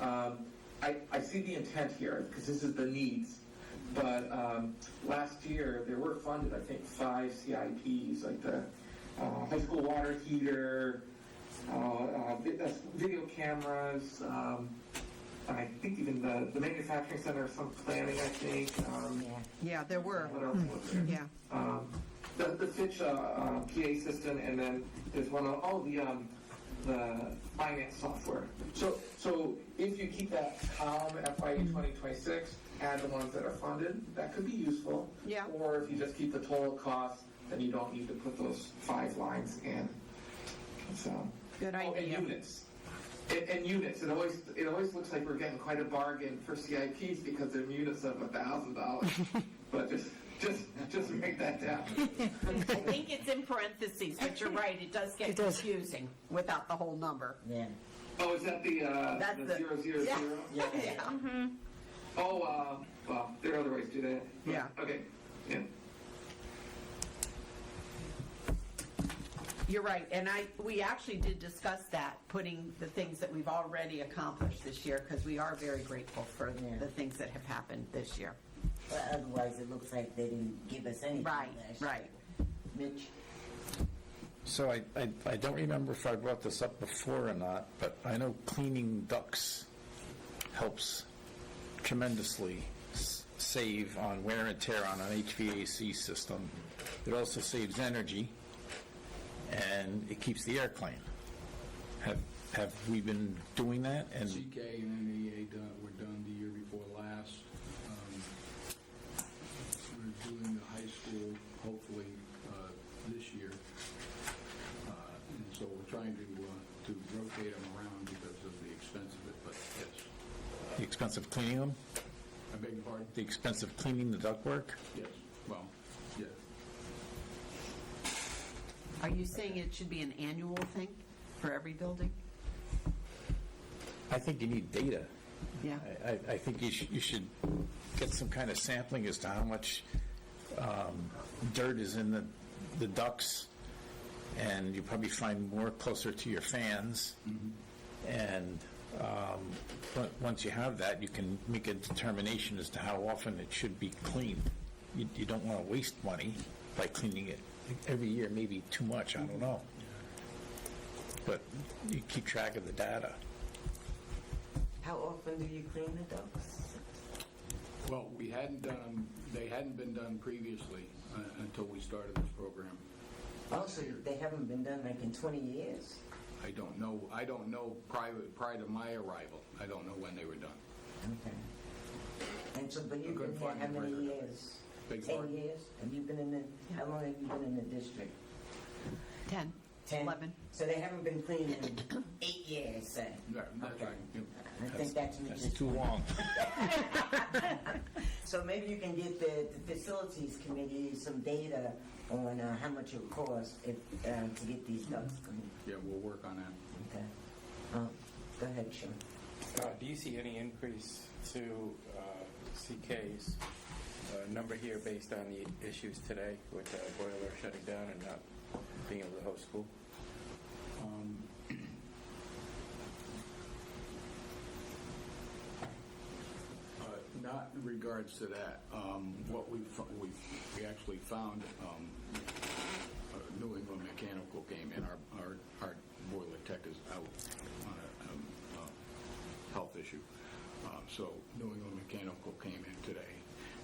I see the intent here, because this is the needs. But last year, there were funded, I think, 5 CIPs, like the high school water heater, video cameras, I think even the manufacturing center, some planning, I think. Yeah, there were. What else was there? Yeah. The Fitch PA system, and then there's one of the finance software. So if you keep that column FY 2026, add the ones that are funded, that could be useful. Yeah. Or if you just keep the total cost, then you don't need to put those 5 lines in. So. Good idea. And units. And units. It always looks like we're getting quite a bargain for CIPs because they're units of $1,000. But just make that down. I think it's in parentheses, but you're right, it does get confusing without the whole number. Yeah. Oh, is that the 000? Yeah. Yeah. Mm-hmm. Oh, well, there are other ways to do that. Yeah. Okay. Yeah. You're right, and we actually did discuss that, putting the things that we've already accomplished this year, because we are very grateful for the things that have happened this year. Well, otherwise, it looks like they didn't give us anything last year. Right. Mitch? So I don't remember if I brought this up before or not, but I know cleaning ducts helps tremendously save on wear and tear on an HVAC system. It also saves energy, and it keeps the air clean. Have we been doing that? And CK and NEA were done the year before last. We're doing the high school, hopefully, this year. And so we're trying to rotate them around because of the expense of it, but yes. the expense of cleaning them? I beg your pardon? The expense of cleaning the ductwork? Yes, well, yeah. Are you saying it should be an annual thing for every building? I think you need data. Yeah. I think you should get some kind of sampling as to how much dirt is in the ducts, and you probably find more closer to your fans. And once you have that, you can make a determination as to how often it should be cleaned. You don't want to waste money by cleaning it every year, maybe too much, I don't know. But you keep track of the data. How often do you clean the ducts? Well, we hadn't done them, they hadn't been done previously until we started this program. Also, they haven't been done like in 20 years? I don't know prior to my arrival. I don't know when they were done. Okay. And so, but you've couldn't been here find how the many record. years? Beg 10 pardon? years? Have you been in the, how long have you been in the district? 10. 10? 11. So they haven't been cleaned in 8 years, say? That's Okay. right. Yep. I think that's That's too long. So maybe you can get the facilities committee some data on how much it would cost if, to get these ducts cleaned. Yeah, we'll work on that. Okay. Go ahead, Sean. Do you see any increase to CK's number here based on the issues today with the boiler shutting down and not being able to host school? Not in regards to that. What we actually found, New England Mechanical came in. Our boiler tech is out on a health issue. So New England Mechanical came in today.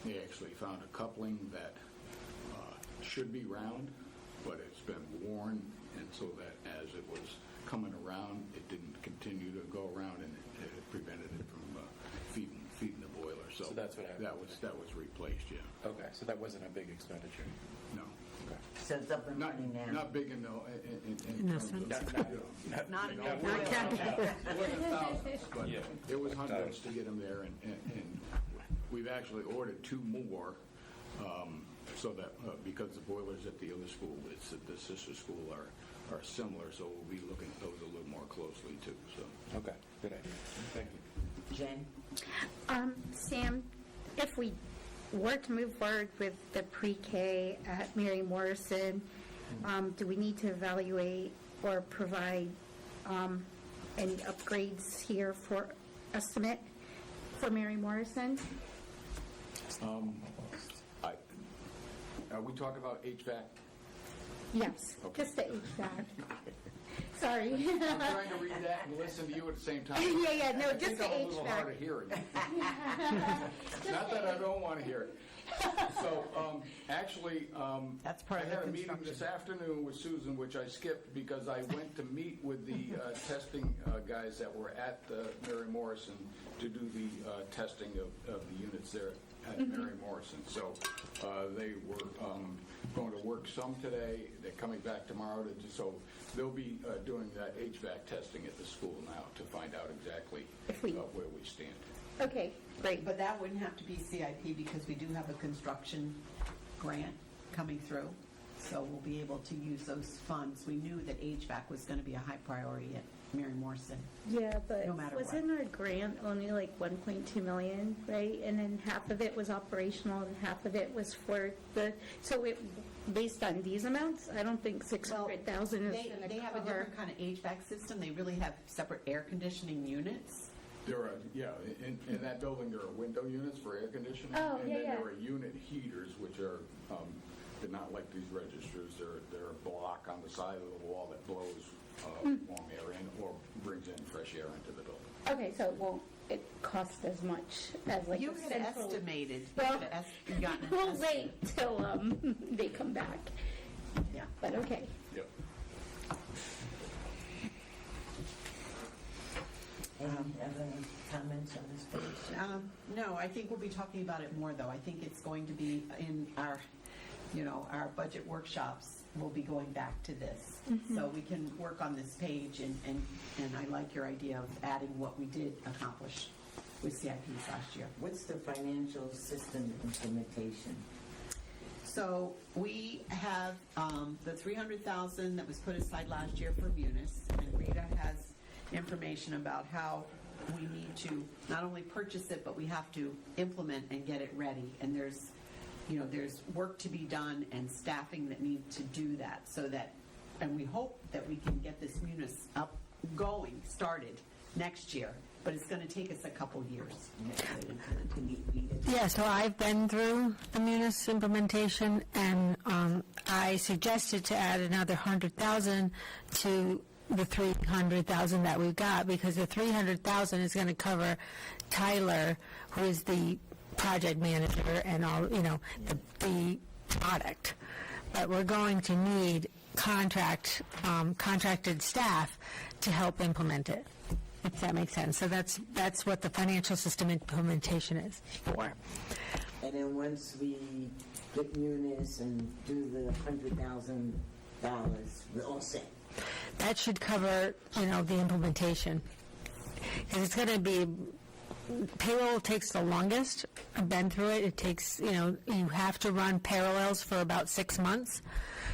They actually found a coupling that should be round, but it's been worn, and so that as it was coming around, it didn't continue to go around, and it prevented it from feeding the boiler. So that's what happened. That was replaced, yeah. Okay, so that wasn't a big expenditure. No. Okay. So it's up and running now? Not big in terms of, Not in it your wasn't thousands, but Yeah. it was hundreds to get them there, and we've actually ordered 2 more, so that, because the boilers at the other school, it's the sister school are similar, so we'll be looking at those a little more closely too, so. Okay, good idea. Thank you. Jen? Sam, if we were to move forward with the pre-K at Mary Morrison, do we need to evaluate or provide any upgrades here for estimate for Mary Morrison? Are we talking about HVAC? Yes, Okay. just the HVAC. Sorry. I'm trying to read that and listen to you at the same time. Yeah, no, I just think the I'm a little hard HVAC. of hearing. Not that I don't want to hear it. So, actually, That's part I of the had a meeting construction. this afternoon with Susan, which I skipped because I went to meet with the testing guys that were at Mary Morrison to do the testing of the units there at Mary Morrison. So they were going to work some today. They're coming back tomorrow to do so. They'll be doing that HVAC testing at the school now to find out exactly where we stand. Okay, great. But that wouldn't have to be CIP because we do have a construction grant coming through. So we'll be able to use those funds. We knew that HVAC was going to be a high priority at Mary Morrison. Yeah, but No matter what. wasn't our grant only like 1.2 million, right? And then half of it was operational and half of it was for so it, based on these amounts, I don't think 600,000 is going to cover. They have a different kind of HVAC system. They really have separate air conditioning units. There are, in that building, there are window units for air conditioning. Oh, and yeah, then yeah. there are unit heaters, which are, they're not like these registers. They're a block on the side of the wall that blows warm air in or brings in fresh air into the building. Okay, so it won't cost as much as like You a could have central- estimated. Well, You could have gotten an we'll estimate. wait till they come back. Yeah. But okay. Yep. Any other comments on this page? No, I think we'll be talking about it more, though. I think it's going to be in our, our budget workshops. We'll be going back to this. So we can work on this page, and I like your idea of adding what we did accomplish with CIPs last year. What's the financial system implementation? So we have the $300,000 that was put aside last year for Munis, and Rita has information about how we need to not only purchase it, but we have to implement and get it ready. And there's work to be done and staffing that need to do that, so that, and we hope that we can get this munis started next year, but it's going to take us a couple years. Yeah, so I've been through the Munis implementation, and I suggested to add another 100,000 to the 300,000 that we've got, because the 300,000 is going to cover Tyler, who is the project manager and all, the product. But we're going to need contracted staff to help implement it, if that makes sense. So that's what the financial system implementation is for. And then once we get Munis and do the $100,000, we're all set. That should cover, the implementation. Because it's going to be, payroll takes the longest. I've been through it. It takes, you have to run parallels for about 6 months.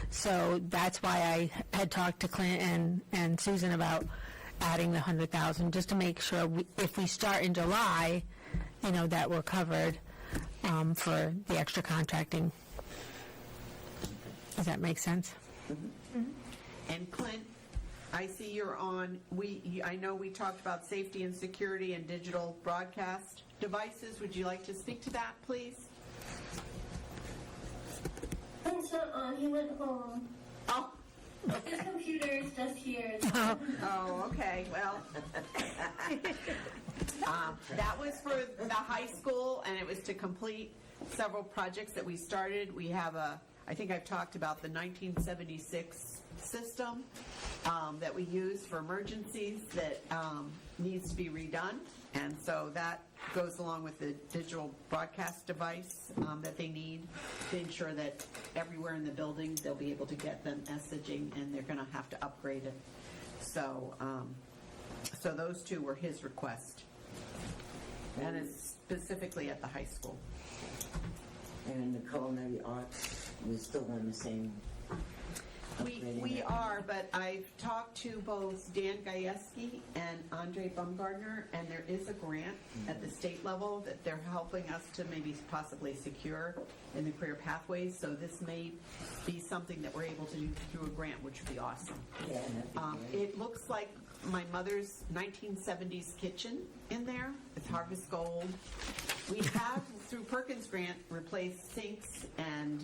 So that's why I had talked to Clint and Susan about adding the 100,000, just to make sure if we start in July, that we're covered for the extra contracting. Does that make sense? Mm-hmm. And Clint, I see you're on. I know we talked about safety and security and digital broadcast devices. Would you like to speak to that, please? Clint's not on. He went home. Oh. His computer is just here. Oh, okay. Well, that was for the high school, and it was to complete several projects that we started. We have I think I've talked about the 1976 system that we use for emergencies that needs to be redone. And so that goes along with the digital broadcast device that they need to ensure that everywhere in the building they'll be able to get the messaging, and they're going to have to upgrade it. So, so those two were his request, and it's specifically at the high school. And the culinary arts, we're still on the same. We are, but I've talked to both Dan Gajewski and Andre Bumgardner, and there is a grant at the state level that they're helping us to maybe possibly secure in the career pathways. So this may be something that we're able to do through a grant, which would be awesome. Yeah, it looks like my mother's 1970s kitchen in there. It's Harvest Gold. We have, through Perkins Grant, replaced sinks, and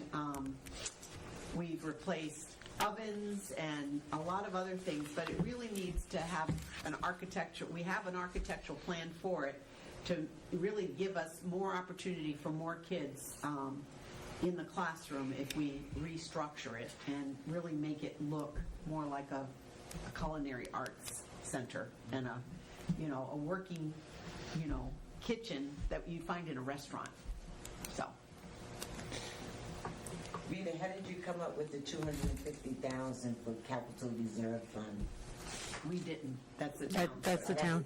we've replaced ovens and a lot of other things, but it really needs to have we have an architectural plan for it to really give us more opportunity for more kids in the classroom if we restructure it and really make it look more like a culinary arts center and a working, kitchen that you find in a restaurant. So. Rita, how did you come up with the $250,000 for capital reserve fund? We didn't. That's the town. That's the town.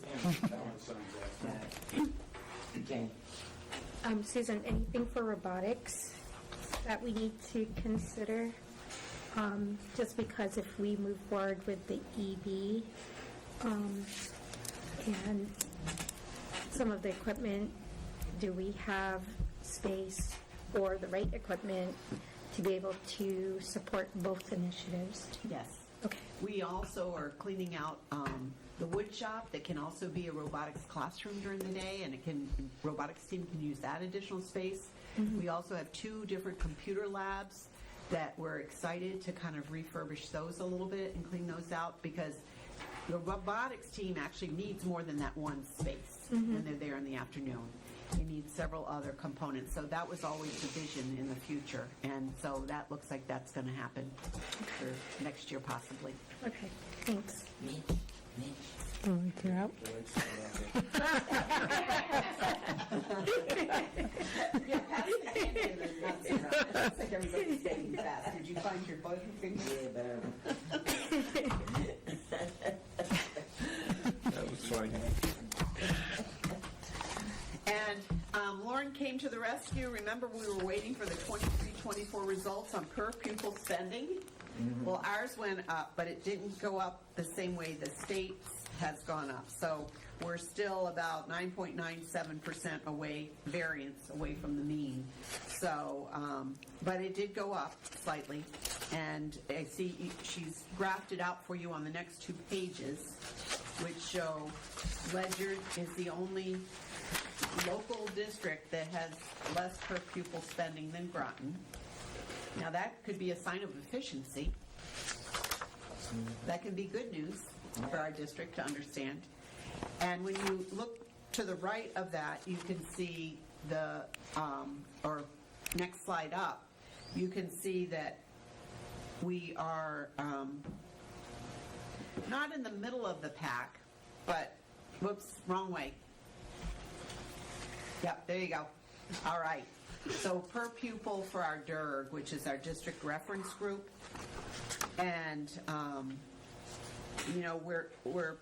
Okay. Susan, anything for robotics that we need to consider? Just because if we move forward with the EB and some of the equipment, do we have space or the right equipment to be able to support both initiatives? Yes. Okay. We also are cleaning out the wood shop that can also be a robotics classroom during the day, and robotics team can use that additional space. Mm-hmm. We also have 2 different computer labs that we're excited to kind of refurbish those a little bit and clean those out, because the robotics team actually needs more than that one space when they're there in the afternoon. You need several other components. So that was always the vision in the future. And so that looks like that's going to happen for next year possibly. Okay, thanks. You're out. Yeah, pass the candy and then not sit around. It looks like everybody's getting fast. Did you find your butterfinger? Yeah, That was funny. And Lauren came to the rescue. Remember, we were waiting for the 23-24 results on per pupil spending. Mm-hmm. Well, ours went up, but it didn't go up the same way the state's has gone up. So we're still about 9.97% variance away from the mean. So, but it did go up slightly. And I see she's graphed it out for you on the next 2 pages, which show Ledyard is the only local district that has less per pupil spending than Groton. Now that could be a sign of efficiency. That can be good news for our district to understand. And when you look to the right of that, you can see the, or next slide up, you can see that we are not in the middle of the pack, but, whoops, wrong way. Yep, there you go. All right. So per pupil for our DIRG, which is our district reference group, and you know, we're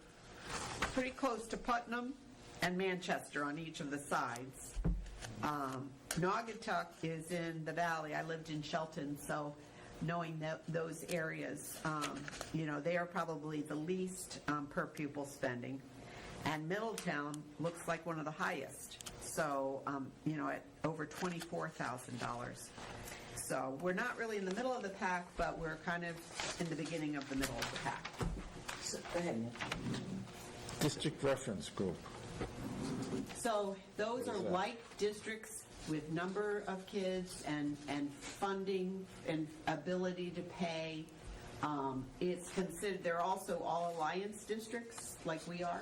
pretty close to Putnam and Manchester on each of the sides. Naugatuck is in the valley. I lived in Shelton, so knowing those areas, you know, they are probably the least per pupil spending. And Middletown looks like one of the highest. So, you know, at over $24,000. So we're not really in the middle of the pack, but we're kind of in the beginning of the middle of the pack. So, go ahead, Nick. District reference group. So those are like districts with number of kids and funding and ability to pay. It's considered, they're also all alliance districts like we are.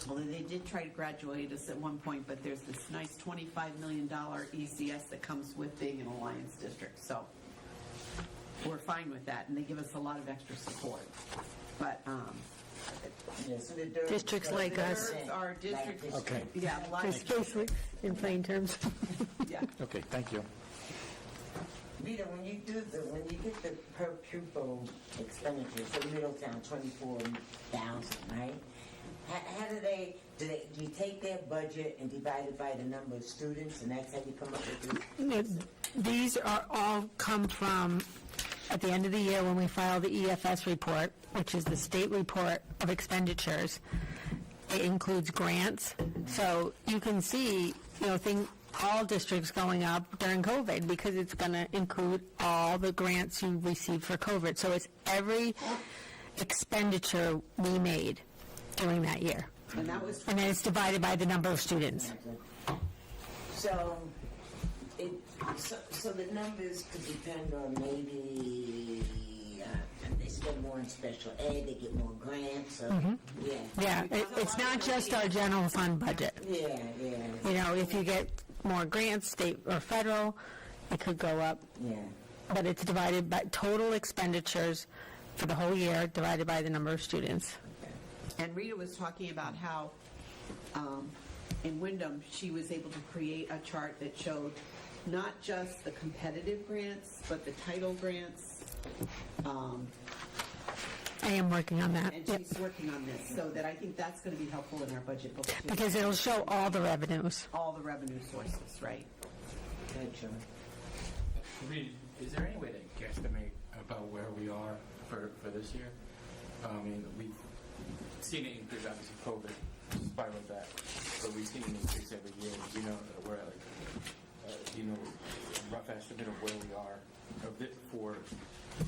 Although they did try to graduate us at one point, but there's this nice $25 million ECS that comes with being an alliance district. So we're fine with that, and they give us a lot of extra support. But yeah, so the Districts like us. Our districts, Okay. yeah, like Just basically, in plain terms. yeah. Okay, thank you. Rita, when you get the per pupil expenditure for Middletown, 24,000, right? How do you take their budget and divide it by the number of students, and that's how you come up with this? These are all come from, at the end of the year when we file the EFS report, which is the state report of expenditures. It includes grants. So you can see, you know, all districts going up during COVID because it's going to include all the grants you received for COVID. So it's every expenditure we made during that year. And that was And then it's divided by the number of students. So, so the numbers could depend on maybe they spend more in special ed, they get more grants, so, yeah. Yeah, it's not just our general fund budget. Yeah. You know, if you get more grants, state or federal, it could go up. Yeah. But it's divided by total expenditures for the whole year, divided by the number of students. And Rita was talking about how in Wyndham, she was able to create a chart that showed not just the competitive grants, but the title grants. I am working on that. And Yep. she's working on this, so that I think that's going to be helpful in our budget book, too. Because it'll show all the revenues. All the revenue sources, right? Good, John. Reed, is there any way to guesstimate about where we are for this year? I mean, we've seen an increase, obviously COVID spiraled that, but we've seen an increase every year. You know, we're at like, you know, a rough estimate of where we are for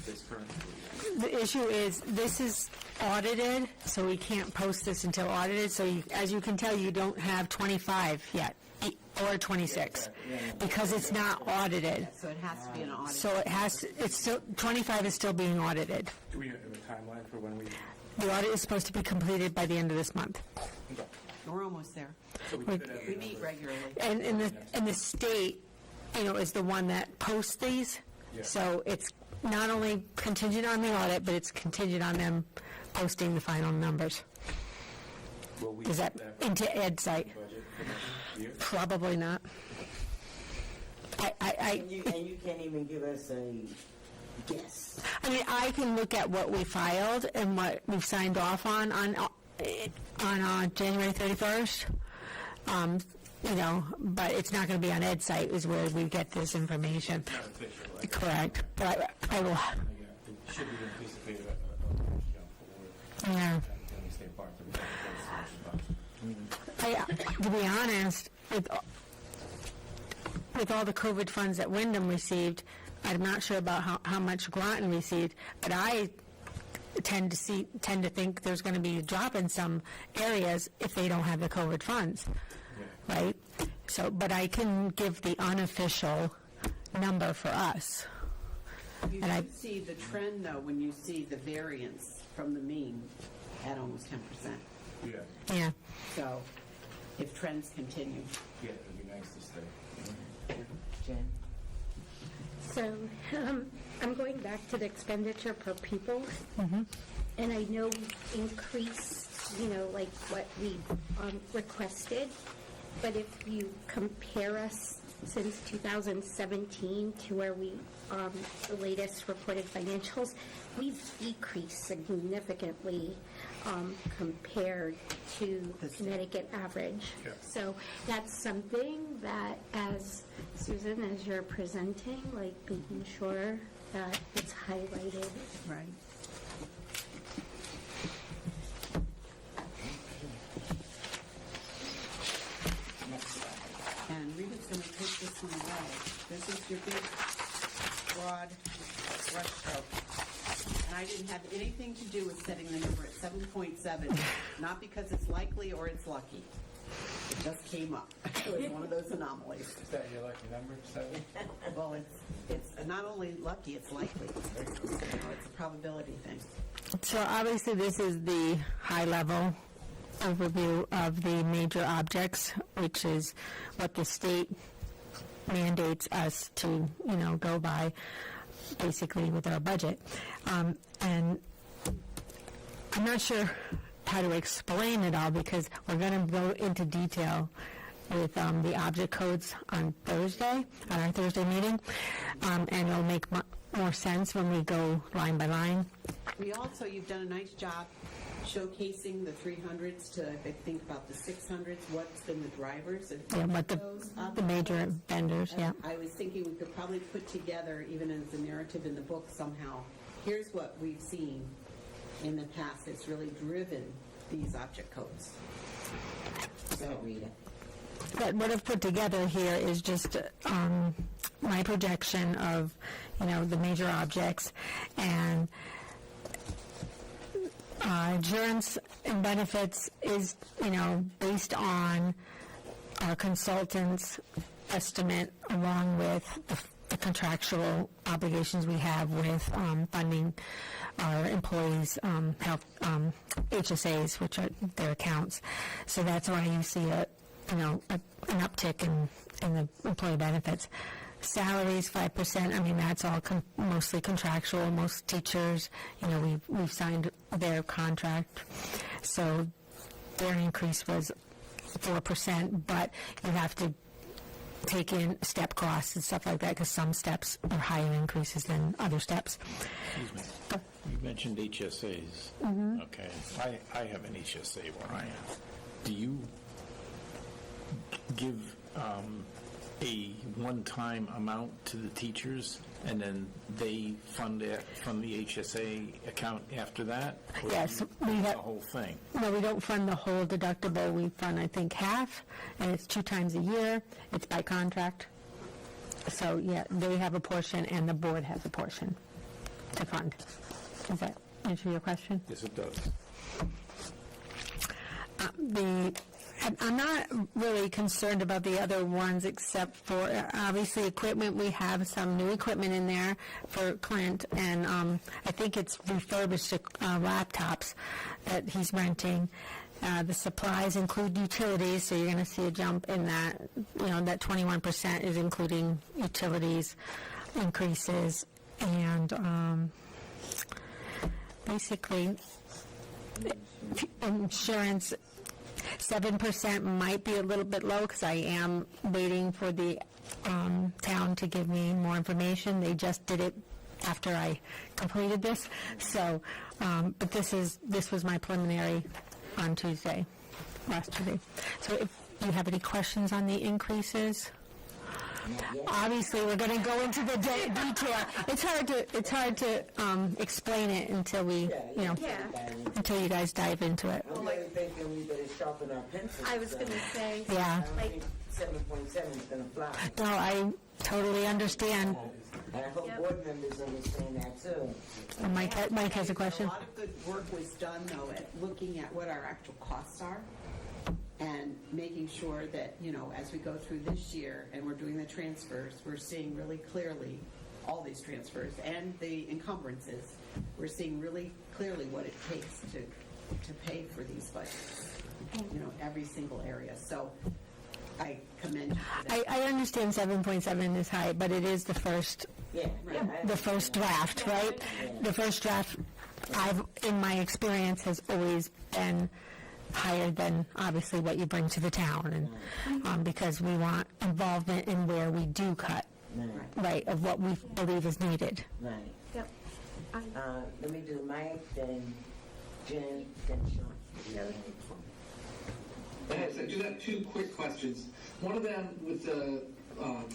this current year. The issue is, this is audited, so we can't post this until audited. So as you can tell, you don't have 25 yet, or 26, because it's not audited. So it has to be an audit. So it's still, 25 is still being audited. Do we have a timeline for when we... The audit is supposed to be completed by the end of this month. Okay. We're almost there. So we could have We meet regularly. And the state, you know, is the one that posts these. Yeah. So it's not only contingent on the audit, but it's contingent on them posting the final numbers. Will we Is that have into Ed site? budget for next year? Probably not. And you can't even give us a guess. I mean, I can look at what we filed and what we've signed off on January 31st. You know, but it's not going to be on Ed site is where we get this information. Not official, right? Correct. But I will. It should be anticipated a jump forward. Yeah. State parts of the To be honest, with all the COVID funds that Wyndham received, I'm not sure about how much Groton received, but I tend to think there's going to be a drop in some areas if they don't have the COVID funds, right? So, but I can give the unofficial number for us. You should see the trend, though, when you see the variance from the mean at almost 10%. Yeah. Yeah. So, if trends continue. Yeah, it'd be nice to stay. Jen? So, I'm going back to the expenditure per pupil. And I know we increased, like what we requested. But if you compare us since 2017 to where we, the latest reported financials, we've decreased significantly compared to Connecticut average. Yeah. So that's something that, as Susan, as you're presenting, like making sure that it's highlighted. Right. And Rita's going to take this one away. This is your big, broad brush stroke. And I didn't have anything to do with setting the number at 7.7, not because it's likely or it's lucky. It just came up. It was one of those anomalies. Is that your lucky number, 7? Well, it's not only lucky, it's likely. It's a probability thing. So obviously this is the high-level overview of the major objects, which is what the state mandates us to, go by, basically with our budget. And I'm not sure how to explain it all because we're going to go into detail with the object codes on Thursday, on our Thursday meeting, and it'll make more sense when we go line by line. You've done a nice job showcasing the 300s to, I think, about the 600s, what's been the drivers. And what the major vendors, yeah. I was thinking we could probably put together, even as a narrative in the book somehow, here's what we've seen in the past that's really driven these object codes. Go ahead, Rita. But what I've put together here is just my projection of, the major objects, and insurance and benefits is, based on our consultant's estimate along with the contractual obligations we have with funding our employees' health HSAs, which are their accounts. So that's why you see an uptick in the employee benefits. Salaries, 5%. I mean, that's all mostly contractual. Most teachers, we've signed their contract, so their increase was 4%. But you have to take in step costs and stuff like that because some steps are higher increases than other steps. Excuse me. You mentioned HSAs. Okay. I have an HSA where I am. Do you give a one-time amount to the teachers and then they fund it from the HSA account after that? Or Yes, we we have the whole thing. No, we don't fund the whole deductible. We fund, I think, half, and it's 2 times a year. It's by contract. So, yeah, they have a portion, and the board has a portion to fund. Does that answer your question? Yes, it does. I'm not really concerned about the other ones except for, obviously, equipment. We have some new equipment in there for Clint, and I think it's refurbished laptops that he's renting. The supplies include utilities, so you're going to see a jump in that. That 21% is including utilities increases, and basically insurance. 7% might be a little bit low because I am waiting for the town to give me more information. They just did it after I completed this. So, but this was my preliminary on last Tuesday. So if you have any questions on the increases? obviously, we're going to go into the detail. It's hard to explain it until we, until you guys dive into it. I'm really thinking we better sharpen our pencils. I was going to say, Yeah. I think 7.7 is going to fly. No, I totally understand. And I hope board members understand that too. Mike has a question. A lot of good work was done, though, at looking at what our actual costs are and making sure that, as we go through this year and we're doing the transfers, we're seeing really clearly all these transfers and the encumbrances. We're seeing really clearly what it takes to pay for these budgets, every single area. So I commend you for that. I understand 7.7 is high, but it is the first the first draft, right? The first draft, in my experience, has always been higher than obviously what you bring to the town, and because we want involvement in where we do cut, right, of what we believe is needed. Right. Yep. Let me do Mike, then Jen, then Sean. So I do have two quick questions. One of them with the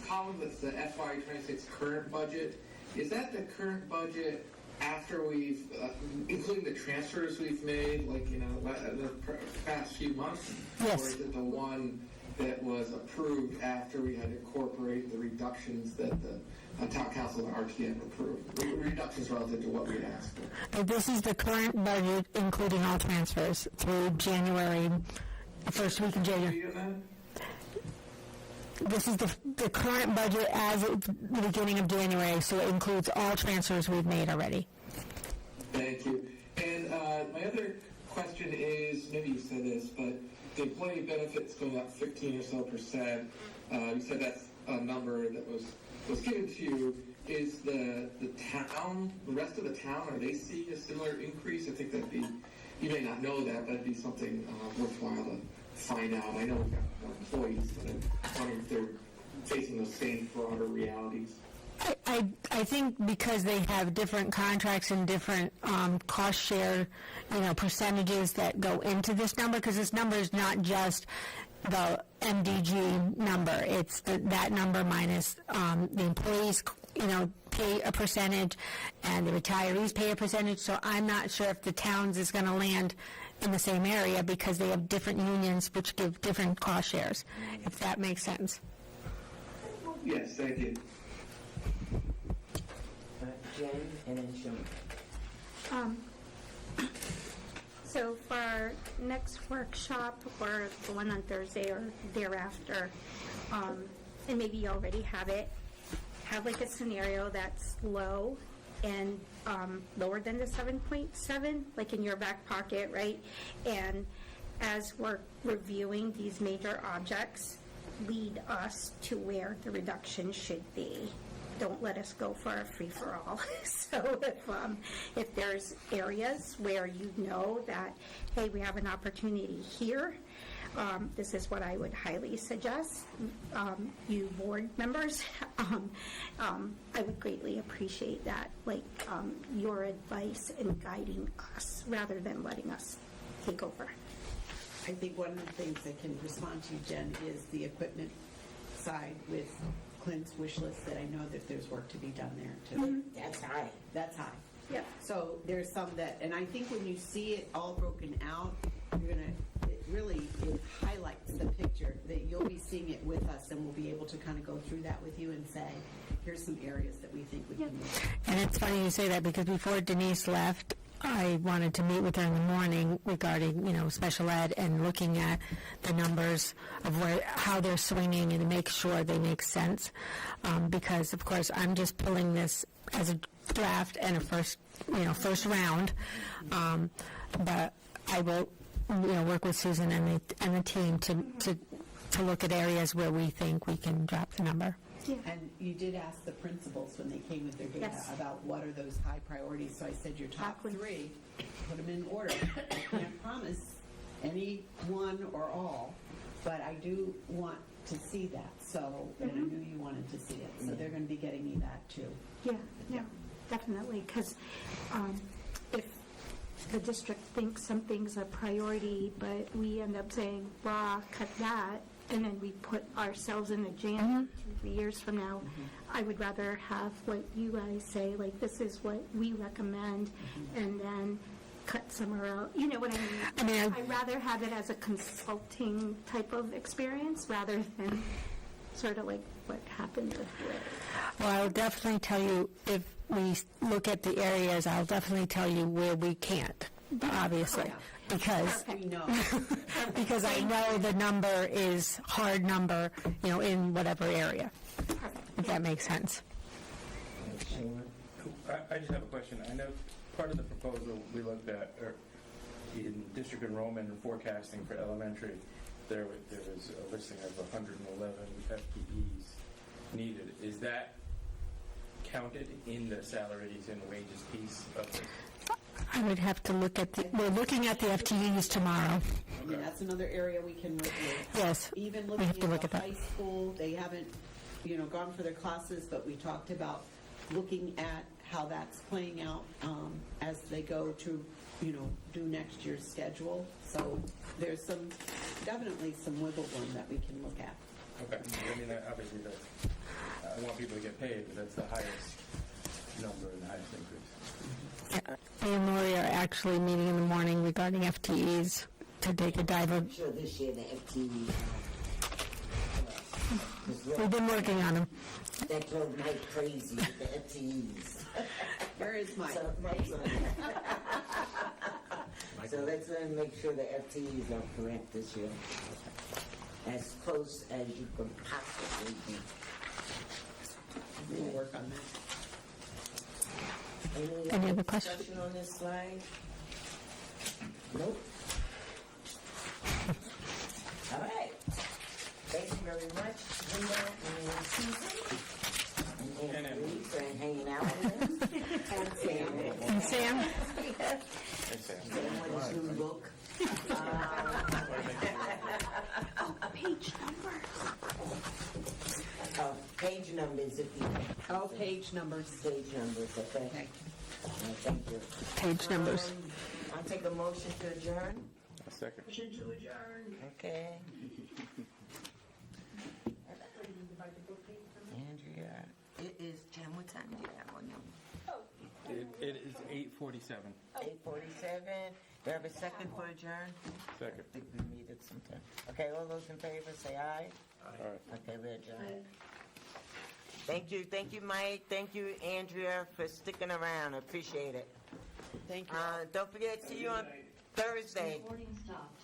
column that's the FY26 current budget. Is that the current budget after we've, including the transfers we've made, the past few months? Yes. Or is it the one that was approved after we had to incorporate the reductions that the town council and RTM approved? Reductions relative to what we had asked for. This is the current budget, including all transfers through January, the first week of January. This is the current budget as of the beginning of January, so it includes all transfers we've made already. Thank you. And my other question is, maybe you said this, but the employee benefits going up 15% or so. You said that's a number that was given to you. Is the town, the rest of the town, are they seeing a similar increase? I think that'd be, you may not know that, but it'd be something worthwhile to find out. I know we've got more employees, but I'm wondering if they're facing those same broader realities. I think because they have different contracts and different cost share, percentages that go into this number, because this number is not just the MDG number. It's that number minus the employees, pay a percentage, and the retirees pay a percentage. So I'm not sure if the towns is going to land in the same area because they have different unions which give different cost shares, if that makes sense. Yes, thank you. Jen, and then Sean. So for our next workshop, or the one on Thursday or thereafter, and maybe you already have it, have like a scenario that's low and lower than the 7.7, like in your back pocket, right? And as we're reviewing these major objects, lead us to where the reduction should be. Don't let us go for a free-for-all. So if there's areas where you know that, hey, we have an opportunity here, this is what I would highly suggest. You board members, I would greatly appreciate that, your advice in guiding us rather than letting us take over. I think one of the things I can respond to, Jen, is the equipment side with Clint's wish list, that I know that there's work to be done there too. Mm-hmm. That's high. That's high. Yep. So there's some that, and I think when you see it all broken out, it highlights the picture, that you'll be seeing it with us, and we'll be able to kind of go through that with you and say, here's some areas that we think we can move. And it's funny you say that, because before Denise left, I wanted to meet with her in the morning regarding, special ed and looking at the numbers of how they're swinging and to make sure they make sense. Because, of course, I'm just pulling this as a draft and a first round. But I will, work with Susan and the team to look at areas where we think we can drop the number. Yeah. And you did ask the principals when they came with their data about what are those high priorities. So I said your top three, put them in order. I can't promise any one or all, but I do want to see that. So, and I knew you wanted to see it. So they're going to be getting me that too. Yeah, definitely. Because if the district thinks something's a priority, but we end up saying, cut that, and then we put ourselves in a jam 2-3 years from now. I would rather have what you guys say, like, this is what we recommend, and then cut somewhere out. You know what I mean? I'd rather have it as a consulting type of experience rather than sort of like what happened with Ray. Well, I'll definitely tell you, if we look at the areas, I'll definitely tell you where we can't, obviously, because because I know the number is hard number, in whatever area, if that makes sense. I just have a question. I know part of the proposal we looked at in district enrollment and forecasting for elementary, there was a listing of 111 FTEs needed. Is that counted in the salaries and wages piece of this? I would have to look at we're looking at the FTEs tomorrow. Yeah, that's another area we can review. Yes, Even we looking have to look at at the that. high school, they haven't, gone for their classes, but we talked about looking at how that's playing out as they go to, do next year's schedule. So there's definitely some wiggle room that we can look at. Okay. I mean, obviously, I want people to get paid, but that's the highest number and the highest increase. Me and Lori are actually meeting in the morning regarding FTEs to take a dive of. I'm sure this year the FTE. We've been working on them. That drove Mike crazy with the FTEs. Where is Mike? So let's make sure the FTEs are correct this year. As close as you can possibly be. We'll work on that. Any other questions? Discussion on this slide? Nope. All right. Thank you very much, Linda and Susan. And Lee for hanging out with us. And Sam. And Sam? Sam with his new book. Page numbers. Page numbers, if you... Page numbers. Page numbers, okay. Thank you. Page numbers. I'll take a motion to adjourn. A second. Motion to adjourn. Okay. Andrea, it is, Jim, what time do you have on you? It is 8:47. 8:47. Do I have a second for adjourn? Second. I think we meet at some time. Okay, all those in favor, say aye. All right. Okay, we're adjourned. Thank you, Mike. Thank you, Andrea, for sticking around. I appreciate it. Thank you. Don't forget, see you on Thursday. Recording stopped.